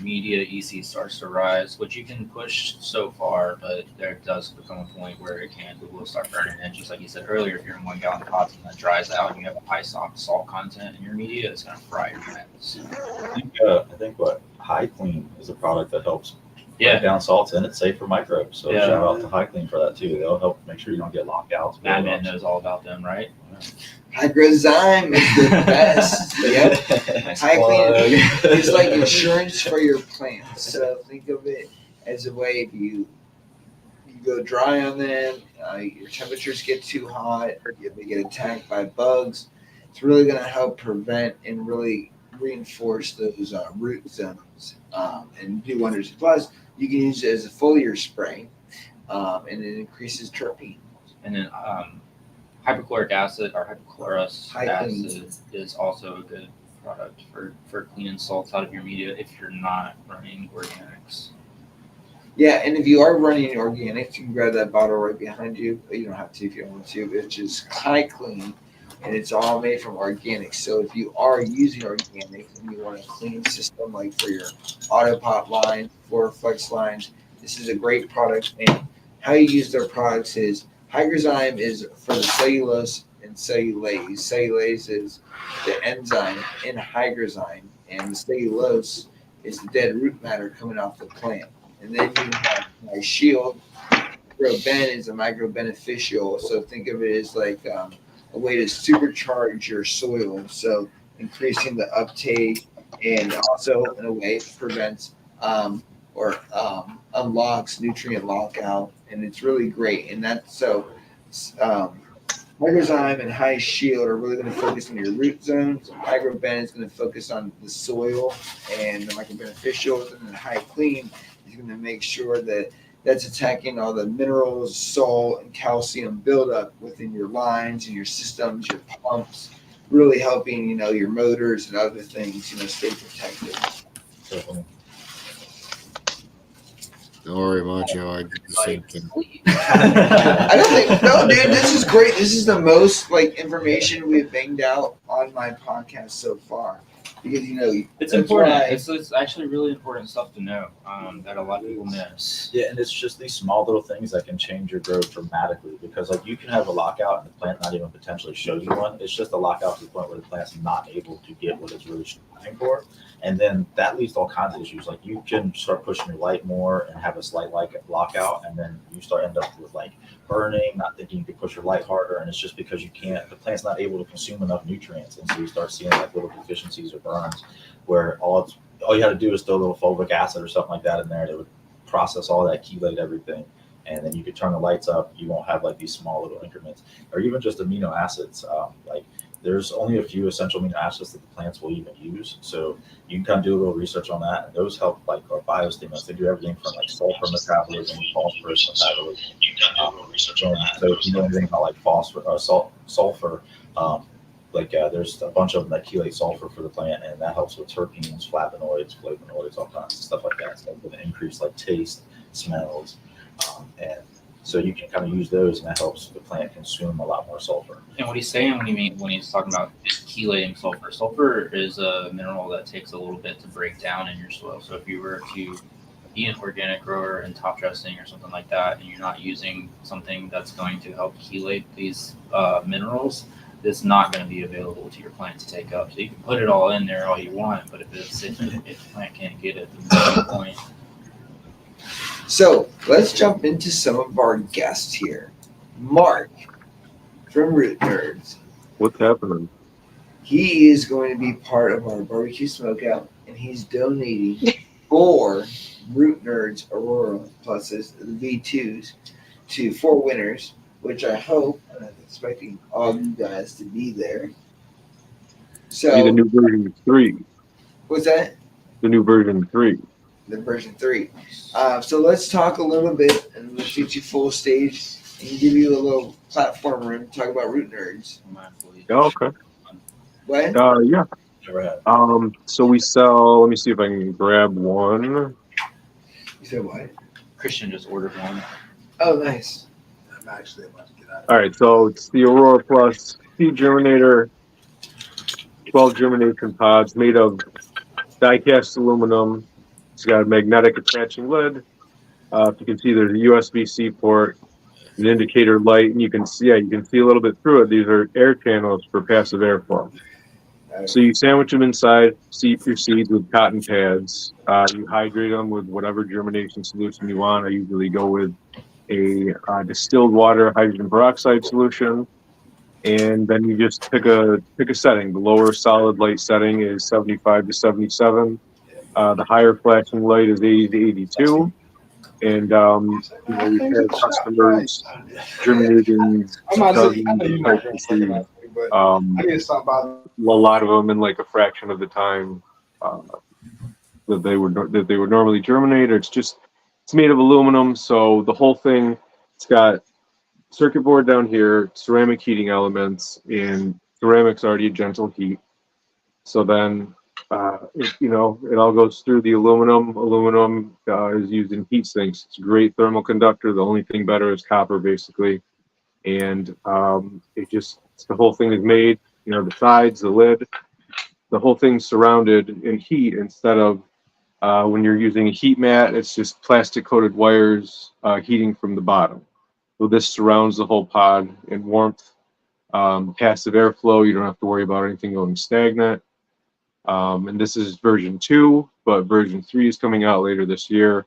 media EC starts to rise, which you can push so far, but there does become a point where it will start burning. And just like you said earlier, if you're in 1 gallon pots and that dries out and you have a high salt content in your media, it's going to fry your plants. I think what Hydrokulture is a product that helps break down salts, and it's safe for microbes. So shout out to Hydrokulture for that too. They'll help make sure you don't get lockouts. Madman knows all about them, right? Hydrozyme is the best. Yep. Hydrokulture is like insurance for your plants. So think of it as a way if you go dry on them, your temperatures get too hot, they get attacked by bugs. It's really going to help prevent and really reinforce those root zones and do wonders. Plus, you can use it as a foliar spray, and it increases terpene. And then hypochloric acid or hypochlorous acid is also a good product for cleaning salts out of your media if you're not running organics. Yeah, and if you are running organics, you can grab that bottle right behind you. You don't have to if you don't want to. It's just Hydrokulture, and it's all made from organics. So if you are using organics and you want a clean system, like for your Autopot line, Floraflex lines, this is a great product. And how you use their products is Hydrozyme is for the cellulose and cellulase. Cellulase is the enzyme in hydrozyme, and the cellulose is the dead root matter coming off the plant. And then you have my shield. Microben is a microbeneficial, so think of it as like a way to supercharge your soil. So increasing the uptake, and also in a way prevents unlocks nutrient lockout, and it's really great. And that's so Microzyme and High Shield are really going to focus on your root zones. Microben is going to focus on the soil and the microbeneficials, and then High Clean is going to make sure that that's attacking all the minerals, salt, and calcium buildup within your lines and your systems, your pumps, really helping your motors and other things stay protected. Definitely. Don't worry, Macho. I did the same thing. I don't think no, dude. This is great. This is the most information we've banged out on my podcast so far, because it's that's important. why- It's actually really important stuff to know that a lot of people miss. Yeah, and it's just these small little things that can change your growth dramatically, because you can have a lockout and the plant not even potentially show you one. It's just a lockout to the point where the plant's not able to get what it's really striving for. And then that leads to all kinds of issues. Like you can start pushing your light more and have a slight lockout, and then you end up with burning, not thinking you can push your light harder, and it's just because the plant's not able to consume enough nutrients, and so you start seeing little deficiencies or burns, where all you had to do is throw a little fulvic acid or something like that in there. It would process all that, chelate everything, and then you could turn the lights up. You won't have these small little increments, or even just amino acids. There's only a few essential amino acids that the plants will even use. So you can kind of do a little research on that. And those help our biostimulants. They do everything from sulfur metabolism, phosphorus metabolism. So if you know anything about sulfur, there's a bunch of them that chelate sulfur for the plant, and that helps with terpenes, flavonoids, flavonoids, all kinds of stuff like that. So with increased taste, smells, and so you can kind of use those, and that helps the plant consume a lot more sulfur. And what he's saying when he's talking about chelating sulfur, sulfur is a mineral that takes a little bit to break down in your soil. So if you were to be an organic grower and top dressing or something like that, and you're not using something that's going to help chelate these minerals, it's not going to be available to your plant to take up. So you can put it all in there all you want, but if the plant can't get it, then there's no point. So let's jump into some of our guests here. Mark from Root Nerds. What's happening? He is going to be part of our barbecue smokeout, and he's donating 4 Root Nerds Aurora Pluses, the V2s, to 4 winners, which I hope, and I'm expecting all you guys to be there. So Be the new version 3. what's that? The new version 3. The version 3. So let's talk a little bit, and let's get you full stage and give you a little platform room to talk about Root Nerds. Oh, okay. What? Yeah. Never had. So we sell. Let me see if I can grab one. You said what? Christian just ordered one. Oh, nice. I'm actually about to get out of All right. So it's the Aurora Plus Seed Germinator, 12 germination pods made of die-cast aluminum. It's got a magnetic attaching lid. If you can see, there's a USB-C port, an indicator light, and you can see a little bit through it. These are air channels for passive airflow. So you sandwich them inside, seep your seeds with cotton pads. You hydrate them with whatever germination solution you want. I usually go with a distilled water hydrogen peroxide solution, and then you just pick a setting. The lower solid light setting is 75 to 77. The higher flashing light is 80 to 82. And we've had customers germinating a lot of them in a fraction of the time that they would normally germinate. It's made of aluminum, so the whole thing, it's got circuit board down here, ceramic heating elements, and ceramic's already a gentle heat. So then it all goes through the aluminum. Aluminum is used in heat sinks. It's a great thermal conductor. The only thing better is copper, basically. And the whole thing is made, the sides, the lid, the whole thing's surrounded in heat instead of when you're using a heat mat, it's just plastic coated wires heating from the bottom. So this surrounds the whole pod in warmth. passive airflow. You don't have to worry about anything going stagnant. And this is version 2, but version 3 is coming out later this year.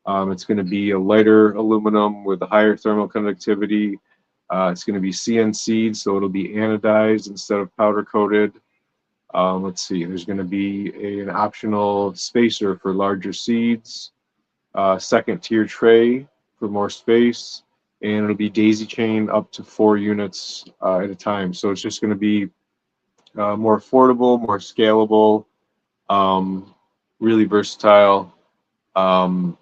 It's going to be a lighter aluminum with a higher thermal conductivity. It's going to be CNC'd, so it'll be anodized instead of powder coated. Let's see, there's going to be an optional spacer for larger seeds, second tier tray for more space, and it'll be daisy chain up to 4 units at a time. So it's just going to be more affordable, more scalable, really versatile.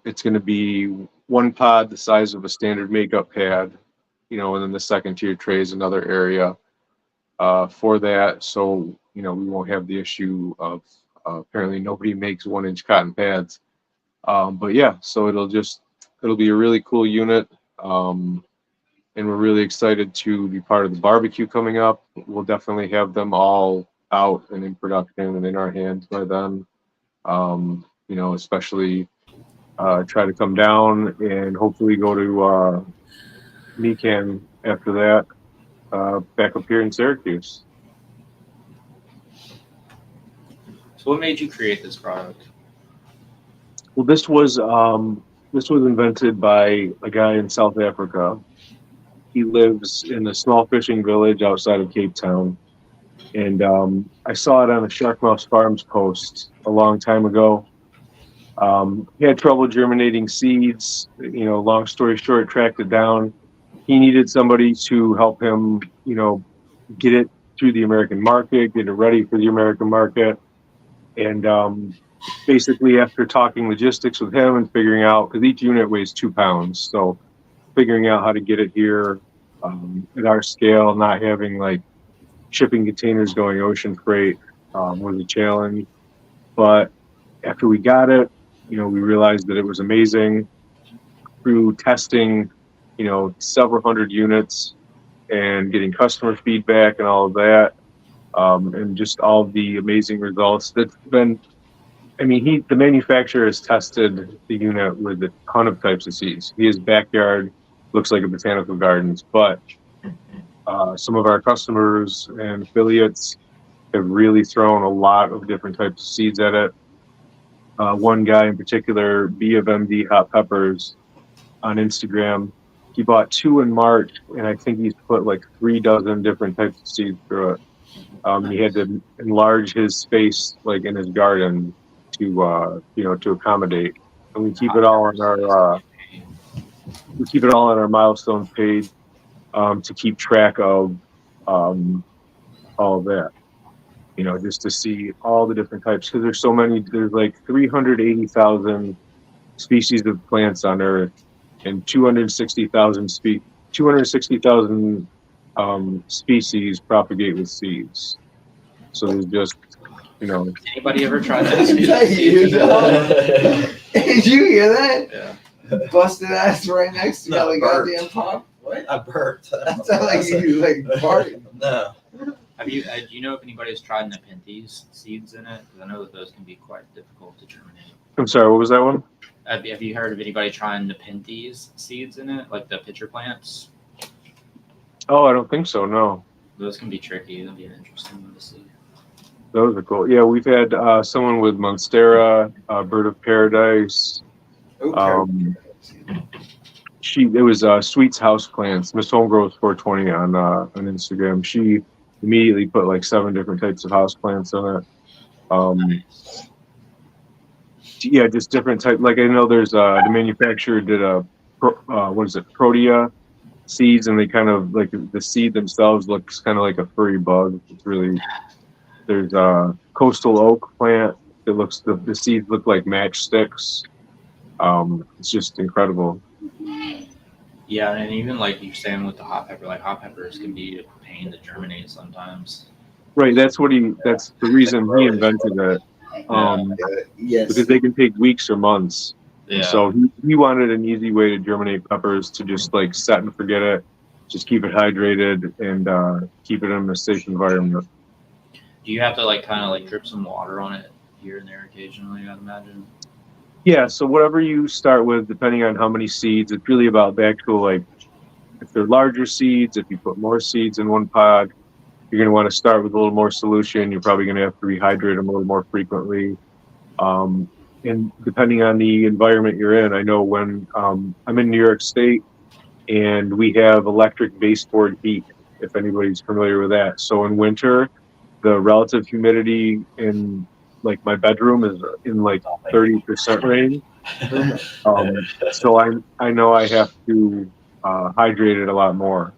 It's going to be one pod the size of a standard makeup pad, and then the second tier tray is another area for that. So, we won't have the issue of apparently nobody makes 1-inch cotton pads. But yeah, so it'll be a really cool unit. And we're really excited to be part of the barbecue coming up. We'll definitely have them all out and in production and in our hands by then. Especially try to come down and hopefully go to NECAN after that, back up here in Syracuse. So what made you create this product? Well, this was invented by a guy in South Africa. He lives in a small fishing village outside of Cape Town. And I saw it on a Sharkmouth Farms post a long time ago. He had trouble germinating seeds. Long story short, tracked it down. He needed somebody to help him, get it through the American market, get it ready for the American market. And basically, after talking logistics with him and figuring out, because each unit weighs 2 pounds, so figuring out how to get it here at our scale, not having like shipping containers going ocean freight was a challenge. But after we got it, we realized that it was amazing. Through testing, several hundred units and getting customer feedback and all of that, and just all the amazing results. That's been, the manufacturer has tested the unit with a ton of types of seeds. His backyard looks like a botanical gardens, but some of our customers and affiliates have really thrown a lot of different types of seeds at it. One guy in particular, B of MD Hot Peppers on Instagram, he bought 2 in March, and I think he's put like 3 dozen different types of seeds through it. He had to enlarge his space, like in his garden, to accommodate. And we keep it all on our milestones page to keep track of all of that. Just to see all the different types, because there's so many. There's like 380,000 species of plants on Earth, and 260,000 species propagate with seeds. So there's just, Anybody ever tried that? Is that you, dog? Did you hear that? Yeah. Busted ass right next to No, the burped. goddamn pop. What? I burped. That sounded like you farted. No. Do you know if anybody's tried Nepenthes seeds in it? Because I know that those can be quite difficult to germinate. I'm sorry, what was that one? Have you heard of anybody trying Nepenthes seeds in it, like the pitcher plants? Oh, I don't think so. No, Those can be tricky. That'd be an interesting one to see. those are cool. Yeah, we've had someone with Monstera, Bird of Paradise. It was Sweet's House Plants, Miss Homegrowth 420 on Instagram. She immediately put like 7 different types of house plants on it. Yeah, just different type. Like I know there's the manufacturer did Protea seeds, and they kind of like the seed themselves looks kind of like a furry bug. It's really, there's a coastal oak plant that looks, the seeds look like matchsticks. It's just incredible. Yeah, and even like you're saying with the hot pepper, like hot peppers can be a pain to germinate sometimes. Right, that's the reason he invented it. Yes. Because they can take weeks or months. Yeah. So he wanted an easy way to germinate peppers, to just like set and forget it, just keep it hydrated and keep it in a safe environment. Do you have to like kind of like drip some water on it here and there occasionally, I'd imagine? Yeah, so whatever you start with, depending on how many seeds, it's really about the actual like if they're larger seeds, if you put more seeds in one pod, you're going to want to start with a little more solution. You're probably going to have to rehydrate them a little more frequently. And depending on the environment you're in, I know when I'm in New York State and we have electric baseboard heat, if anybody's familiar with that. So in winter, the relative humidity in like my bedroom is in like 30% range. So I know I have to hydrate it a lot more.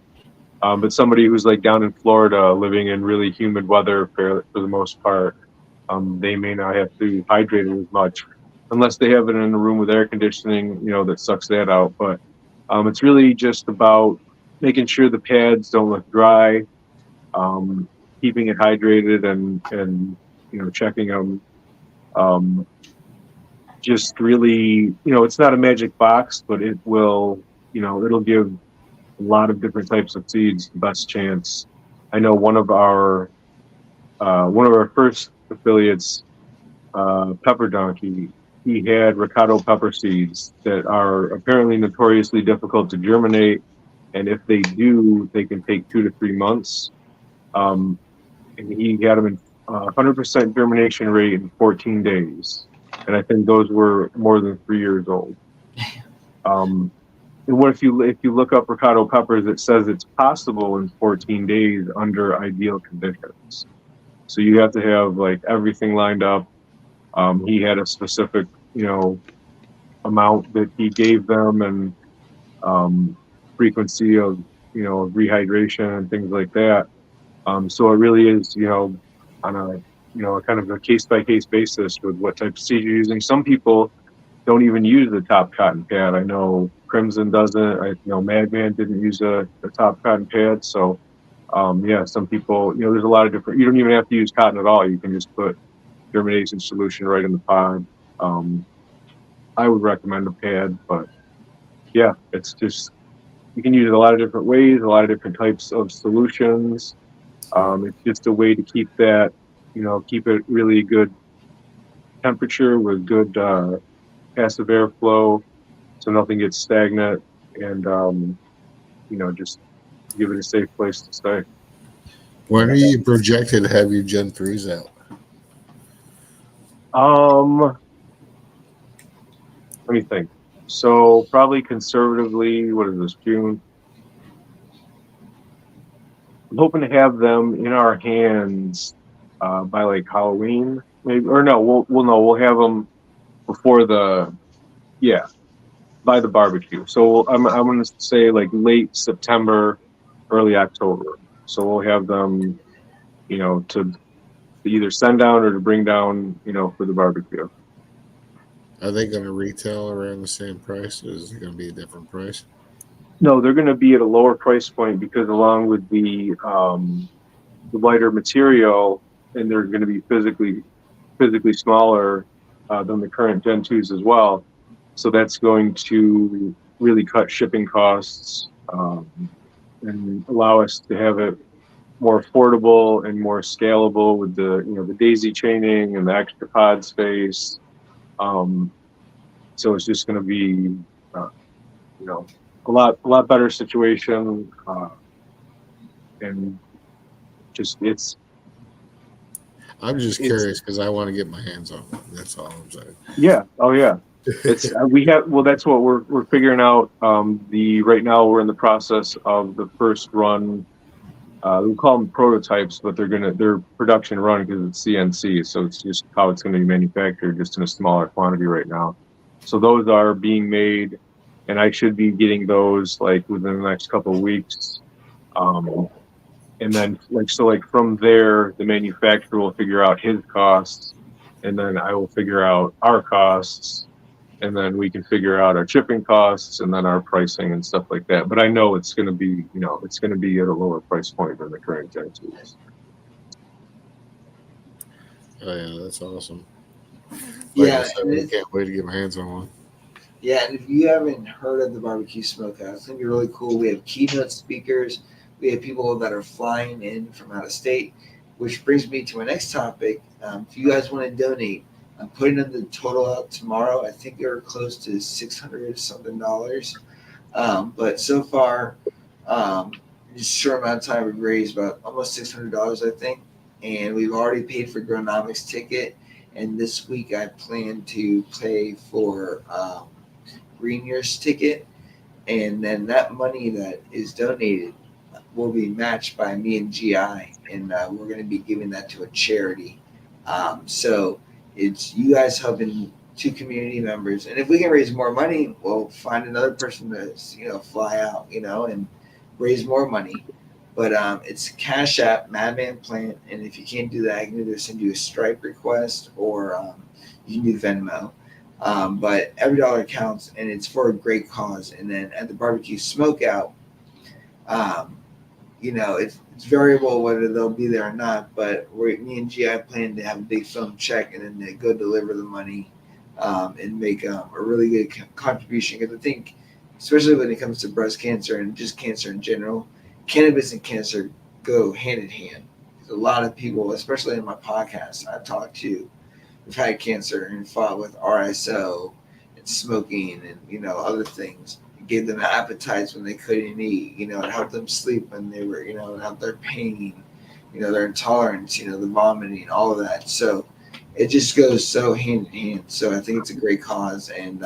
But somebody who's like down in Florida, living in really humid weather for the most part, they may not have to hydrate it as much, unless they have it in a room with air conditioning, that sucks that out. But it's really just about making sure the pads don't look dry, keeping it hydrated, and checking them. Just really, it's not a magic box, but it will, it'll give a lot of different types of seeds the best chance. I know one of our first affiliates, Pepper Donkey, he had Ricardo pepper seeds that are apparently notoriously difficult to germinate, and if they do, they can take 2 to 3 months. And he got them in 100% germination rate in 14 days, and I think those were more than 3 years old. And what if you look up Ricardo peppers, it says it's possible in 14 days under ideal conditions. So you have to have like everything lined up. He had a specific, amount that he gave them, and frequency of, rehydration and things like that. So it really is, on a kind of a case by case basis with what type of seed you're using. Some people don't even use the top cotton pad. I know Crimson doesn't. I know Madman didn't use a top cotton pad. So some people, there's a lot of different. You don't even have to use cotton at all. You can just put germination solution right in the pod. I would recommend a pad, but yeah, it's just, you can use it a lot of different ways, a lot of different types of solutions. It's just a way to keep that, keep it really good temperature with good passive airflow, so nothing gets stagnant, and just give it a safe place to stay. When are you projected to have your Gen 3s out? Let me think. So probably conservatively, what is this, June? I'm hoping to have them in our hands by like Halloween, maybe, or no, we'll have them before by the barbecue. So I'm going to say like late September, early October. So we'll have them, to either send down or to bring down, for the barbecue. Are they going to retail around the same price, or is it going to be a different price? No, they're going to be at a lower price point because along with the lighter material, and they're going to be physically smaller than the current Gen 2s as well. So that's going to really cut shipping costs and allow us to have it more affordable and more scalable with the daisy chaining and the extra pod space. So it's just going to be a lot better situation, and just I'm just curious because I want to get my hands on one. That's all I'm saying. Yeah. Oh yeah. It's that's what we're figuring out. Right now we're in the process of the first run. We call them prototypes, but they're production run because it's CNC, so it's just how it's going to be manufactured, just in a smaller quantity right now. So those are being made, and I should be getting those like within the next couple of weeks. And then from there, the manufacturer will figure out his costs, and then I will figure out our costs, and then we can figure out our shipping costs and then our pricing and stuff like that. But I know it's going to be, it's going to be at a lower price point than the current Gen 2s. Oh yeah, that's awesome. Yeah, I can't wait to get my hands on one. Yeah, and if you haven't heard of the Barbecue Smokehouse, it's going to be really cool. We have keynote speakers. We have people that are flying in from out of state, which brings me to my next topic. If you guys want to donate, I'm putting in the total out tomorrow. I think they're close to $600 something. But so far, Just a short amount of time, we've raised about almost $600, I think, and we've already paid for Gronomics ticket. And this week, I plan to pay for Green Year's ticket, and then that money that is donated will be matched by me and GI, and we're going to be giving that to a charity. So it's you guys helping two community members, and if we can raise more money, we'll find another person to fly out, and raise more money. But it's Cash App Madman Plant, and if you can't do that, I can either send you a Stripe request or you can do Venmo. But every dollar counts, and it's for a great cause. And then at the barbecue smokeout, it's variable whether they'll be there or not. But me and GI plan to have a big film check, and then they go deliver the money and make a really good contribution. Because I think, especially when it comes to breast cancer and just cancer in general, cannabis and cancer go hand in hand. There's a lot of people, especially in my podcast, I've talked to, who've had cancer and fought with RSO and smoking and other things. It gave them appetites when they couldn't eat. It helped them sleep when they were out their pain, their intolerance, the vomiting, all of that. So it just goes so hand in hand. So I think it's a great cause, and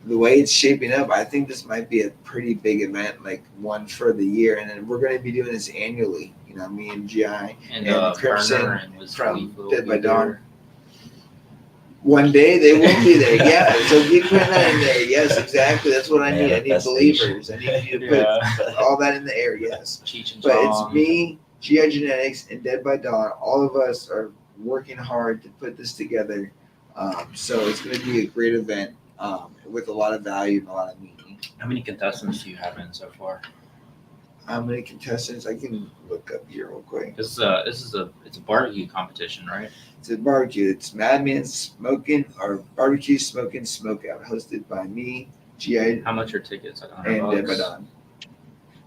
the way it's shaping up, I think this might be a pretty big event, like one for the year. And then we're going to be doing this annually. Me and GI and Crimson from Dead by Dawn. One day they will be there. Yeah, so keep putting that in there. Yes, exactly. That's what I need. I need believers. I need you to put all that in the air. Yes. But it's me, GI Genetics, and Dead by Dawn. All of us are working hard to put this together. So it's going to be a great event with a lot of value and a lot of meaning. How many contestants do you have in so far? How many contestants? I can look up here real quick. It's a barbecue competition, right? It's a barbecue. It's Madman Smoking or Barbecue Smoking Smokeout, hosted by me, GI. How much are tickets? And Dead by Dawn.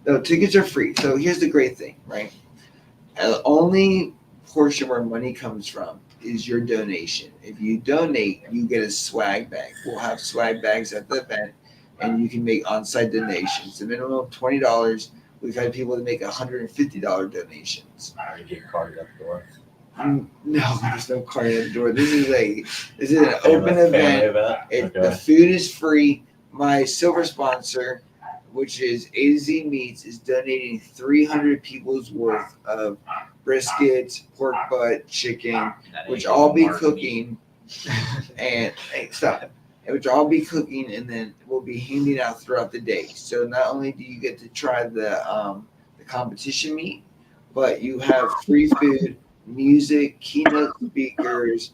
No, tickets are free. So here's the great thing, right? The only portion where money comes from is your donation. If you donate, you get a swag bag. We'll have swag bags at the event, and you can make on-site donations. The minimum of $20. We've had people that make $150 donations. Are you getting carded at the door? No, there's no card at the door. This is an open event. The food is free. My silver sponsor, which is A to Z Meats, is donating 300 people's worth of briskets, pork butt, chicken, which I'll be cooking. And which I'll be cooking, and then we'll be handing out throughout the day. So not only do you get to try the competition meat, but you have free food, music, keynote speakers,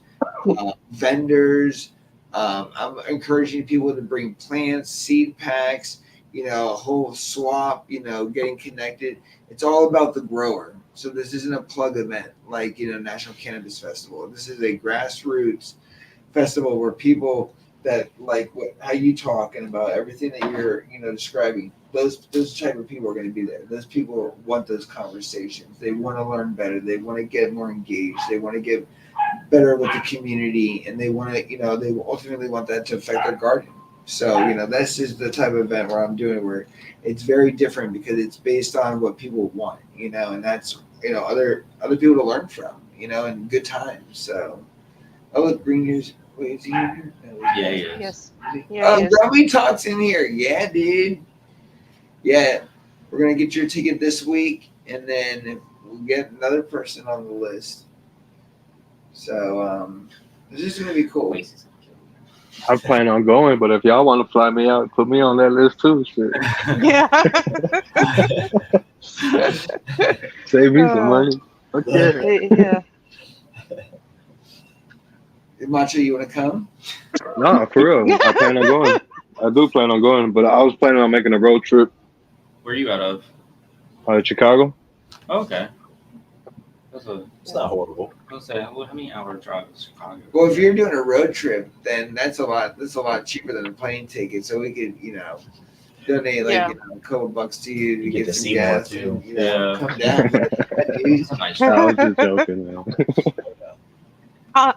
vendors. I'm encouraging people to bring plants, seed packs, a whole swap, getting connected. It's all about the grower. So this isn't a plug event like, National Cannabis Festival. This is a grassroots festival where people that like how you talking about everything that you're describing, those type of people are going to be there. Those people want those conversations. They want to learn better. They want to get more engaged. They want to get better with the community, and they want to they ultimately want that to affect their garden. So this is the type of event where I'm doing, where it's very different because it's based on what people want, and that's other people to learn from, and good times. So look, Green Year's. Wait, is he in here? Yeah, he is. Yes. Yeah, Grubby Talk's in here. Yeah, dude. Yeah, we're gonna get your ticket this week, and then we'll get another person on the list. So this is gonna be cool. I plan on going, but if y'all want to fly me out, put me on that list too. Shit. Yeah. Save me some money. Okay. Yeah. Macho, you want to come? No, for real. I plan on going. I do plan on going, but I was planning on making a road trip. Where are you out of? Chicago. Oh, okay. It's not horrible. I was say, how many hours drive is Chicago? Well, if you're doing a road trip, then that's a lot cheaper than a plane ticket. So we could, donate a couple bucks to you to get to some see gas more, too. and come down. Nice I was just joking, man.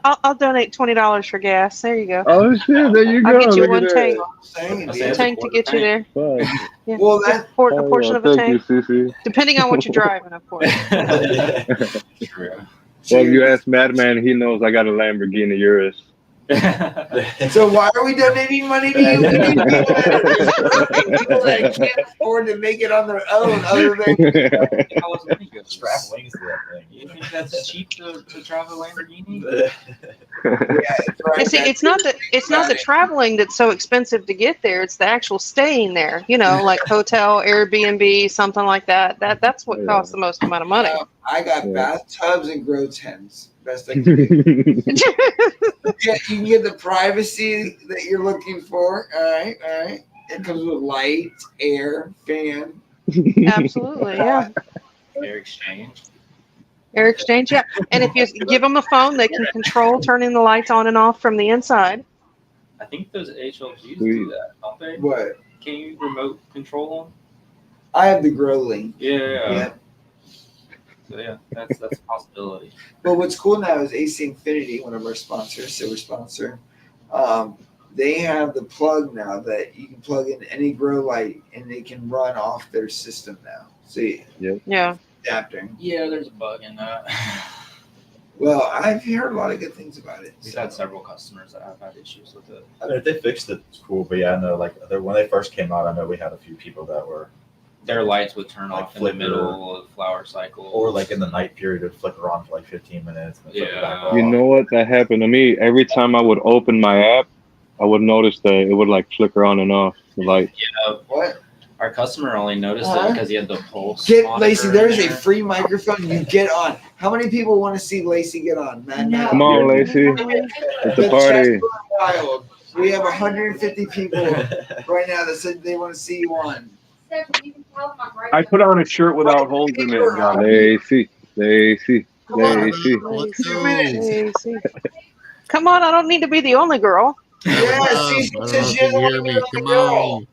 I'll donate $20 for gas. There you go. Oh shit! There you go. I'll get you Look one at tank. Saying, I dude. say it's a Tank to quarter get you there. that. Fuck. Yeah. Well, Just that a Oh, portion yeah, of a thank you, tank, Cece. depending on what you're driving, of course. True. Well, if you ask Madman, he knows I got a Lamborghini Urus. So why are we donating money to you? We need people that can't afford to make it on their own, other than How much money goes? Strap wings to that thing. You think that's cheap to drive a Lamborghini? it's right. And see, it's not the traveling that's so expensive to get there. It's the actual staying there. You know, like hotel, Airbnb, something like that. That's what costs the most amount of money. I got Yeah. bathtubs and grow tents. Best I can do. Yeah, you can get the privacy that you're looking for. All right. It comes with light, air, fan. Absolutely, yeah. Fair exchange. Air exchange, yeah. And if you give them a phone, they can control turning the lights on and off from the inside. I think those HLGs Sweet. do that, don't they? What? Can you remote control them? I have the grow link. Yeah. So yeah, that's a possibility. But what's cool now is AC Infinity, one of our sponsors, silver sponsor. They have the plug now that you can plug in any grow light and they can run off their system now. See, Yeah. adapter. Yeah, there's a bug in that. Well, I've heard a lot of good things about it. We've had several customers that have had issues with it. I mean, if they fixed it, it's cool. But yeah, I know, like, when they first came out, I know we had a few people that were, Their lights would turn Like off in the flicker. middle of the flower cycle. or like in the night period, it'd flicker on for like 15 minutes. And then flicker back Yeah. off. You know what? That happened to me. Every time I would open my app, I would notice that it would like flicker on and off the light. Yeah, What? our customer only noticed Huh? it because he had the pulse. Get monitor Lacey. in There's a there. free microphone. You get on. How many people want to see Lacey get on? Man, No. Come on, Lacey. It's The a party. chat's going wild. We have 150 people right now that said they want to see you on. I put on a shirt without holes in it, guys. Lacey. Lacey. Come on. Lacey. Let's 2 go. minutes. Come on, I don't need to be the only girl. Yeah, see, I don't she know says if you're you the one hear who me. made the Come girl. on.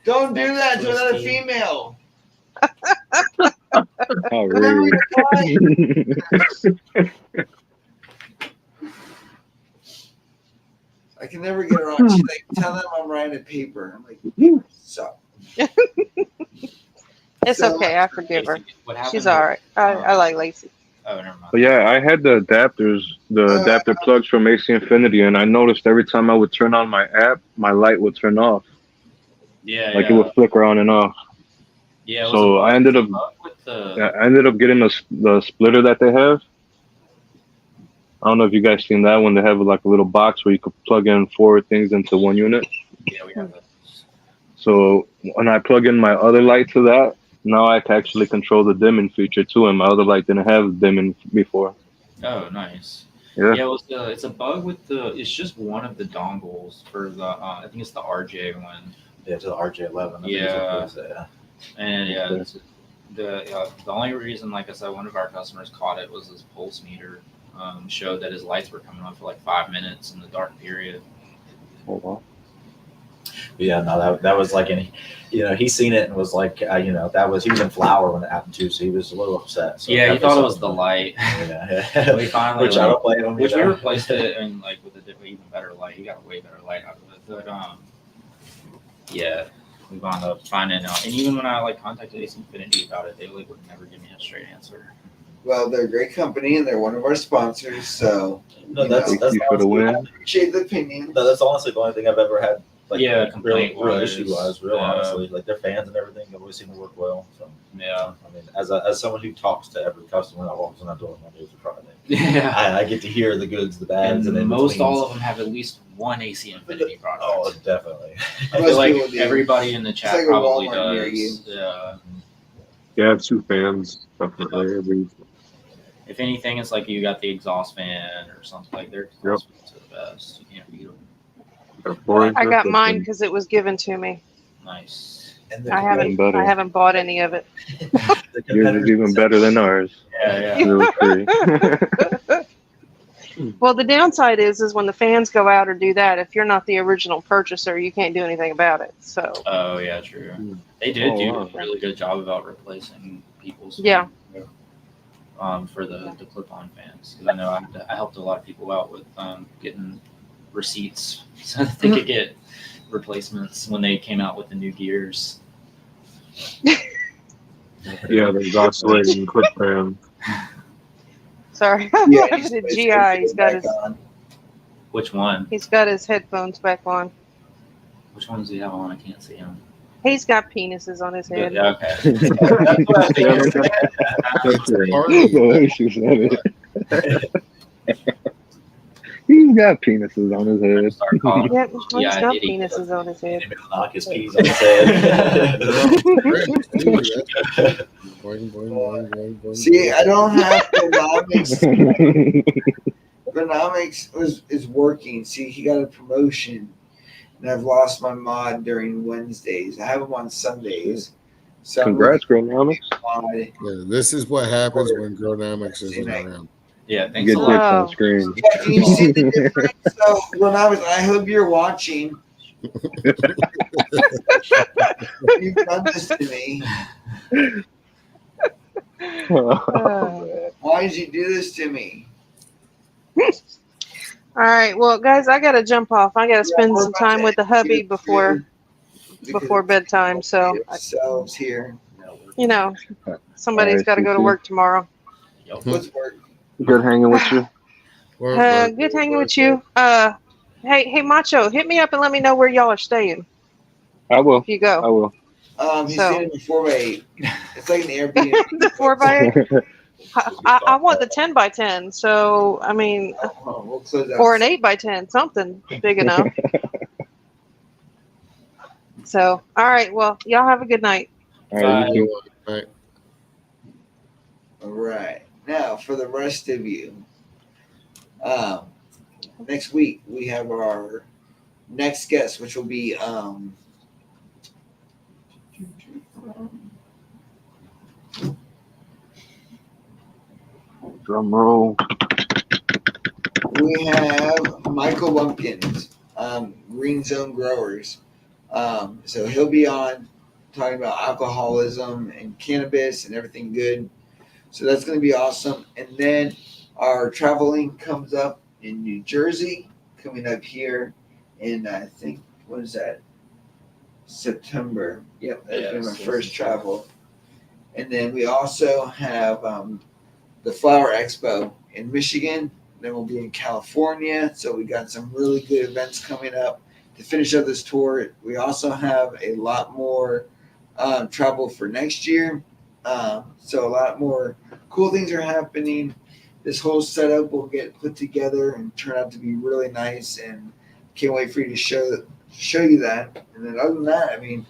Don't do that to another female. How Remember rude. your client? I can never get her on. She's like, tell them I'm writing a paper. I'm like, so. It's So- okay, I forgive her. What happened? She's all right. I like Lacey. Oh, never mind. But yeah, I had the adapters, the adapter plugs from AC Infinity, and I noticed every time I would turn on my app, my light would turn off. Yeah, Like yeah. it would flicker on and off. Yeah. it was So a I ended up, bug with the. yeah, I ended up getting the splitter that they have. I don't know if you guys seen that one. They have like a little box where you could plug in 4 things into one unit. Yeah, we have those. So when I plug in my other light to that, now I can actually control the dimming feature too, and my other light didn't have dimming before. Oh, nice. Yeah. Yeah, it was it's a bug with the. It's just one of the dongles for the. I think it's the RJ one. Yeah, to the RJ11. I think Yeah. it's yeah. And yeah, Okay. it's, the only reason, like I said, one of our customers caught it was his pulse meter showed that his lights were coming on for like 5 minutes in the dark period. Oh, wow. But yeah, no, that was like, and he seen it and was like, he was in flower when it happened too, so he was a little upset. So Yeah, he that thought it was the something. light. Yeah, We finally, which I don't blame him. Which we replaced it and like with a different, even better light. He got a way better light out of it. But yeah, we wound up finding out. And even when I like contacted AC Infinity about it, they like would never give me a straight answer. Well, they're a great company and they're one of our sponsors, so No, you that's know, Thank you for the honestly, win. I appreciate the opinion. no, that's honestly the only thing I've ever had. Like, Yeah, real complaint-wise, issue wise, real yeah. honestly, like their fans and everything, they always seem to work well. So Yeah. I mean, as someone who talks to every customer that walks in that door Monday through Friday, Yeah. I get to hear the goods, the bads, And and most all in-betweens. of them have at least one AC Infinity product. Oh, definitely. I Most feel like people do. everybody in the chat like a probably Walmart near you. does. Yeah. Yeah, I have 2 fans. Definitely. Every, If anything, it's like you got the exhaust fan or something like their exhaust fans are the best. You can't beat them. I got mine because it was given to me. Nice. And I haven't better. I haven't bought any of it. Yours is even better than ours. Yeah, It was free. Well, the downside is when the fans go out or do that, if you're not the original purchaser, you can't do anything about it. So Oh yeah, true. They did Oh, do wow. a really good job about replacing people's. Yeah. for the clip-on fans, because I know I helped a lot of people out with getting receipts so that they could get replacements when they came out with the new gears. Yeah, there's oscillating clip fans. Sorry. Yeah, I'm laughing at GI. Which one? He's got his headphones back on. Which one does he have on? I can't see him. He's got penises on his head. Yeah, okay. That's what I figured. That's right. Party. The way she said it. He's got penises on his head. Start calling him. Yep, he's Yeah, got idiot. penises on his head. Knock his peas on his head. Boing, boing, boing, boing, boing, See, boing. I don't have Phenomics. Phenomics is working. See, he got a promotion, and I've lost my mod during Wednesdays. I have him on Sundays. So I'm Congrats, looking Gronomics. for a mod. Yeah, this is what happens when Gronomics isn't around. Yeah, You thanks a get lot. dicks Wow. on screen. Yeah, can you see the difference? So, Gronomics, I hope you're watching. You've done this to me. Why did you do this to me? All right, well, guys, I gotta jump off. I gotta spend we're some about time to with the end hubby here, before too, because bedtime. So, ourselves here. you know, somebody's Alright, got to go to CC. work tomorrow. What's work? Good hanging with you. Work, work, Good work, hanging work, with you. Hey, Macho, hit me up and let me know where y'all are staying I will. if you I go. will. He's So- staying in a 4x8. It's like an Airbnb. The 4x8. I want the 10x10. So I mean, Oh, we'll close out. or an 8x10, something big enough. So, all right. Well, y'all have a good night. All right, you too. Right. All right. Now, for the rest of you, next week we have our next guest, which will be Drum roll. we have Michael Lumpkins, Green Zone Growers. So he'll be on talking about alcoholism and cannabis and everything good. So that's going to be awesome. And then our traveling comes up in New Jersey, coming up here in, I think, what is that? September. Yep, that's been my first travel. And then we also have the Flower Expo in Michigan. Then we'll be in California. So we got some really good events coming up to finish up this tour. We also have a lot more travel for next year. So a lot more cool things are happening. This whole setup will get put together and turn out to be really nice, and can't wait for you to show you that. And then other than that, I mean,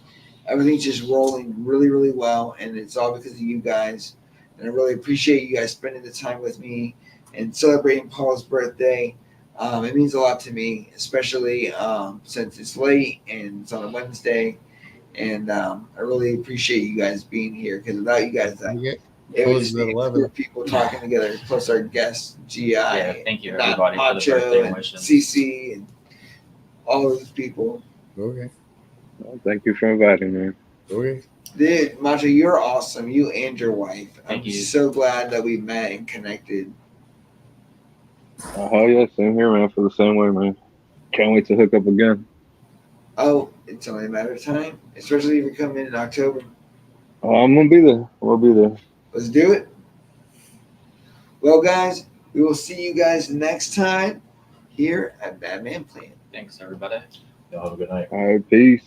everything's just rolling really, really well, and it's all because of you guys. And I really appreciate you guys spending the time with me and celebrating Paul's birthday. It means a lot to me, especially since it's late and it's on a Wednesday. And I really appreciate you guys being here, because without you guys, Okay. it would just Closes at be 11. four people talking together, plus our guest GI. Yeah, thank you not everybody for the Macho birthday and wishes. CC and all those people. Okay. Well, thank you for inviting me. Okay. Dude, Macho, you're awesome. You and your wife. Thank I'm you. so glad that we met and connected. Hell yeah, same here, man. For the same way, man. Can't wait to hook up again. Oh, it's only a matter of time, especially if you come in October. I'm gonna be there. We'll be there. Let's do it. Well, guys, we will see you guys next time here at Batman Plan. Thanks everybody. Y'all have a good night. All right, peace.